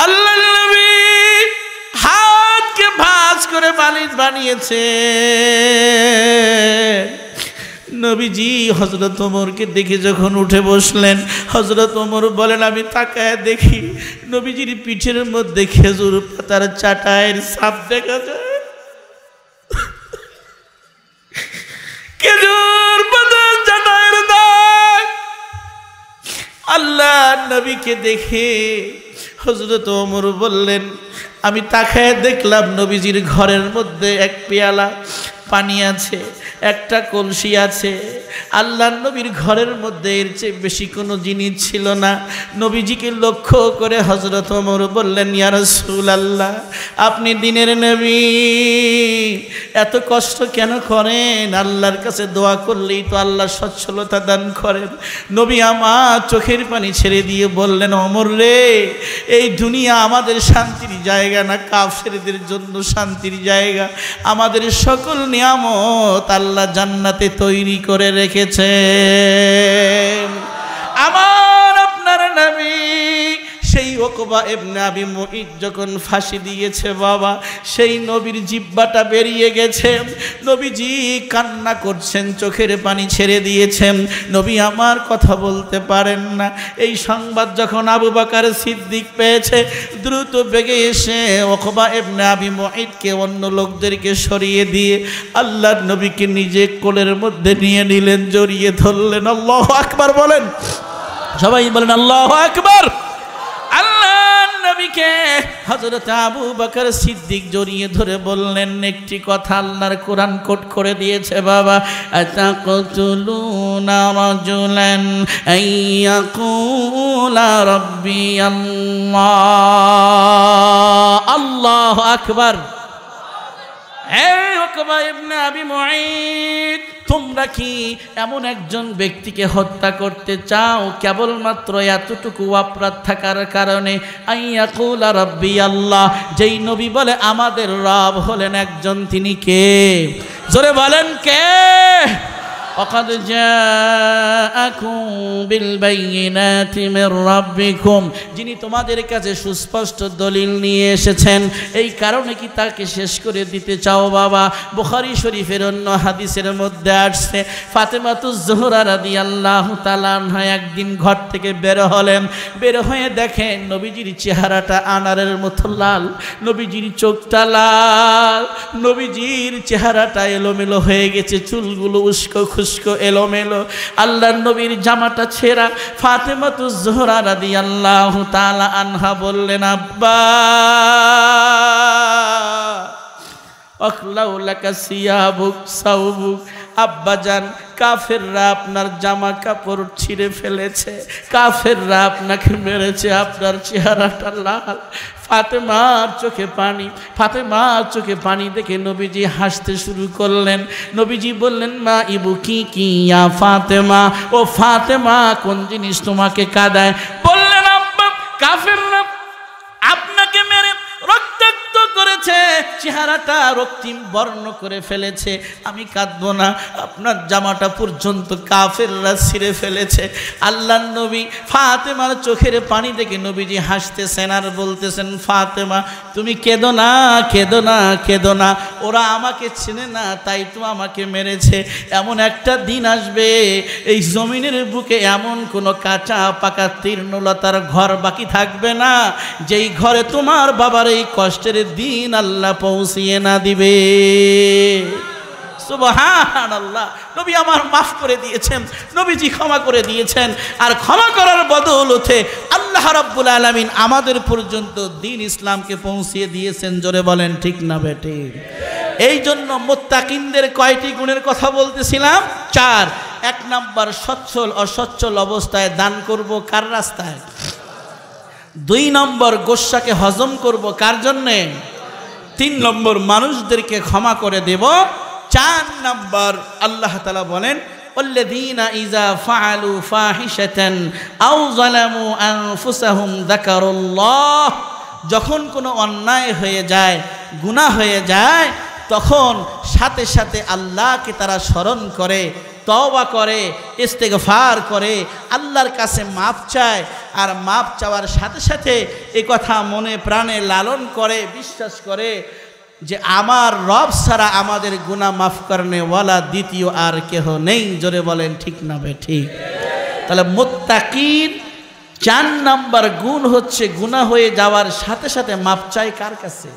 [SPEAKER 1] আল্লাহ নবী হাতকে ভাঁজ করে বালিশ বানিয়েছে। নবীজি হযরত ওমরকে দেখে যখন উঠে বসলেন, হযরত ওমর বলেন আমি তাকায় দেখি নবীজির পিঠের মধ্যে খেজুর পাতার চাটায়ের ছাপ দেখা যায়। খেজুর পাতার চাটায়ের দাগ। আল্লাহ নবীকে দেখে হযরত ওমর বললেন আমি তাকায় দেখলাম নবীজির ঘরের মধ্যে এক পেয়ালা পানি আছে, একটা কলসি আছে। আল্লাহর নবীর ঘরের মধ্যে এর চেয়ে বেশি কোনো জিনিস ছিল না। নবীজিকে লক্ষ্য করে হযরত ওমর বললেন ইয়া রাসূলুল্লাহ, আপনি দিনের নবী, এত কষ্ট কেন করেন? আল্লাহর কাছে দোয়া করলেই তো আল্লাহ সচ্ছলতা দান করেন। নবী আমার চোখের পানি ছেড়ে দিয়ে বললেন ওমর রে, এই দুনিয়া আমাদের শান্তির জায়গা না, কাফেরদের জন্য শান্তির জায়গা। আমাদের সকল নিয়ামত আল্লাহ জান্নাতে তৈরি করে রেখেছে। আমার আপনার নবী সেই উকবা ইবনে আবি মুঈত যখন ফাঁসি দিয়েছে বাবা, সেই নবীর জিহ্বাটা বেরিয়ে গেছে। নবীজি কান্না করছেন, চোখের পানি ছেড়ে দিয়েছেন। নবী আমার কথা বলতে পারেন না। এই সংবাদ যখন আবু বকর সিদ্দিক পেয়েছে, দ্রুত বেগে এসে উকবা ইবনে আবি মুঈতকে অন্য লোকদেরকে সরিয়ে দিয়ে আল্লাহর নবীকে নিজে কোলের মধ্যে নিয়ে নিলেন, জড়িয়ে ধরলেন। আল্লাহু আকবার বলেন, সবাই বলেন আল্লাহু আকবার। নবীকে হযরত আবু বকর সিদ্দিক জড়িয়ে ধরে বললেন একটি কথা আল্লাহর কোরআন কোট করে দিয়েছে বাবা, আতাকতুলুনা রাজুলান আইয়াকুলা রাব্বি আল্লাহ। আল্লাহু আকবার। এই উকবা ইবনে আবি মুঈত, তোমরা কি এমন একজন ব্যক্তিকে হত্যা করতে চাও কেবলমাত্র এতটুকু অপরাধ থাকার কারণে? আইয়াকুলা রাব্বি আল্লাহ, যেই নবী বলে আমাদের রব হলেন একজন, তিনি কে? জোরে বলেন কে? وقد جاءكم بالبينات من ربكم, যিনি তোমাদের কাছে সুস্পষ্ট দলিল নিয়ে এসেছেন, এই কারণে কি তাকে শেষ করে দিতে চাও বাবা? বুখারী শরীফের অন্য হাদিসের মধ্যে আসছে ফাতেমাতুজ জোহরা রাদিয়াল্লাহু তাআলা আনহা একদিন ঘর থেকে বের হলেন, বের হয়ে দেখেন নবীজির চেহারাটা আনারের মতো লাল, নবীজির চোখটা লাল, নবীজির চেহারাটা এলোমেলো হয়ে গেছে, চুলগুলো উস্কো খুস্কো এলোমেলো, আল্লাহর নবীর জামাটা ছেঁড়া। ফাতেমাতুজ জোহরা রাদিয়াল্লাহু তাআলা আনহা বললেন আব্বা আখলাউ লাকা সিয়াবুক সাউবুক, আব্বাজান কাফেররা আপনার জামা কাপড় ছিঁড়ে ফেলেছে, কাফেররা আপনাকে মেরেছে, আপনার চেহারাটা লাল। ফাতেমার চোখে পানি, ফাতেমার চোখে পানি দেখে নবীজি হাসতে শুরু করলেন। নবীজি বললেন মা ইবুকি কি ইয়া ফাতেমা, ও ফাতেমা কোন জিনিস তোমাকে কাঁদায়? বললেন আব্বা কাফেররা আপনাকে মেরে রক্তাক্ত করেছে, চেহারাটা রক্তিম বর্ণ করে ফেলেছে, আমি কাঁদবো না, আপনার জামাটা পর্যন্ত কাফেররা ছিঁড়ে ফেলেছে। আল্লাহর নবী ফাতেমার চোখের পানি দেখে নবীজি হাসতেছেন আর বলতেছেন ফাতেমা তুমি কেঁদো না, কেঁদো না, কেঁদো না, ওরা আমাকে চেনে না তাই তো আমাকে মেরেছে। এমন একটা দিন আসবে এই জমিনের বুকে এমন কোনো কাঁচা পাকা তৃণলতার ঘর বাকি থাকবে না যেই ঘরে তোমার বাবার এই কষ্টের দিন আল্লাহ পৌঁছিয়ে না দিবে। সুবহানাল্লাহ। নবী আমার মাফ করে দিয়েছেন, নবীজি ক্ষমা করে দিয়েছেন, আর ক্ষমা করার বদৌলতে আল্লাহ রাব্বুল আলামিন আমাদের পর্যন্ত দ্বীন ইসলামকে পৌঁছিয়ে দিয়েছেন। জোরে বলেন ঠিক না বেটে? এই জন্য মুত্তাকিনদের কয়টি গুণের কথা বলতেছিলাম? 4। 1 নাম্বার সচ্ছল অসচ্ছল অবস্থায় দান করব কার রাস্তায়? 2 নম্বর গোশাকে হজম করব কার জন্যে? 3 নম্বর মানুষদেরকে ক্ষমা করে দেব। 4 নম্বর আল্লাহ তাআলা বলেন ওয়াল্লাযীনা ইযা ফাআলু ফাহিশাতান আও যালামু আনফুসাহুম যাকারুল্লাহ, যখন কোনো অন্যায় হয়ে যায়, গুনাহ হয়ে যায়, তখন সাথে সাথে আল্লাহকে তারা স্মরণ করে, তওবা করে, ইস্তেগফার করে, আল্লাহর কাছে মাপ চায়। আর মাপ চাওয়ার সাথে সাথে এ কথা মনে প্রাণে লালন করে, বিশ্বাস করে যে আমার রব ছাড়া আমাদের গুনাহ মাফ করনে ওয়ালা দ্বিতীয় আর কেহ নেই। জোরে বলেন ঠিক না ঠিক? তাহলে মুত্তাকির 4 নাম্বার গুণ হচ্ছে গুনাহ হয়ে যাওয়ার সাথে সাথে মাপ চাই কার কাছে?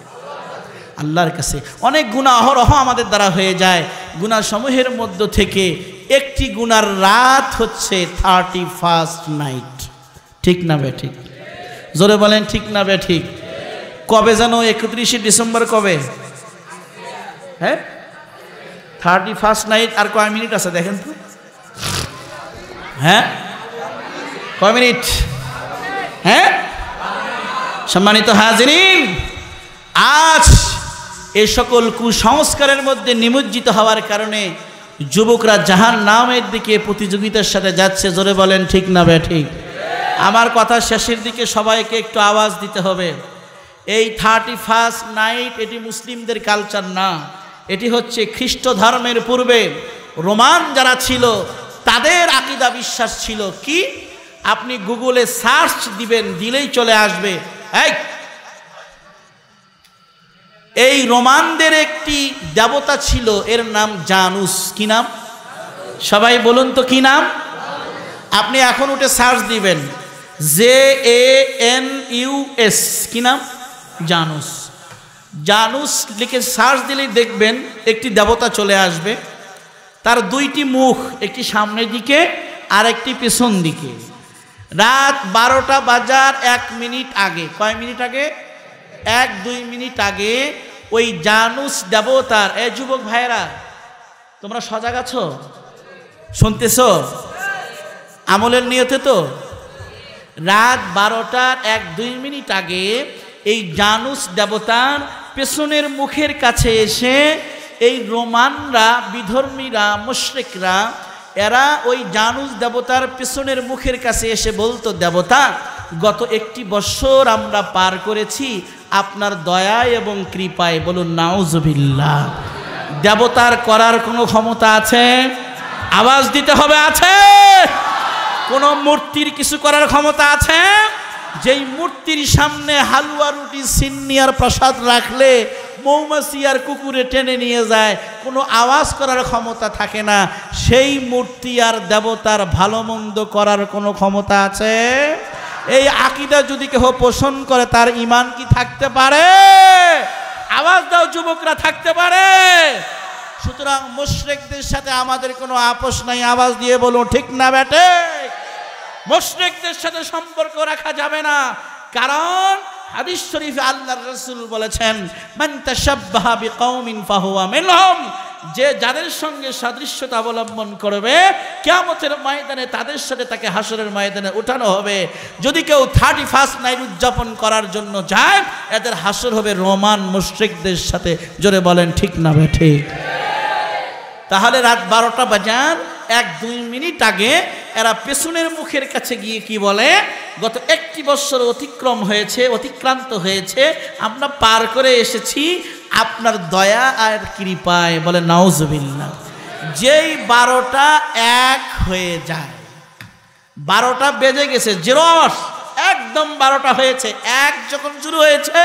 [SPEAKER 1] আল্লাহর কাছে। অনেক গুনাহ অহরহ আমাদের দ্বারা হয়ে যায়। গুনাহ সমূহের মধ্য থেকে একটি গুনার রাত হচ্ছে 31st নাইট। ঠিক না ঠিক? জোরে বলেন ঠিক না ঠিক? কবে যেন 31শে ডিসেম্বর কবে? হ্যাঁ, 31st নাইট। আর কয় মিনিট আছে দেখেন তো? হ্যাঁ, কয় মিনিট? হ্যাঁ, সম্মানিত হাজিরিন, আজ এই সকল কুসংস্কারের মধ্যে নিমজ্জিত হওয়ার কারণে যুবকরা জাহান্নামের দিকে প্রতিযোগিতার সাথে যাচ্ছে। জোরে বলেন ঠিক না ঠিক? আমার কথা শেষের দিকে সবাইকে একটু আওয়াজ দিতে হবে। এই 31st নাইট এটি মুসলিমদের কালচার না, এটি হচ্ছে খ্রিস্ট ধর্মের পূর্বে রোমান যারা ছিল তাদের আকীদা বিশ্বাস ছিল। কি? আপনি গুগলে সার্চ দিবেন, দিলেই চলে আসবে। এই রোমানদের একটি দেবতা ছিল, এর নাম জানুস। কি নাম? সবাই বলুন তো কি নাম? আপনি এখন উঠে সার্চ দিবেন, JANUS। কি নাম? জানুস। জানুস লিখে সার্চ দিলেই দেখবেন একটি দেবতা চলে আসবে। তার 2টি মুখ, একটি সামনের দিকে আর একটি পেছন দিকে। রাত 12টা বাজার 1 মিনিট আগে, কয় মিনিট আগে? 1-2 মিনিট আগে ওই জানুস দেবতার, এই যুবক ভাইয়েরা তোমরা সজাগ আছো? শুনতেছ? আমলের নিয়তে তো? রাত 12টার 1-2 মিনিট আগে এই জানুস দেবতার পেছনের মুখের কাছে এসে এই রোমানরা, বিধর্মীরা, মুশরিকরা, এরা ওই জানুস দেবতার পেছনের মুখের কাছে এসে বলতো, দেবতা গত 1 বছর আমরা পার করেছি আপনার দয়া এবং কৃপায়। বলুন নাউজুবিল্লাহ। দেবতার করার কোনো ক্ষমতা আছে? আওয়াজ দিতে হবে, আছে? কোন মূর্তির কিছু করার ক্ষমতা আছে? যেই মূর্তির সামনে হালুয়া, রুটি, সিন্নি আর প্রসাদ রাখলে মৌমাছি আর কুকুরে টেনে নিয়ে যায়, কোনো আওয়াজ করার ক্ষমতা থাকে না, সেই মূর্তি আর দেবতার ভালো মন্দ করার কোনো ক্ষমতা আছে? এই আকীদা যদি কেউ পোষণ করে তার ঈমান কি থাকতে পারে? আওয়াজ দাও যুবকরা, থাকতে পারে? সুতরাং মুশরিকদের সাথে আমাদের কোনো আপোষ নাই। আওয়াজ দিয়ে বলুন ঠিক না বেটে? মুশরিকদের সাথে সম্পর্ক রাখা যাবে না, কারণ হাদিস শরীফে আল্লাহর রাসূল বলেছেন, মান তাশাব্বাহা বিকাউমিন ফাহুয়া মিনহুম। যে যাদের সঙ্গে সাদৃশ্যতা অবলম্বন করবে কিয়ামতের ময়দানে তাদের সাথে তাকে হাসরের ময়দানে উঠানো হবে। যদি কেউ 31st নাইট উদযাপন করার জন্য যায়, এদের হাসর হবে রোমান মুশরিকদের সাথে। জোরে বলেন ঠিক না ঠিক? তাহলে রাত 12টা বাজার 1-2 মিনিট আগে এরা পেছনের মুখের কাছে গিয়ে কি বলে, গত 1 বছর অতিক্রান্ত হয়েছে, আমরা পার করে এসেছি আপনার দয়া আর কৃপায়। বলে নাউজুবিল্লাহ। যেই 12টা 1 হয়ে যায়, 12টা বেজে গেছে, 0 আওয়ার্স, একদম 12টা হয়েছে, 1 যখন শুরু হয়েছে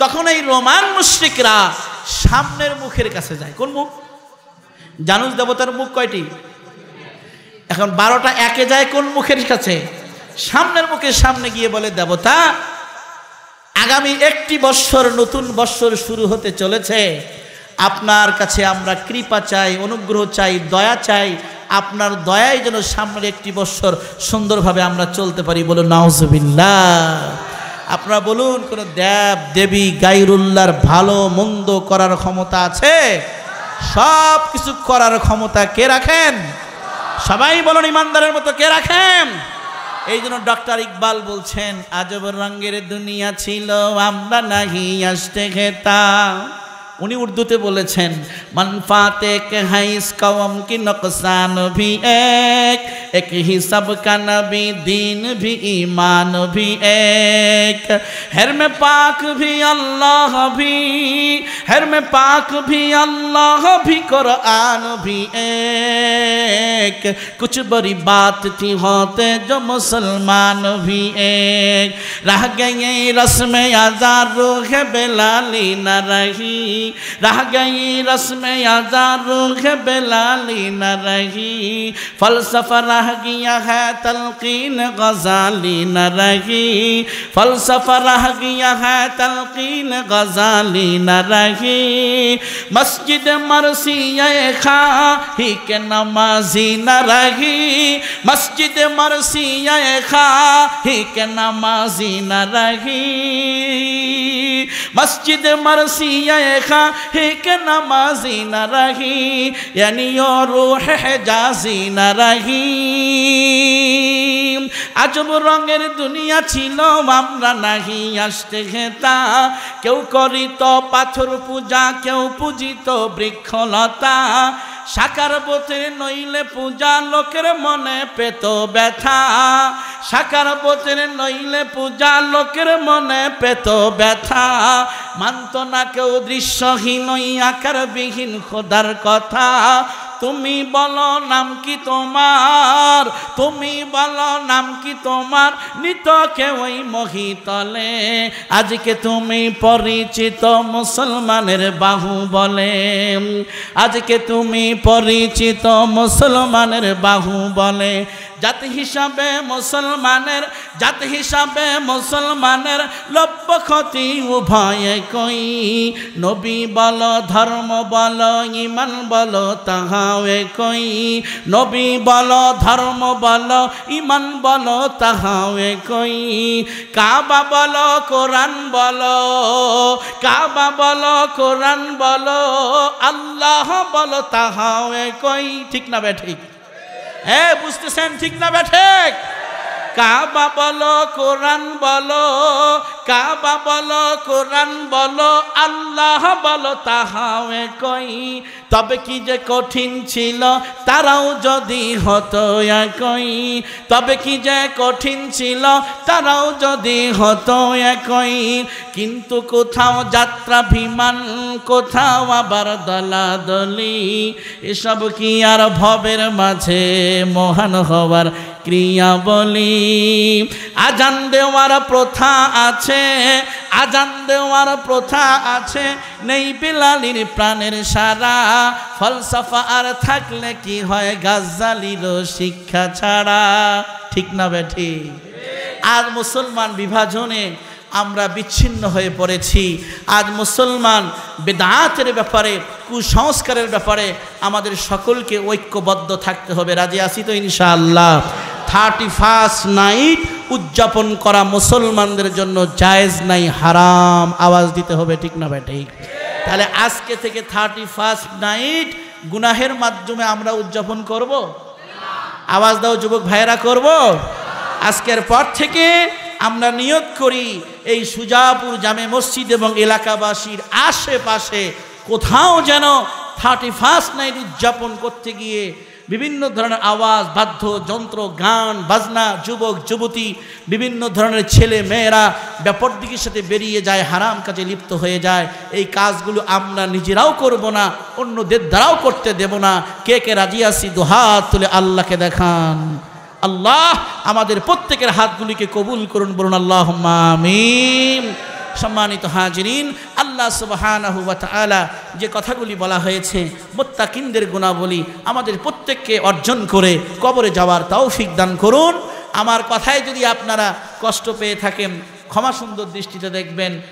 [SPEAKER 1] তখন এই রোমান মুশরিকরা সামনের মুখের কাছে যায়। কোন মুখ? জানুস দেবতার মুখ কয়টি? এখন 12টা 1-এ যায় কোন মুখের কাছে? সামনের মুখের সামনে গিয়ে বলে, দেবতা আগামী 1 বছর, নতুন বছর শুরু হতে চলেছে, আপনার কাছে আমরা কৃপা চাই, অনুগ্রহ চাই, দয়া চাই। আপনার দয়ায় যেন সামনের 1 বছর সুন্দরভাবে আমরা চলতে পারি। বলুন নাউজুবিল্লাহ। আপনারা বলুন, কোন দেব দেবী গায়রুল্লাহর ভালো মন্দ করার ক্ষমতা আছে? সব কিছু করার ক্ষমতা কে রাখেন? সবাই বলুন ইমানদারের মতো কে রাখেন? এই জন্য ডক্টর ইকবাল বলছেন, আজব রঙের দুনিয়া ছিল আমরা নাহি আসতে খেতাম, उन्हीं उर्दूते बोलेছেন मनफाते के है इस कौम की नुकसान भी एक ही सबका नबी दीन भी ईमान भी एक हर में पाक भी अल्लाह भी हर में पाक भी अल्लाह भी कुरान भी एक कुछ बड़ी बात थी होते जो मुसलमान भी एक रह गए रस्म आज़ाद रूह बेलाली न रही रह गई रस्म आज़ाद रूह बेलाली न रही फलसफा रह गया है तलकीन गज़ाली न रही फलसफा रह गया है तलकीन गज़ाली न रही मस्जिद मरसिया खाही के नमाजी न रही मस्जिद मरसिया खाही के नमाजी न रही मस्जिद मरसिया खाही के नमाजी न रही यानी यो रूह हिजाजी न रही আজব রঙের দুনিয়া ছিল আমরা নাহি আসতে হেতা কেউ করিত পাথর পূজা কেউ পূজিত বৃক্ষলতা সাকার পথে নইলে পূজা লোকের মনে পেত ব্যথা সাকার পথে নইলে পূজা লোকের মনে পেত ব্যথা মানত না কেউ দৃশ্যহীন আকারবিহীন খোদার কথা তুমি বলো নাম কি তোমার তুমি বলো নাম কি তোমার নিত কেউই মহিতলে আজকে তুমি পরিচিত মুসলমানের বাহুবলে আজকে তুমি পরিচিত মুসলমানের বাহুবলে জাতি হিসাবে মুসলমানের লব্য ক্ষতি উভয়ে কই নবী বলো ধর্ম বলো ঈমান বলো তাহাও কই নবী বলো ধর্ম বলো ঈমান বলো তাহাও কই কাবা বলো কোরআন বলো কাবা বলো কোরআন বলো আল্লাহ বলো তাহাও কই ঠিক না বে ঠিক বুঝতেছেন ঠিক না বেঠিক কাবা বলো কোরআন বলো কাবা বলো কোরআন বলো আল্লাহ বলো তাহাও কই তবে কি যে কঠিন ছিল তারাও যদি হতো একই তবে কি যে কঠিন ছিল তারাও যদি হতো একই কিন্তু কোথাও যাত্রা বিমান কোথাও আবার দলাদলি এসব কি আর ভবের মাঝে মহান হওয়ার ক্রিয়া বলি আজান দেওয়ার প্রথা আছে আজান দেওয়ার প্রথা আছে নেই বিলালির প্রাণের সারা ফলসফা আর থাকলে কি হয় গাজ্জালির শিক্ষা ছাড়া ঠিক না বেঠি আজ মুসলমান বিভাজনে আমরা বিচ্ছিন্ন হয়ে পড়েছি আজ মুসলমান বিদআতের ব্যাপারে কুসংস্কারের ব্যাপারে আমাদের সকলকে ঐক্যবদ্ধ থাকতে হবে রাজি আছি তো ইনশাআল্লাহ 31st নাইট উদযাপন করা মুসলমানদের জন্য জায়েজ নাই হারাম আওয়াজ দিতে হবে ঠিক না ভাই ঠিক তাহলে আজকে থেকে 31st নাইট গুনাহের মাধ্যমে আমরা উদযাপন করব আওয়াজ দাও যুবক ভাইরা করব আজকের পর থেকে আমরা নিয়ত করি এই সুজাপুর জামে মসজিদ এবং এলাকাবাসীর আশেপাশে কোথাও যেন 31st নাইট উদযাপন করতে গিয়ে বিভিন্ন ধরনের আওয়াজ বাদ্যযন্ত্র গান বাজনা যুবক যুবতী বিভিন্ন ধরনের ছেলে মেয়েরা ব্যাপারদিকের সাথে বেরিয়ে যায় হারাম কাজে লিপ্ত হয়ে যায় এই কাজগুলো আমরা নিজেরাও করব না অন্যদের দ্বারাও করতে দেব না কে কে রাজি আছি দুহাত তুলে আল্লাহকে দেখান আল্লাহ আমাদের প্রত্যেকের হাতগুলিকে কবুল করুন বলুন আল্লাহুম্মা আমিন সম্মানিত হাজিরিন আল্লাহ সুবহানাহু ওয়া তাআলা যে কথাগুলি বলা হয়েছে মুত্তাকিনদের গুণাবলী আমাদের প্রত্যেককে অর্জন করে কবরে যাওয়ার তৌফিক দান করুন আমার কথায় যদি আপনারা কষ্ট পেয়ে থাকেন ক্ষমা সুন্দর দৃষ্টিতে দেখবেন